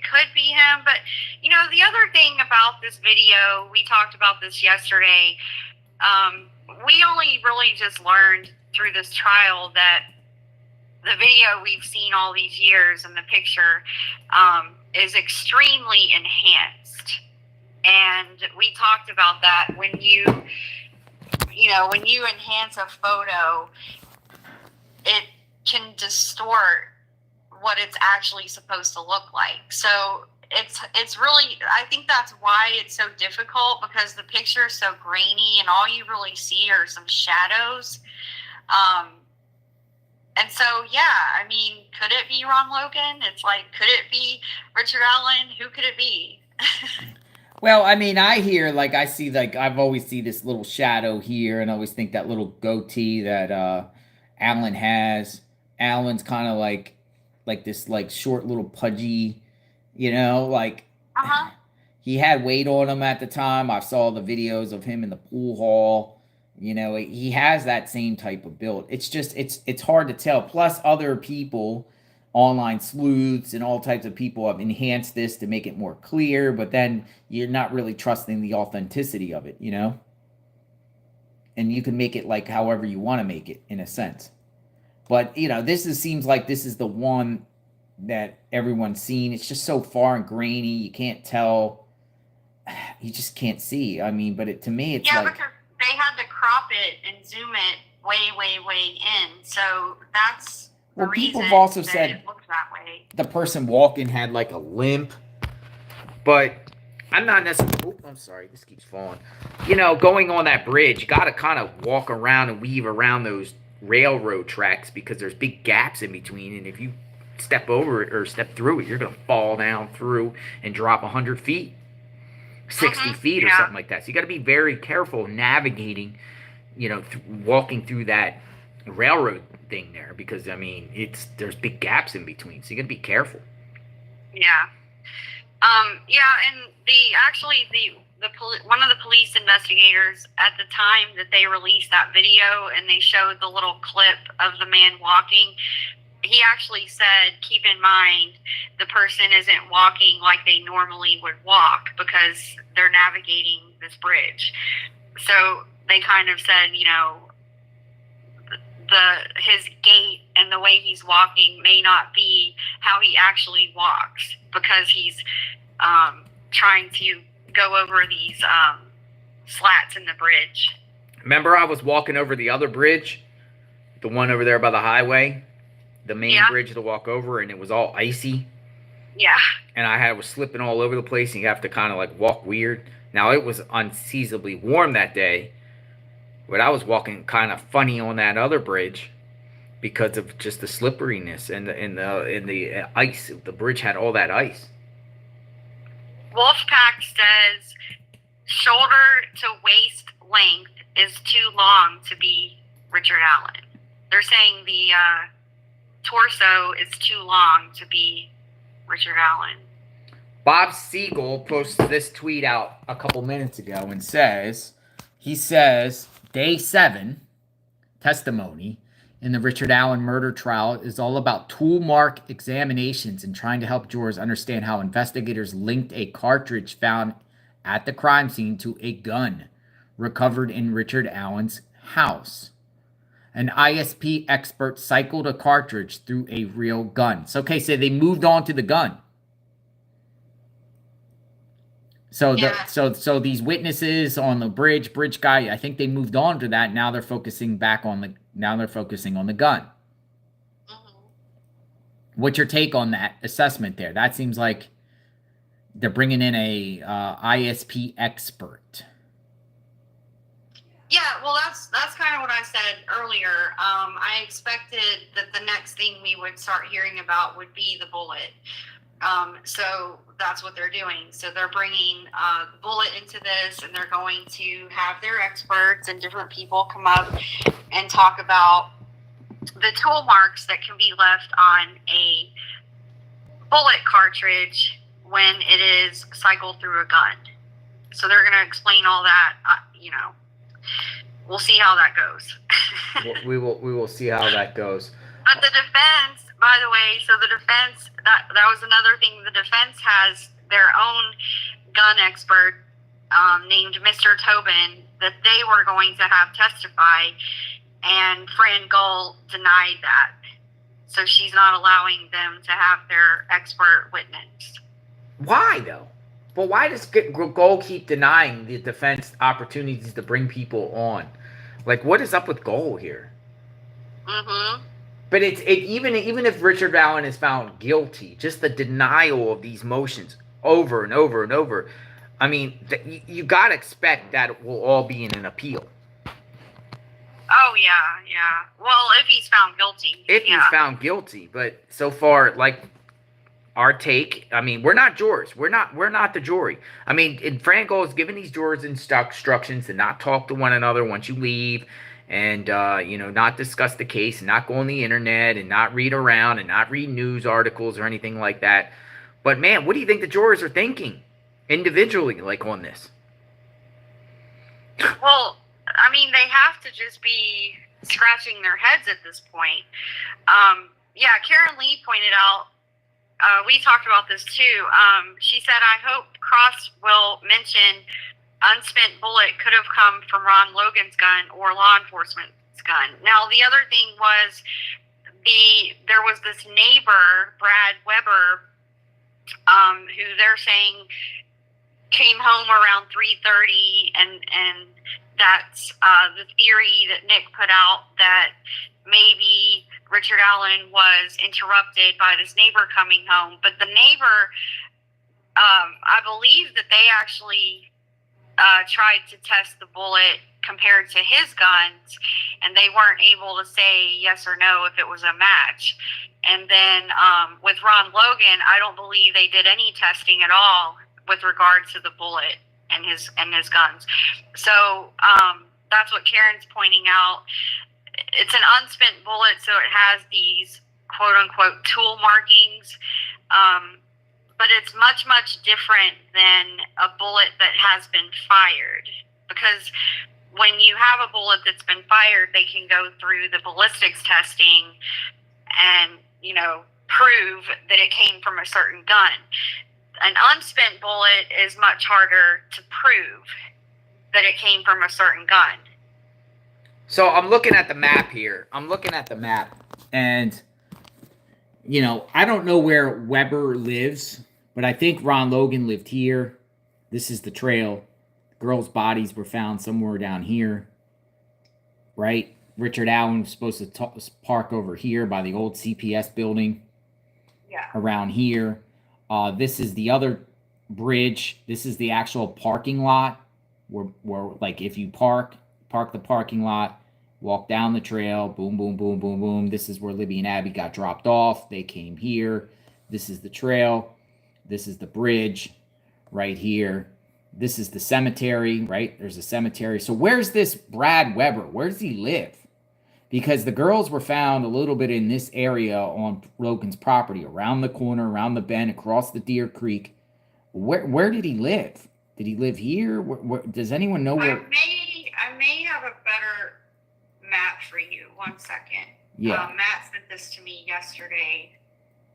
could be him, but the other thing about this video, we talked about this yesterday. We only really just learned through this trial that the video we've seen all these years and the picture is extremely enhanced. And we talked about that when you enhance a photo, it can distort what it's actually supposed to look like. So it's really, I think that's why it's so difficult, because the picture is so grainy and all you really see are some shadows. And so, yeah, I mean, could it be Ron Logan? It's like, could it be Richard Allen? Who could it be? Well, I mean, I see, I've always see this little shadow here, and I always think that little goatee that Allen has. Allen's kind of like this, like, short little pudgy, he had weight on him at the time. I saw the videos of him in the pool hall. He has that same type of build. It's just, it's hard to tell. Plus, other people, online sleuths and all types of people, have enhanced this to make it more clear, but then you're not really trusting the authenticity of it, And you can make it like however you want to make it, in a sense. But, seems like this is the one that everyone's seen. It's just so far and grainy, you can't tell. You just can't see. I mean, but to me, it's like... because they had to crop it and zoom it way, way, way in. So that's the reason people have also said it looks that way. The person walking had like a limp. But I'm not necessarily... Oh, I'm sorry. This keeps falling. Going on that bridge, you got to kind of walk around and weave around those railroad tracks, because there's big gaps in between, and if you step over it or step through it, you're going to fall down through and drop 100 feet, 60 feet or something like that. So you got to be very careful navigating, walking through that railroad thing there, because I mean, there's big gaps in between, so you got to be careful. Yeah. And one of the police investigators at the time that they released that video and they showed the little clip of the man walking, he actually said, keep in mind, the person isn't walking like they normally would walk because they're navigating this bridge. So they kind of said, his gait and the way he's walking may not be how he actually walks, because he's trying to go over these slats in the bridge. Remember, I was walking over the other bridge, the one over there by the highway, the main bridge to walk over, and it was all icy. Yeah. And I was slipping all over the place, and you have to kind of like walk weird. Now, it was unseasonably warm that day, but I was walking kind of funny on that other bridge because of just the slipperiness and the ice. The bridge had all that ice. Wolfpack says shoulder to waist length is too long to be Richard Allen. They're saying the torso is too long to be Richard Allen. Bob Siegel posted this tweet out a couple minutes ago and says, day 7 testimony in the Richard Allen murder trial is all about tool mark examinations and trying to help jurors understand how investigators linked a cartridge found at the crime scene to a gun recovered in Richard Allen's house. An ISP expert cycled a cartridge through a real gun. So, okay, so they moved on to the gun. So so these witnesses on the bridge guy, I think they moved on to that. Now they're focusing on the gun. Mm-hmm. What's your take on that assessment there? That seems like they're bringing in a ISP expert. Yeah, well, that's kind of what I said earlier. I expected that the next thing we would start hearing about would be the bullet. So that's what they're doing. So they're bringing the bullet into this, and they're going to have their experts and different people come up and talk about the tool marks that can be left on a bullet cartridge when it is cycled through a gun. So they're going to explain all that. We'll see how that goes. we will see how that goes. But the defense, by the way, so the defense, that was another thing. The defense has their own gun expert named Mr. Tobin that they were going to have testify, and Fran Gull denied that. So she's not allowing them to have their expert witness. Why, though? Well, why does Gull keep denying the defense opportunities to bring people on? Like, what is up with Gull here? Mm-hmm. But even if Richard Allen is found guilty, just the denial of these motions over and over and over, I mean, you got to expect that it will all be in an appeal. Oh, yeah. Well, if he's found guilty. He's found guilty. But so far, like, our take, I mean, we're not jurors. We're not the jury. I mean, and Fran Gull is giving these jurors instructions to not talk to one another once you leave, and not discuss the case, and not go on the internet, and not read around, and not read news articles or anything like that. But man, what do you think the jurors are thinking individually, like, on this? Well, I mean, they have to just be scratching their heads at this point. Karen Lee pointed out, we talked about this too. She said, I hope Cross will mention unspent bullet could have come from Ron Logan's gun or law enforcement's gun. Now, the other thing was there was this neighbor, Brad Weber, who they're saying came home around 3:30, and that's the theory that Nick put out, that maybe Richard Allen was interrupted by this neighbor coming home. But the neighbor, I believe that they actually tried to test the bullet compared to his guns, and they weren't able to say yes or no if it was a match. And then with Ron Logan, I don't believe they did any testing at all with regard to the bullet and his guns. So that's what Karen's pointing out. It's an unspent bullet, so it has these quote-unquote tool markings, but it's much, much different than a bullet that has been fired, because when you have a bullet that's been fired, they can go through the ballistics testing and, prove that it came from a certain gun. An unspent bullet is much harder to prove that it came from a certain gun. So I'm looking at the map here. And, I don't know where Weber lives, but I think Ron Logan lived here. This is the trail. Girls' bodies were found somewhere down here, right? Richard Allen was supposed to park over here by the old CPS building. Yeah. Around here. This is the other bridge. This is the actual parking lot where like, if you park the parking lot, walk down the trail, boom, boom, boom, boom, boom. This is where Libby and Abby got dropped off. They came here. This is the trail. This is the bridge right here. This is the cemetery, right? There's a cemetery. So where's this Brad Weber? Where does he live? Because the girls were found a little bit in this area on Logan's property, around the corner, around the bend, across the Deer Creek. Where did he live? Did he live here? Does anyone know where? I may have a better map for you. 1 second. Yeah. Matt sent this to me yesterday.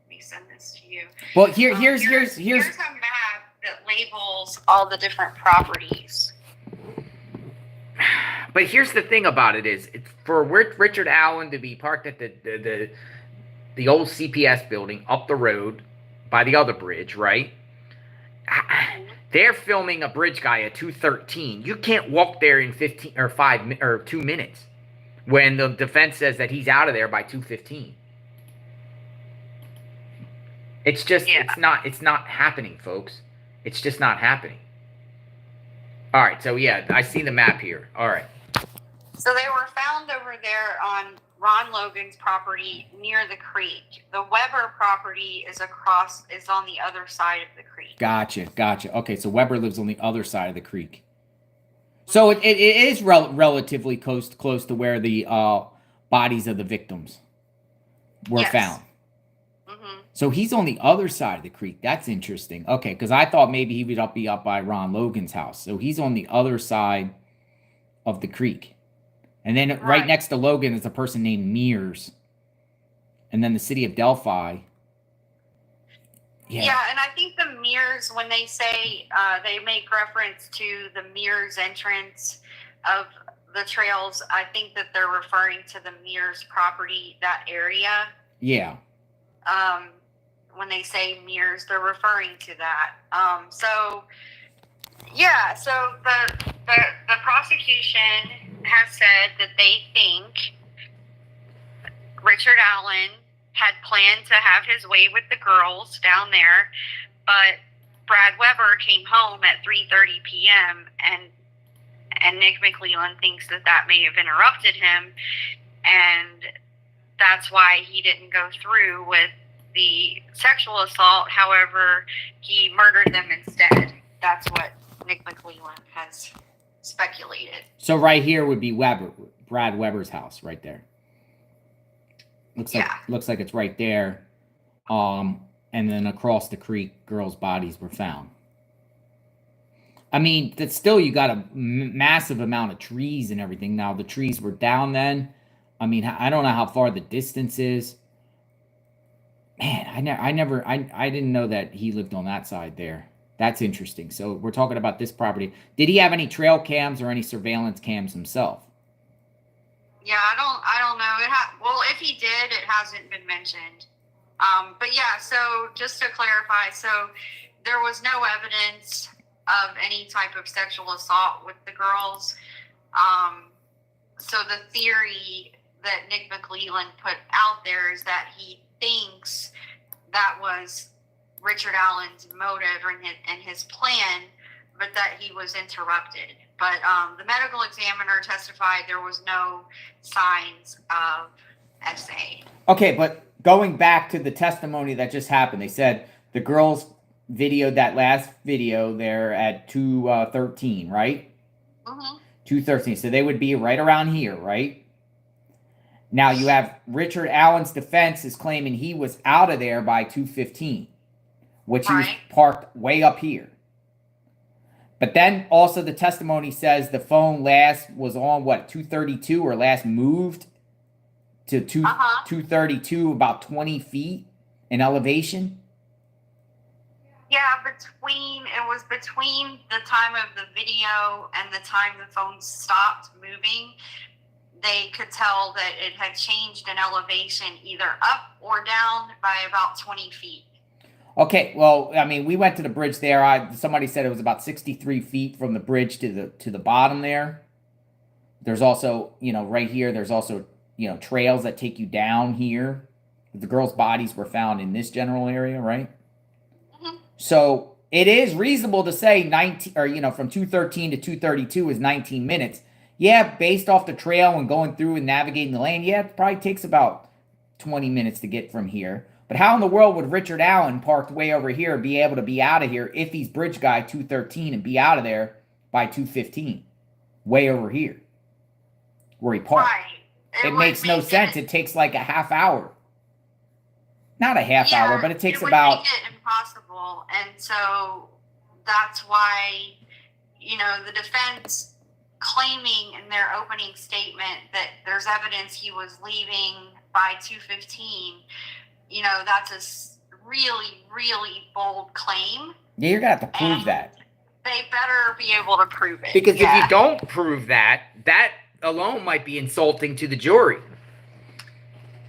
Let me send this to you. Well, here's a map that labels all the different properties. But here's the thing about it is, it's for Richard Allen to be parked at the old CPS building up the road by the other bridge, right? They're filming a bridge guy at 2:13. You can't walk there in 15 or 5 or 2 minutes when the defense says that he's out of there by 2:15. It's just it's not happening, folks. It's just not happening. All right, so yeah, I see the map here. All right. So they were found over there on Ron Logan's property near the creek. The Weber property is on the other side of the creek. Gotcha. Okay, so Weber lives on the other side of the creek. So it is relatively close to where the bodies of the victims were found. Mm-hmm. So he's on the other side of the creek. That's interesting. Okay, because I thought maybe he would be up by Ron Logan's house. So he's on the other side of the creek. And then right next to Logan is a person named Mears. And then the city of Delphi. Yeah, and I think the Mears, when they say, they make reference to the Mears entrance of the trails, I think that they're referring to the Mears property, that area. Yeah. When they say Mears, they're referring to that. So the prosecution has said that they think Richard Allen had planned to have his way with the girls down there, but Brad Weber came home at 3:30 p.m. and Nick McClelland thinks that may have interrupted him, and that's why he didn't go through with the sexual assault. However, he murdered them instead. That's what Nick McClelland has speculated. So right here would be Brad Weber's house right there. Looks like it's right there. And then across the creek, girls' bodies were found. I mean, that's still, you got a massive amount of trees and everything. Now, the trees were down then. I mean, I don't know how far the distance is. Man, I didn't know that he lived on that side there. That's interesting. So we're talking about this property. Did he have any trail cams or any surveillance cams himself? Yeah, I don't know. Well, if he did, it hasn't been mentioned. But yeah, so just to clarify, so there was no evidence of any type of sexual assault with the girls. So the theory that Nick McClelland put out there is that he thinks that was Richard Allen's motive and his plan, but that he was interrupted. But the medical examiner testified there was no signs of SA. Okay, but going back to the testimony that just happened, they said the girls videoed that last video there at 2:13, right? Mm-hmm. 2:13. So they would be right around here, right? Now you have Richard Allen's defense is claiming he was out of there by 2:15, which he was parked way up here. But then also the testimony says the phone last was on, 2:32, or last moved to 2:32, about 20 feet in elevation? Yeah, it was between the time of the video and the time the phone stopped moving. They could tell that it had changed in elevation either up or down by about 20 feet. Okay, well, I mean, we went to the bridge there. Somebody said it was about 63 feet from the bridge to the bottom there. There's also, right here, there's also, trails that take you down here. The girls' bodies were found in this general area, right? Mm-hmm. So it is reasonable to say from 2:13 to 2:32 is 19 minutes. Yeah, based off the trail and going through and navigating the lane, yeah, it probably takes about 20 minutes to get from here. But how in the world would Richard Allen, parked way over here, be able to be out of here if he's bridge guy 213 and be out of there by 215? Way over here where he parked. Right. It makes no sense. It takes like a half hour. Not a half hour, but it takes about... Make it impossible. And so that's why, the defense claiming in their opening statement that there's evidence he was leaving by 2:15, that's a really, really bold claim. Yeah, you're going to have to prove that. They better be able to prove it. Because if you don't prove that, that alone might be insulting to the jury.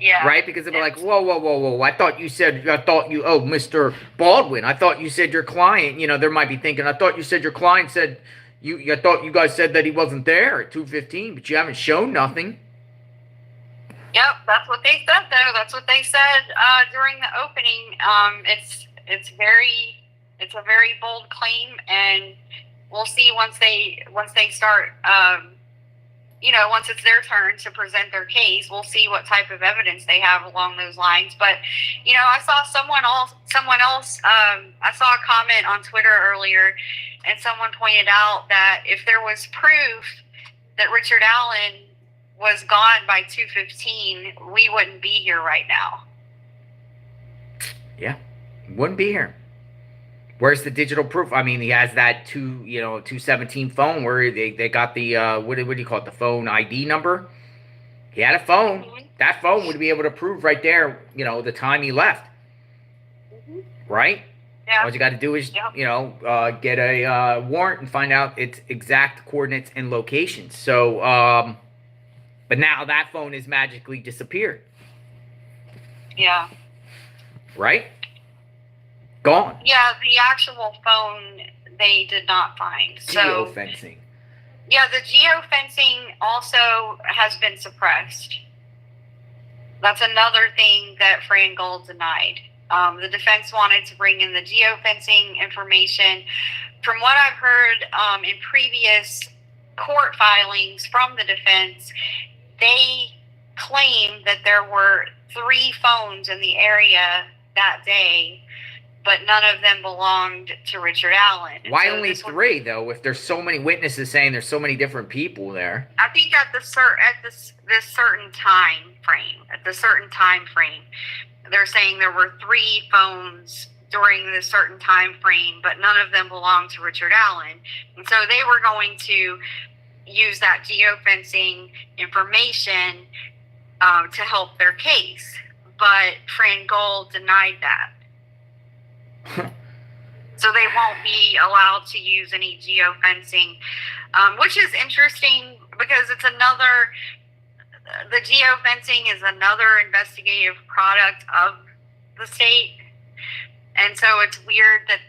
Yeah. Right? Because they'll be like, whoa. I thought you, Mr. Baldwin, I thought you said your client, they might be thinking, I thought you said your client said, I thought you guys said that he wasn't there at 2:15, but you haven't shown nothing. Yep, that's what they said, though. That's what they said during the opening. It's a very bold claim, and we'll see once they start. Once it's their turn to present their case, we'll see what type of evidence they have along those lines. But I saw someone else. I saw a comment on Twitter earlier, and someone pointed out that if there was proof that Richard Allen was gone by 2:15, we wouldn't be here right now. Yeah, wouldn't be here. Where's the digital proof? I mean, he has that 217 phone where they got the what do you call it? The phone ID number. He had a phone. Mm-hmm. That phone would be able to prove right there, the time he left. Mm-hmm. Right? Yeah. All you got to do is, get a warrant and find out its exact coordinates and locations. So, but now that phone is magically disappeared. Yeah. Right? Gone. Yeah, the actual phone they did not find. Geofencing. Yeah, the geofencing also has been suppressed. That's another thing that Fran Gull denied. The defense wanted to bring in the geofencing information. From what I've heard in previous court filings from the defense, they claim that there were 3 phones in the area that day, but none of them belonged to Richard Allen. Why only 3, though, if there's so many witnesses saying there's so many different people there? I think at this certain time frame, they're saying there were 3 phones during this certain time frame, but none of them belonged to Richard Allen. And so they were going to use that geofencing information to help their case. But Fran Gull denied that. So they won't be allowed to use any geofencing, which is interesting because the geofencing is another investigative product of the state. And so it's weird that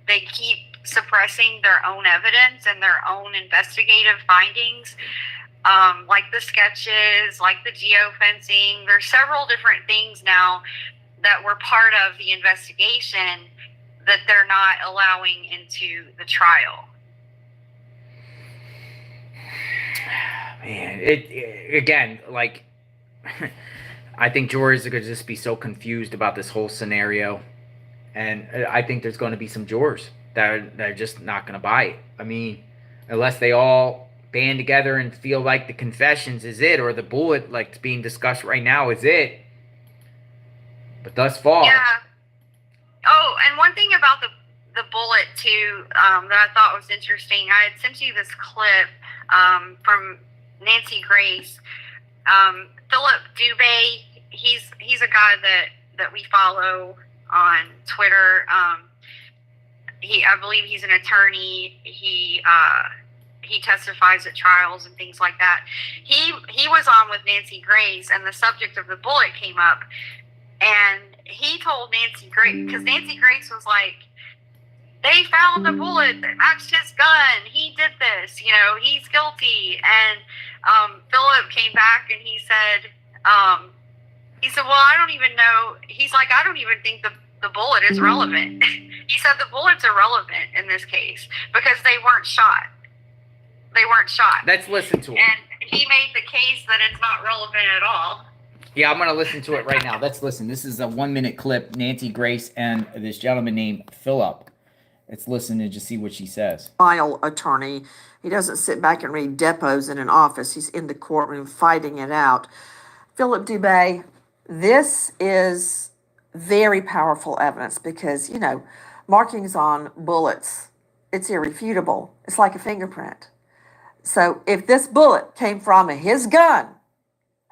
they keep suppressing their own evidence and their own investigative findings, like the sketches, like the geofencing. There's several different things now that were part of the investigation that they're not allowing into the trial. Man, again, like, I think jurors are going to just be so confused about this whole scenario. And I think there's going to be some jurors that are just not going to buy it. I mean, unless they all band together and feel like the confessions is it, or the bullet, like it's being discussed right now, is it. But thus far... Yeah. Oh, and one thing about the bullet, too, that I thought was interesting, I had sent you this clip from Nancy Grace. Philip Dubé, he's a guy that we follow on Twitter. I believe he's an attorney. He testifies at trials and things like that. He was on with Nancy Grace, and the subject of the bullet came up. And he told Nancy Grace, because Nancy Grace was like, they found a bullet that matched his gun. He did this, he's guilty. And Philip came back and he said, well, I don't even know. He's like, I don't even think the bullet is relevant. He said the bullet's irrelevant in this case because they weren't shot. Let's listen to him. And he made the case that it's not relevant at all. Yeah, I'm going to listen to it right now. Let's listen. This is a 1-minute clip. Nancy Grace and this gentleman named Philip. Let's listen and just see what she says. Trial attorney. He doesn't sit back and read depots in an office. He's in the courtroom fighting it out. Philip Dubé, this is very powerful evidence because, you know, markings on bullets, it's irrefutable. It's like a fingerprint. So if this bullet came from his gun,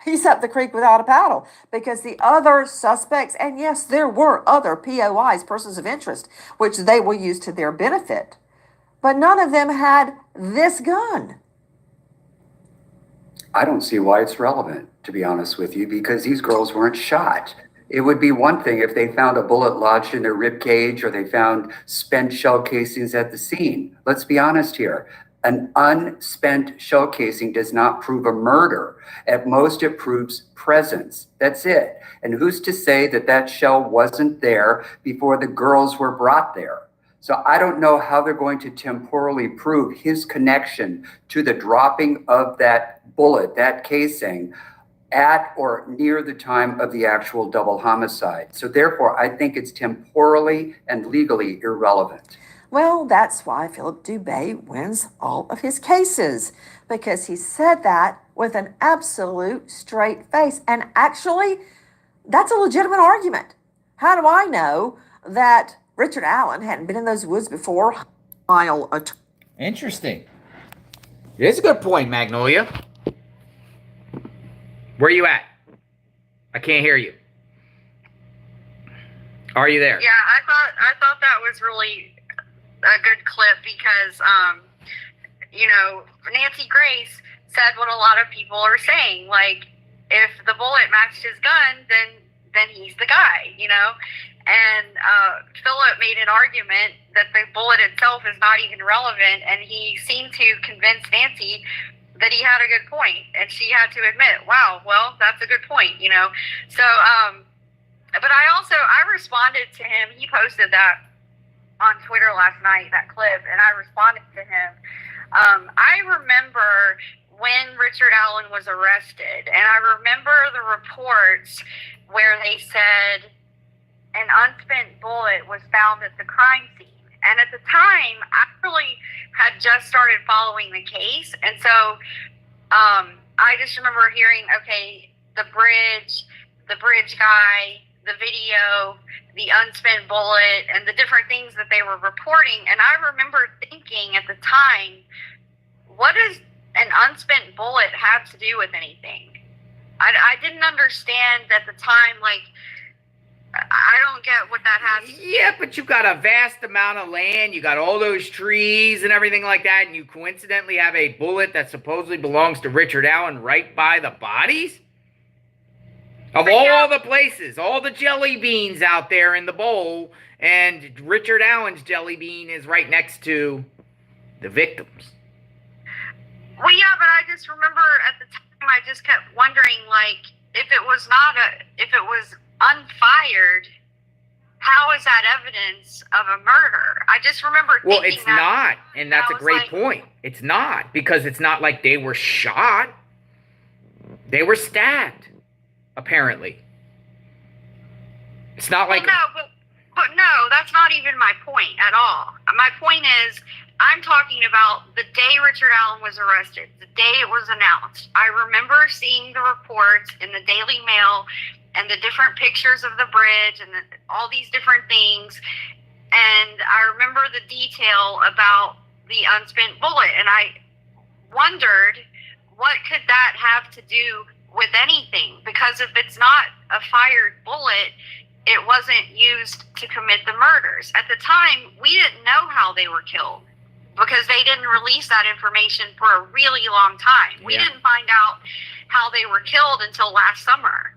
he's up the creek without a paddle, because the other suspects, and yes, there were other POIs, persons of interest, which they will use to their benefit, but none of them had this gun. I don't see why it's relevant, to be honest with you, because these girls weren't shot. It would be one thing if they found a bullet lodged in their rib cage or they found spent shell casings at the scene. Let's be honest here. An unspent shell casing does not prove a murder. At most, it proves presence. That's it. And who's to say that that shell wasn't there before the girls were brought there? So I don't know how they're going to temporally prove his connection to the dropping of that bullet, that casing, at or near the time of the actual double homicide. So therefore, I think it's temporally and legally irrelevant. Well, that's why Philip Dubé wins all of his cases, because he said that with an absolute straight face. And actually, that's a legitimate argument. How do I know that Richard Allen hadn't been in those woods before? Interesting. It is a good point, Magnolia. Where are you at? I can't hear you. Are you there? Yeah, I thought that was really a good clip because, you know, Nancy Grace said what a lot of people are saying. Like, if the bullet matched his gun, then he's the guy, you know? And Philip made an argument that the bullet itself is not even relevant, and he seemed to convince Nancy that he had a good point, and she had to admit, wow, well, that's a good point, you know? So, but I responded to him. He posted that on Twitter last night, that clip, and I responded to him. I remember when Richard Allen was arrested, and I remember the reports where they said an unspent bullet was found at the crime scene. And at the time, I really had just started following the case, and so I just remember hearing, okay, the bridge guy, the video, the unspent bullet, and the different things that they were reporting. And I remember thinking at the time, what does an unspent bullet have to do with anything? I didn't understand at the time, like, I don't get what that has to do. Yeah, but you got a vast amount of land. You got all those trees and everything like that, and you coincidentally have a bullet that supposedly belongs to Richard Allen right by the bodies? Of all the places, all the jelly beans out there in the bowl, and Richard Allen's jelly bean is right next to the victims. Well, yeah, but I just remember at the time, I just kept wondering, like, if it was unfired, how is that evidence of a murder? I just remember thinking well, it's not, and that's a great point. It's not, because it's not like they were shot. They were stabbed, apparently. It's not like... No, but no, that's not even my point at all. My point is, I'm talking about the day Richard Allen was arrested, the day it was announced. I remember seeing the reports in the Daily Mail and the different pictures of the bridge and all these different things. And I remember the detail about the unspent bullet. And I wondered, what could that have to do with anything? Because if it's not a fired bullet, it wasn't used to commit the murders. At the time, we didn't know how they were killed because they didn't release that information for a really long time. We didn't find out how they were killed until last summer.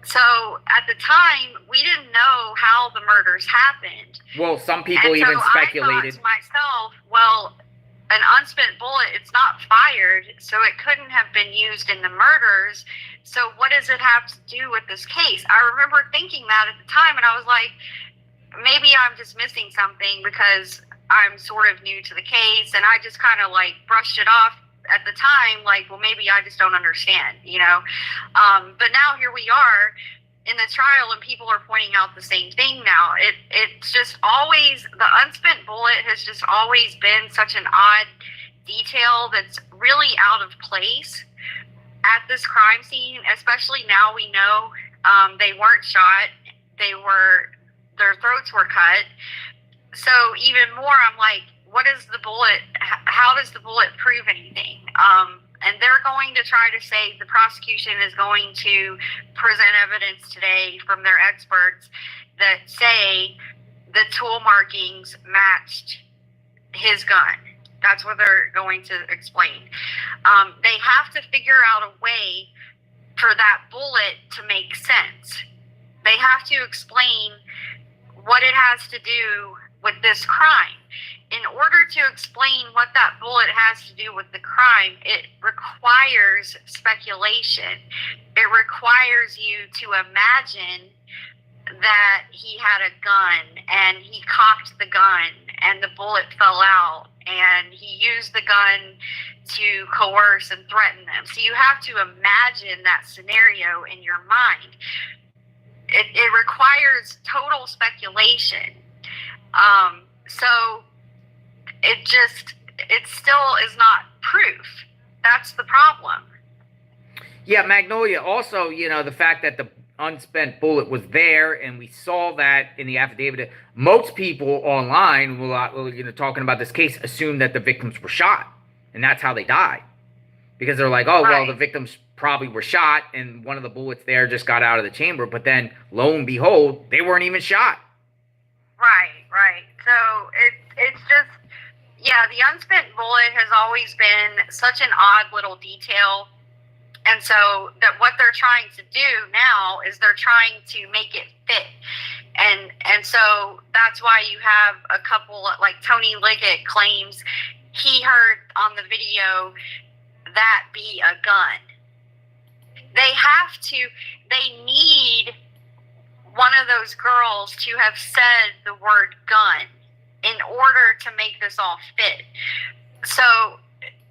So at the time, we didn't know how the murders happened. Well, some people even speculated. I thought to myself, well, an unspent bullet, it's not fired, so it couldn't have been used in the murders. So what does it have to do with this case? I remember thinking that at the time, and I was like, maybe I'm just missing something because I'm sort of new to the case, and I just kind of like brushed it off at the time, like, well, maybe I just don't understand, you know. But now here we are in the trial, and people are pointing out the same thing now. It's just always, the unspent bullet has just always been such an odd detail that's really out of place at this crime scene, especially now we know they weren't shot, their throats were cut. So even more, I'm like, what is the bullet? How does the bullet prove anything? And they're going to try to say, the prosecution is going to present evidence today from their experts that say the tool markings matched his gun. That's what they're going to explain. They have to figure out a way for that bullet to make sense. They have to explain what it has to do with this crime. In order to explain what that bullet has to do with the crime, it requires speculation. It requires you to imagine that he had a gun and he cocked the gun and the bullet fell out and he used the gun to coerce and threaten them. So you have to imagine that scenario in your mind. It requires total speculation. So it still is not proof. That's the problem. Yeah, Magnolia, also, you know, the fact that the unspent bullet was there, and we saw that in the affidavit. Most people online, you know, talking about this case, assume that the victims were shot, and that's how they died. Because they're like, oh, well, the victims probably were shot, and one of the bullets there just got out of the chamber, but then, lo and behold, they weren't even shot. Right. So it's just, yeah, the unspent bullet has always been such an odd little detail. And so that what they're trying to do now is they're trying to make it fit. And so that's why you have a couple, like Tony Liggett claims he heard on the video that be a gun. They need one of those girls to have said the word gun in order to make this all fit. So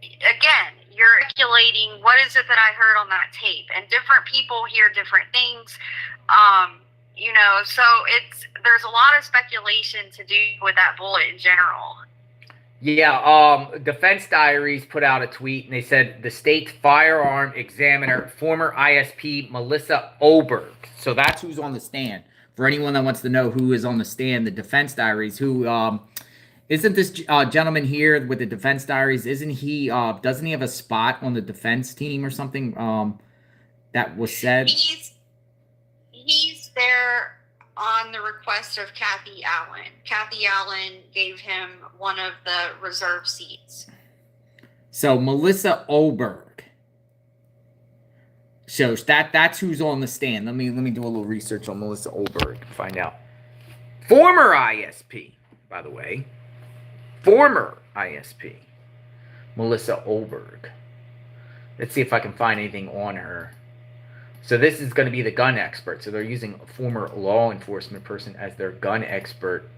again, you're speculating, what is it that I heard on that tape? And different people hear different things. You know, so there's a lot of speculation to do with that bullet in general. Yeah, Defense Diaries put out a tweet, and they said the state's firearm examiner, former ISP Melissa Oberg. So that's who's on the stand. For anyone that wants to know who is on the stand, the Defense Diaries, who isn't this gentleman here with the Defense Diaries? Isn't he? Doesn't he have a spot on the defense team or something? That was said. He's there on the request of Kathy Allen. Kathy Allen gave him one of the reserve seats. So Melissa Oberg. So that's who's on the stand. Let me do a little research on Melissa Oberg and find out. Former ISP, by the way. Former ISP. Melissa Oberg. Let's see if I can find anything on her. So this is going to be the gun expert. So they're using a former law enforcement person as their gun expert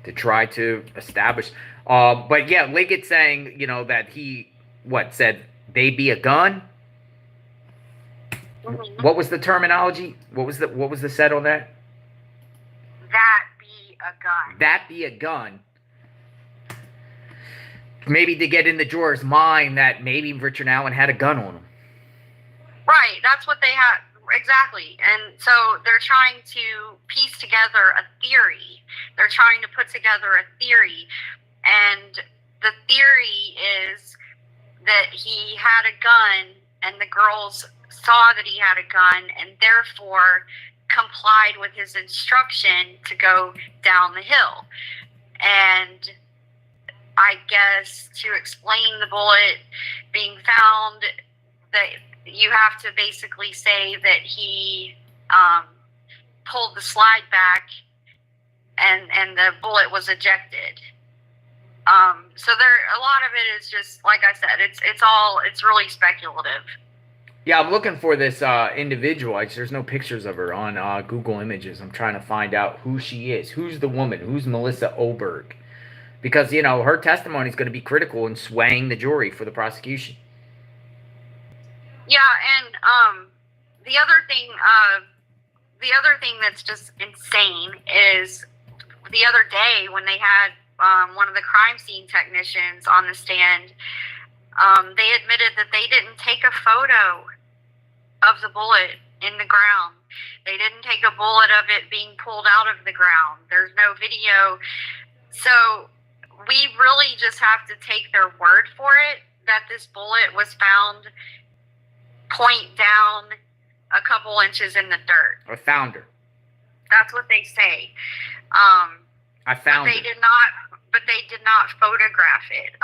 to try to establish. But yeah, Liggett saying, you know, that he, said they be a gun? Mm-hmm. What was the terminology? What was the said on that? That be a gun. That be a gun. Maybe to get in the juror's mind that maybe Richard Allen had a gun on him. Right, that's what they had, exactly. And so they're trying to piece together a theory. They're trying to put together a theory. And the theory is that he had a gun and the girls saw that he had a gun and therefore complied with his instruction to go down the hill. And I guess to explain the bullet being found, that you have to basically say that he pulled the slide back and the bullet was ejected. So a lot of it is just, like I said, it's really speculative. Yeah, I'm looking for this individual. There's no pictures of her on Google Images. I'm trying to find out who she is. Who's the woman? Who's Melissa Oberg? because her testimony is going to be critical in swaying the jury for the prosecution. Yeah, and the other thing that's just insane is the other day when they had one of the crime scene technicians on the stand, they admitted that they didn't take a photo of the bullet in the ground. They didn't take a bullet of it being pulled out of the ground. There's no video. So we really just have to take their word for it that this bullet was found point down a couple inches in the dirt. I found her. That's what they say. I found but they her. did not photograph it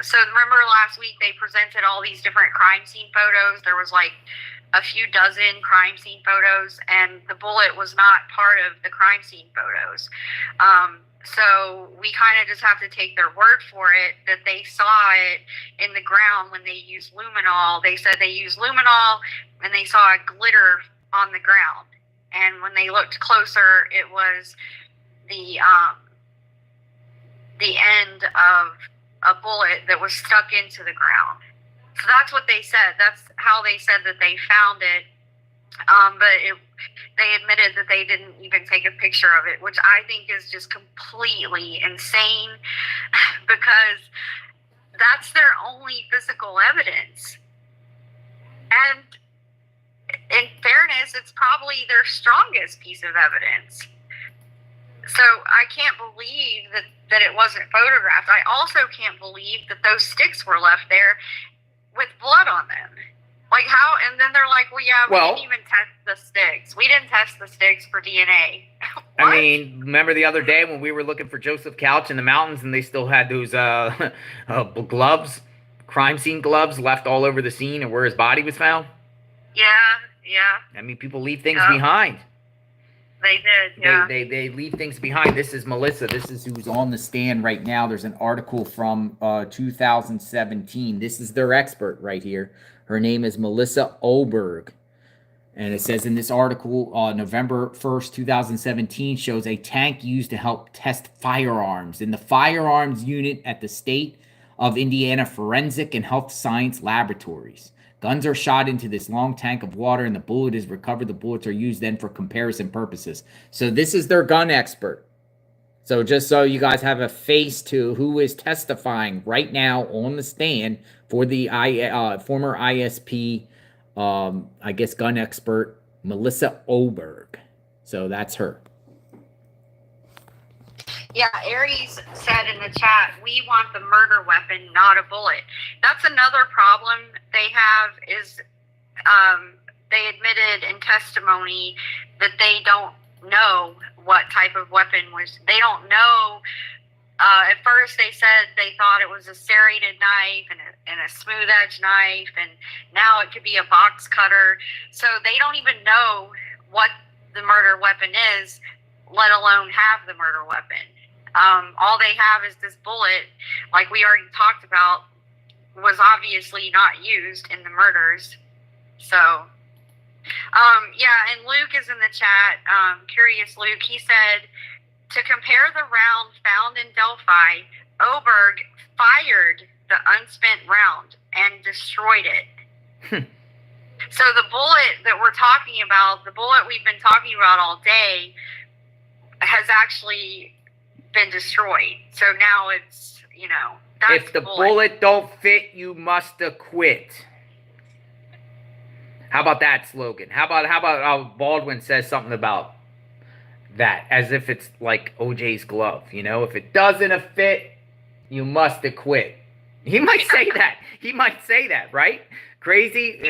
so remember last week they presented all these different crime scene photos. There was like a few dozen crime scene photos, and the bullet was not part of the crime scene photos. So we kind of just have to take their word for it that they saw it in the ground when they used luminol. They said they used luminol and they saw a glitter on the ground. And when they looked closer, it was the end of a bullet that was stuck into the ground. So that's what they said. That's how they said that they found it. They admitted that they didn't even take a picture of it, which I think is just completely insane because that's their only physical evidence. And in fairness, it's probably their strongest piece of evidence. So I can't believe that it wasn't photographed. I also can't believe that those sticks were left there with blood on them. Like how? And then they're like, we didn't even test the sticks. We didn't test the sticks for DNA. I mean, remember the other day when we were looking for Joseph Couch in the mountains and they still had those gloves, crime scene gloves left all over the scene and where his body was found? Yeah. I mean, people leave things behind. They did, yeah. They leave things behind. This is Melissa. This is who's on the stand right now. There's an article from 2017. This is their expert right here. Her name is Melissa Oberg. And it says in this article, November 1st, 2017, shows a tank used to help test firearms in the firearms unit at the State of Indiana Forensic and Health Science Laboratories. Guns are shot into this long tank of water and the bullet is recovered. The bullets are used then for comparison purposes. So this is their gun expert. So just so you guys have a face to who is testifying right now on the stand for the former ISP, I guess, gun expert, Melissa Oberg. So that's her. Yeah, Aries said in the chat, we want the murder weapon, not a bullet. That's another problem they have is they admitted in testimony that they don't know what type of weapon was. They don't know. At first they said they thought it was a serrated knife and a smooth edge knife, and now it could be a box cutter. So they don't even know what the murder weapon is, let alone have the murder weapon. All they have is this bullet, like we already talked about, was obviously not used in the murders. So, and Luke is in the chat, Curious Luke. He said, to compare the round found in Delphi, Oberg fired the unspent round and destroyed it. So the bullet that we're talking about, the bullet we've been talking about all day, has actually been destroyed. So now it's, that's if the bullet don't fit, you must acquit. How about that slogan? How about Baldwin says something about that, as if it's like OJ's glove, if it doesn't fit, you must acquit. He might say that. He might say that, right? Crazy,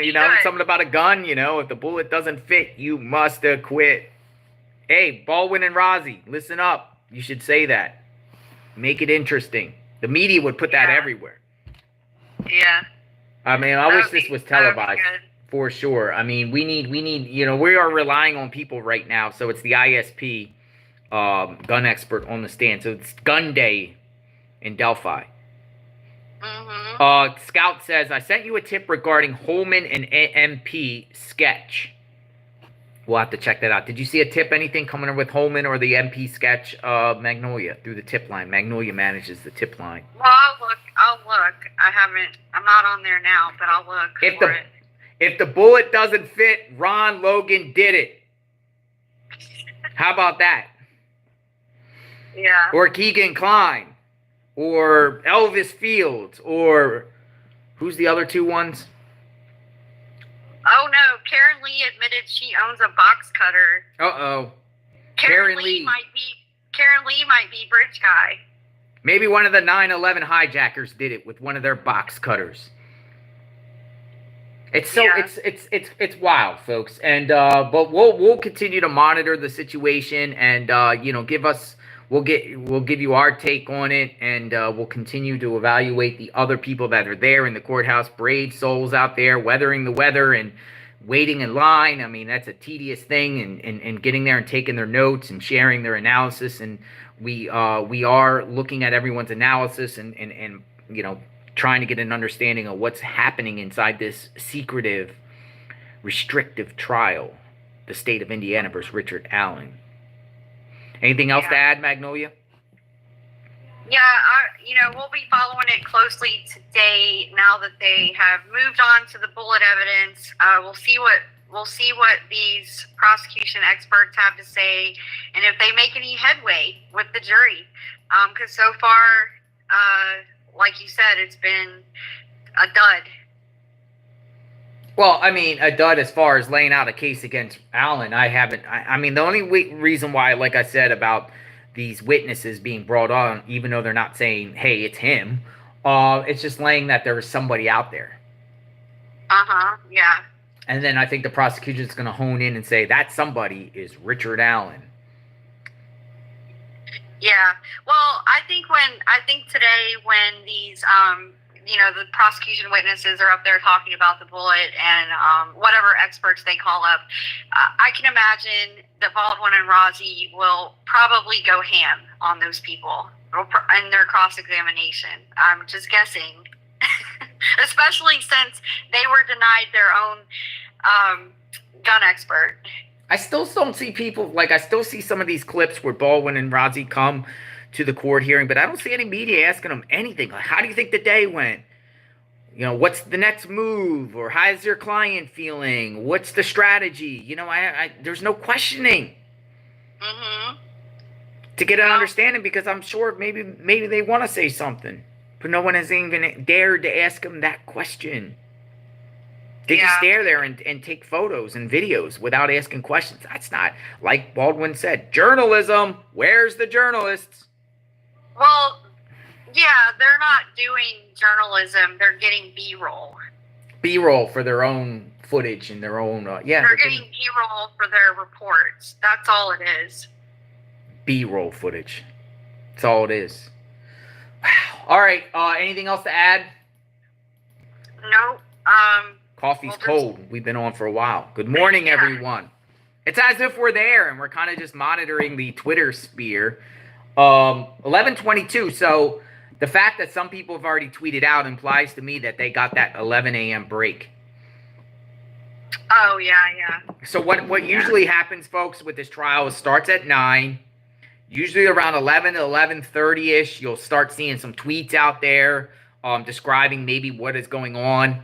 something about a gun, if the bullet doesn't fit, you must acquit. Hey, Baldwin and Rozzy, listen up. You should say that. Make it interesting. The media would put that everywhere. Yeah. I mean, I wish this was televised for sure. I mean, we need, we are relying on people right now. So it's the ISP gun expert on the stand. So it's gun day in Delphi. Mm-hmm. Scout says, I sent you a tip regarding Holman and MP sketch. We'll have to check that out. Did you see a tip, anything coming in with Holman or the MP sketch Magnolia through the tip line? Magnolia manages the tip line. Well, I'll look. I haven't. I'm not on there now, but I'll look for it. If the bullet doesn't fit, Ron Logan did it. How about that? Yeah. Or Keegan Klein, or Elvis Fields, or who's the other two ones? Oh no, Karen Lee admitted she owns a box cutter. Uh-oh. Karen Lee might be Bridge Guy. Maybe one of the 9/11 hijackers did it with one of their box cutters. It's so it's wild, folks. And but we'll continue to monitor the situation and we'll give you our take on it, and we'll continue to evaluate the other people that are there in the courthouse, brave souls out there weathering the weather and waiting in line. I mean, that's a tedious thing, and getting there and taking their notes and sharing their analysis. And we are looking at everyone's analysis and trying to get an understanding of what's happening inside this secretive, restrictive trial, the state of Indiana versus Richard Allen. Anything else to add, Magnolia? Yeah, we'll be following it closely today. Now that they have moved on to the bullet evidence, we'll see what these prosecution experts have to say, and if they make any headway with the jury. Because so far, like you said, it's been a dud. Well, I mean, a dud as far as laying out a case against Allen. I mean, the only reason why, like I said, about these witnesses being brought on, even though they're not saying, hey, it's him, it's just laying that there was somebody out there. Yeah. And then I think the prosecution's going to hone in and say that somebody is Richard Allen. Yeah. Well, I think today when these the prosecution witnesses are up there talking about the bullet and whatever experts they call up, I can imagine that Baldwin and Rozzi will probably go ham on those people in their cross-examination. I'm just guessing, especially since they were denied their own gun expert. I still don't see people, I still see some of these clips where Baldwin and Rozzi come to the court hearing, but I don't see any media asking them anything. Like, how do you think the day went? What's the next move? Or how's your client feeling? What's the strategy? There's no questioning to get an understanding, because I'm sure maybe they want to say something, but no one has even dared to ask them that question. They just stare there and take photos and videos without asking questions. That's not, like Baldwin said, journalism. Where's the journalists? Well, yeah, they're not doing journalism. They're getting B-roll. B-roll for their own footage and their own, They're getting B-roll for their reports. That's all it is. B-roll footage. That's all it is. Wow. All right. Anything else to add? Nope. Coffee's cold. We've been on for a while. Good morning, everyone. It's as if we're there and we're kind of just monitoring the Twitter sphere. 11:22. So the fact that some people have already tweeted out implies to me that they got that 11 a.m. break. Oh, yeah. So what usually happens, folks, with this trial is starts at 9. Usually around 11 to 11:30-ish, you'll start seeing some tweets out there describing maybe what is going on.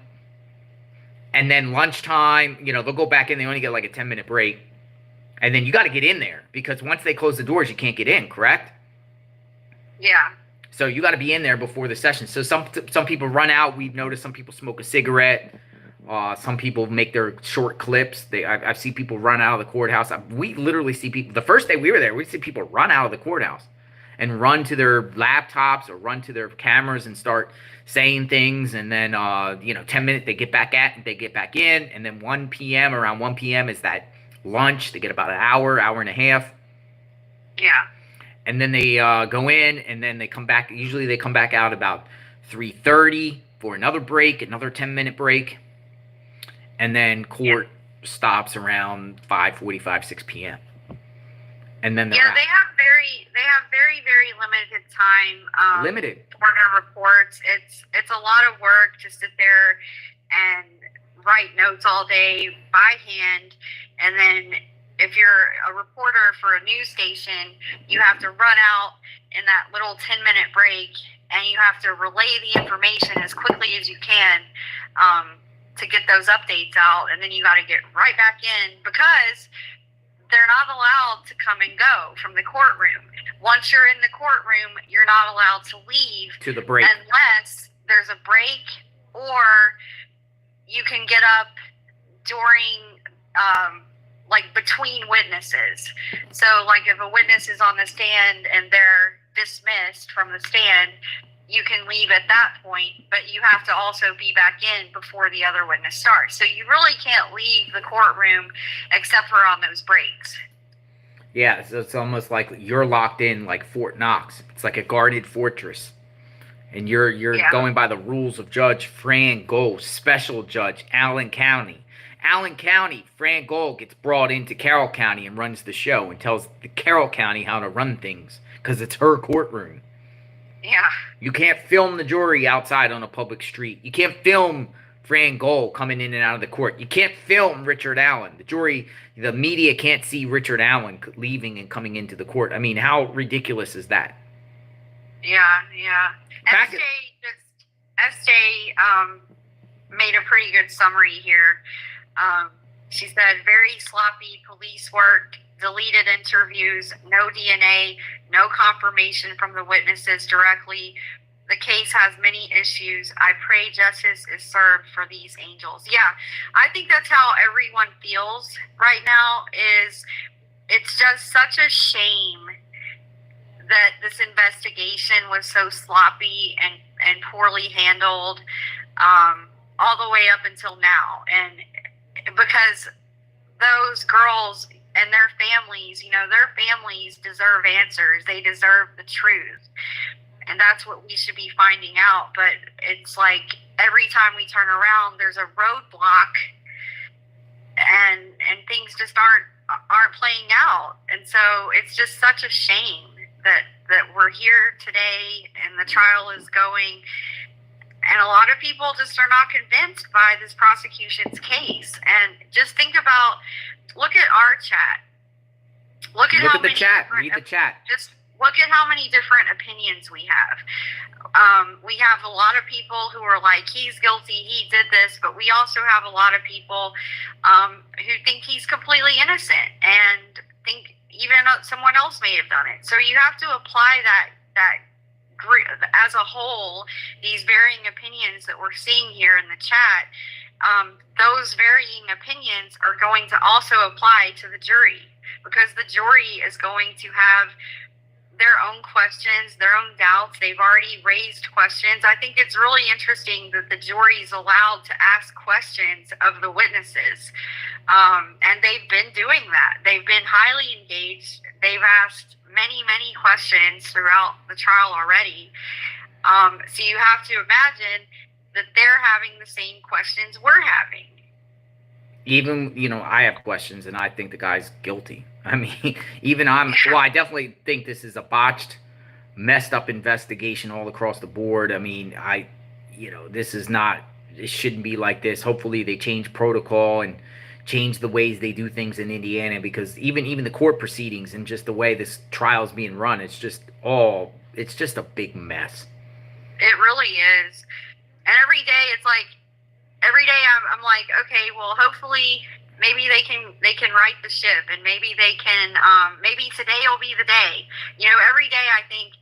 And then lunchtime, they'll go back in. They only get like a 10-minute break. And then you got to get in there, because once they close the doors, you can't get in, correct? Yeah. So you got to be in there before the session. So some people run out. We've noticed some people smoke a cigarette. Some people make their short clips. I've seen people run out of the courthouse. We literally see people. The first day we were there, we see people run out of the courthouse and run to their laptops or run to their cameras and start saying things. And then 10 minutes they get back in, and then around 1 p.m. is that lunch. They get about an hour and a half. Yeah. And then they go in, and then they come back. Usually they come back out about 3:30 for another break, another 10-minute break. And then court stops around 5:45, 6 p.m. And then they have very, very limited time. Limited for their reports. It's a lot of work to sit there and write notes all day by hand, and then you're a reporter for a news station, you have to run out in that little 10-minute break, and you have to relay the information as quickly as you can to get those updates out, and then you got to get right back in because they're not allowed to come and go from the courtroom. Once you're in the courtroom, you're not allowed to leave To the break. unless there's a break, or you can get up during like between witnesses. So like if a witness is on the stand and they're dismissed from the stand, you can leave at that point, but you have to also be back in before the other witness starts. So you really can't leave the courtroom except for on those breaks. Yeah, so it's almost like you're locked in like Fort Knox. It's like a guarded fortress. And you're going by the rules of Judge Fran Gull, special judge, Allen County. Allen County, Fran Gull gets brought into Carroll County and runs the show and tells the Carroll County how to run things because it's her courtroom. Yeah. You can't film the jury outside on a public street. You can't film Fran Gull coming in and out of the court. You can't film Richard Allen. The media can't see Richard Allen leaving and coming into the court. I mean, how ridiculous is that? Yeah. Back SJ made a pretty good summary here. She said, very sloppy police work, deleted interviews, no DNA, no confirmation from the witnesses directly. The case has many issues. I pray justice is served for these angels. Yeah, I think that's how everyone feels right now. It's just such a shame that this investigation was so sloppy and poorly handled all the way up until now. And because those girls and their families, their families deserve answers. They deserve the truth. And that's what we should be finding out. But it's like every time we turn around, there's a roadblock and things just aren't playing out. And so it's just such a shame that we're here today and the trial is going. And a lot of people just are not convinced by this prosecution's case. And just look at our chat. Look at the chat. Read the chat. Just look at how many different opinions we have. We have a lot of people who are like, he's guilty, he did this, but we also have a lot of people who think he's completely innocent and think even someone else may have done it. So you have to apply that group as a whole, these varying opinions that we're seeing here in the chat. Those varying opinions are going to also apply to the jury, because the jury is going to have their own questions, their own doubts. They've already raised questions. I think it's really interesting that the jury is allowed to ask questions of the witnesses. And they've been doing that. They've been highly engaged. They've asked many, many questions throughout the trial already. So you have to imagine that they're having the same questions we're having. Even, I have questions, and I think the guy's guilty. I mean, I definitely think this is a botched, messed up investigation all across the board. I mean, it shouldn't be like this. Hopefully they change protocol and change the ways they do things in Indiana, because even the court proceedings and just the way this trial is being run, it's just a big mess. It really is. And every day I'm like, okay, well, hopefully maybe they can right the ship, and maybe they can, maybe today will be the day. Every day I think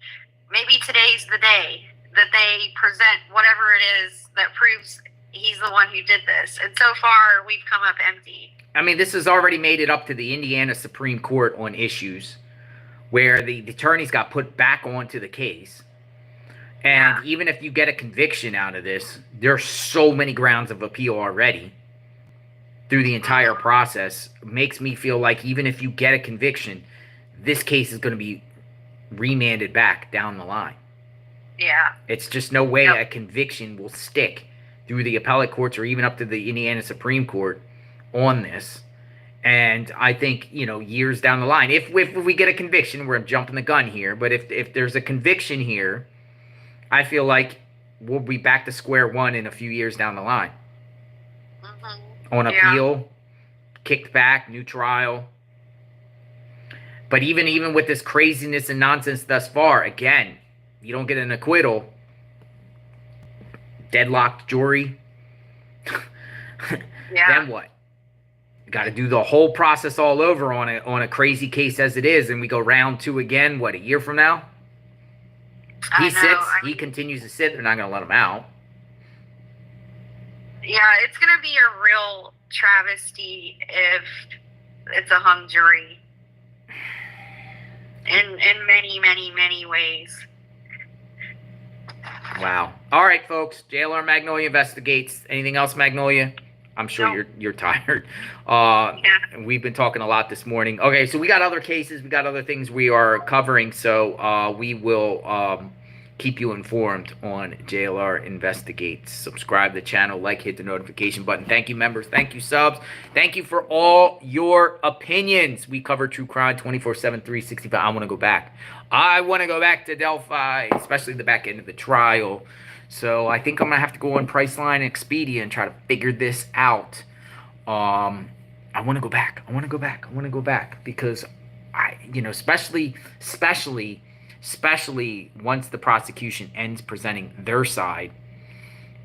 maybe today's the day that they present whatever it is that proves he's the one who did this. And so far we've come up empty. I mean, this has already made it up to the Indiana Supreme Court on issues where the attorneys got put back onto the case. And even if you get a conviction out of this, there's so many grounds of appeal already through the entire process. It makes me feel like even if you get a conviction, this case is going to be remanded back down the line. Yeah. It's just no way a conviction will stick through the appellate courts or even up to the Indiana Supreme Court on this. And I think, years down the line, if we get a conviction, we're jumping the gun here, but if there's a conviction here, I feel like we'll be back to square one in a few years down the line. Mm-hmm. On appeal, kicked back, new trial. But even with this craziness and nonsense thus far, again, you don't get an acquittal. Deadlocked jury. Yeah. Then what? You got to do the whole process all over on a crazy case as it is, and we go round 2 again. What, a year from now? He sits. He continues to sit. They're not going to let him out. Yeah, it's going to be a real travesty if it's a hung jury. In many, many, many ways. Wow. All right, folks. JLR Magnolia investigates. Anything else, Magnolia? I'm sure No. you're tired. Yeah. We've been talking a lot this morning. Okay, so we got other cases. We got other things we are covering. So we will keep you informed on JLR Investigates. Subscribe to the channel, like, hit the notification button. Thank you, members. Thank you, subs. Thank you for all your opinions. We cover true crime 24/7, 365. I want to go back. I want to go back to Delphi, especially the back end of the trial. So I think I'm going to have to go on Priceline and Expedia and try to figure this out. I want to go back. I want to go back because especially once the prosecution ends presenting their side.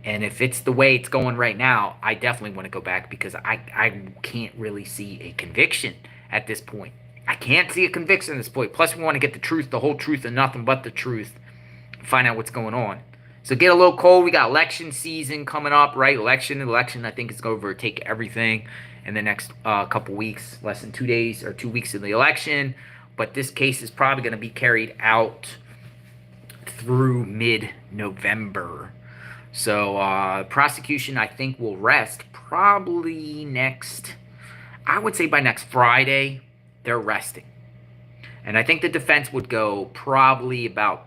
And if it's the way it's going right now, I definitely want to go back because I can't really see a conviction at this point. I can't see a conviction at this point. Plus, we want to get the truth, the whole truth, and nothing but the truth. Find out what's going on. So get a little cold. We got election season coming up, right? Election, I think it's going to overtake everything in the next couple weeks. Less than 2 days or 2 weeks of the election. But this case is probably going to be carried out through mid-November. So prosecution, I think, will rest probably I would say by next Friday, they're resting. And I think the defense would go probably about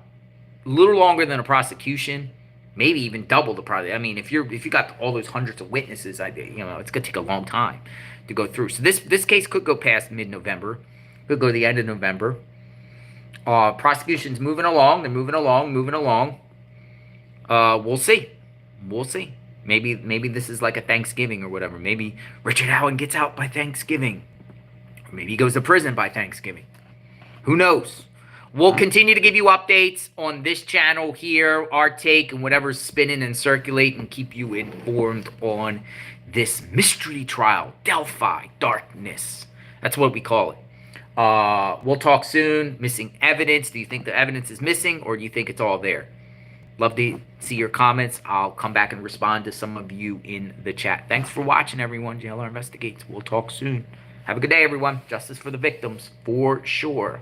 a little longer than a prosecution, maybe even double the probably. I mean, if you got all those hundreds of witnesses, it's gonna take a long time to go through. So this case could go past mid-November, could go to the end of November. Prosecution's moving along. They're moving along. We'll see. Maybe this is like a Thanksgiving or whatever. Maybe Richard Allen gets out by Thanksgiving, or maybe he goes to prison by Thanksgiving. Who knows? We'll continue to give you updates on this channel here, our take, and whatever's spinning and circulating, and keep you informed on this mystery trial, Delphi Darkness. That's what we call it. We'll talk soon. Missing evidence. Do you think the evidence is missing, or do you think it's all there? Love to see your comments. I'll come back and respond to some of you in the chat. Thanks for watching, everyone. JLR Investigates. We'll talk soon. Have a good day, everyone. Justice for the victims, for sure.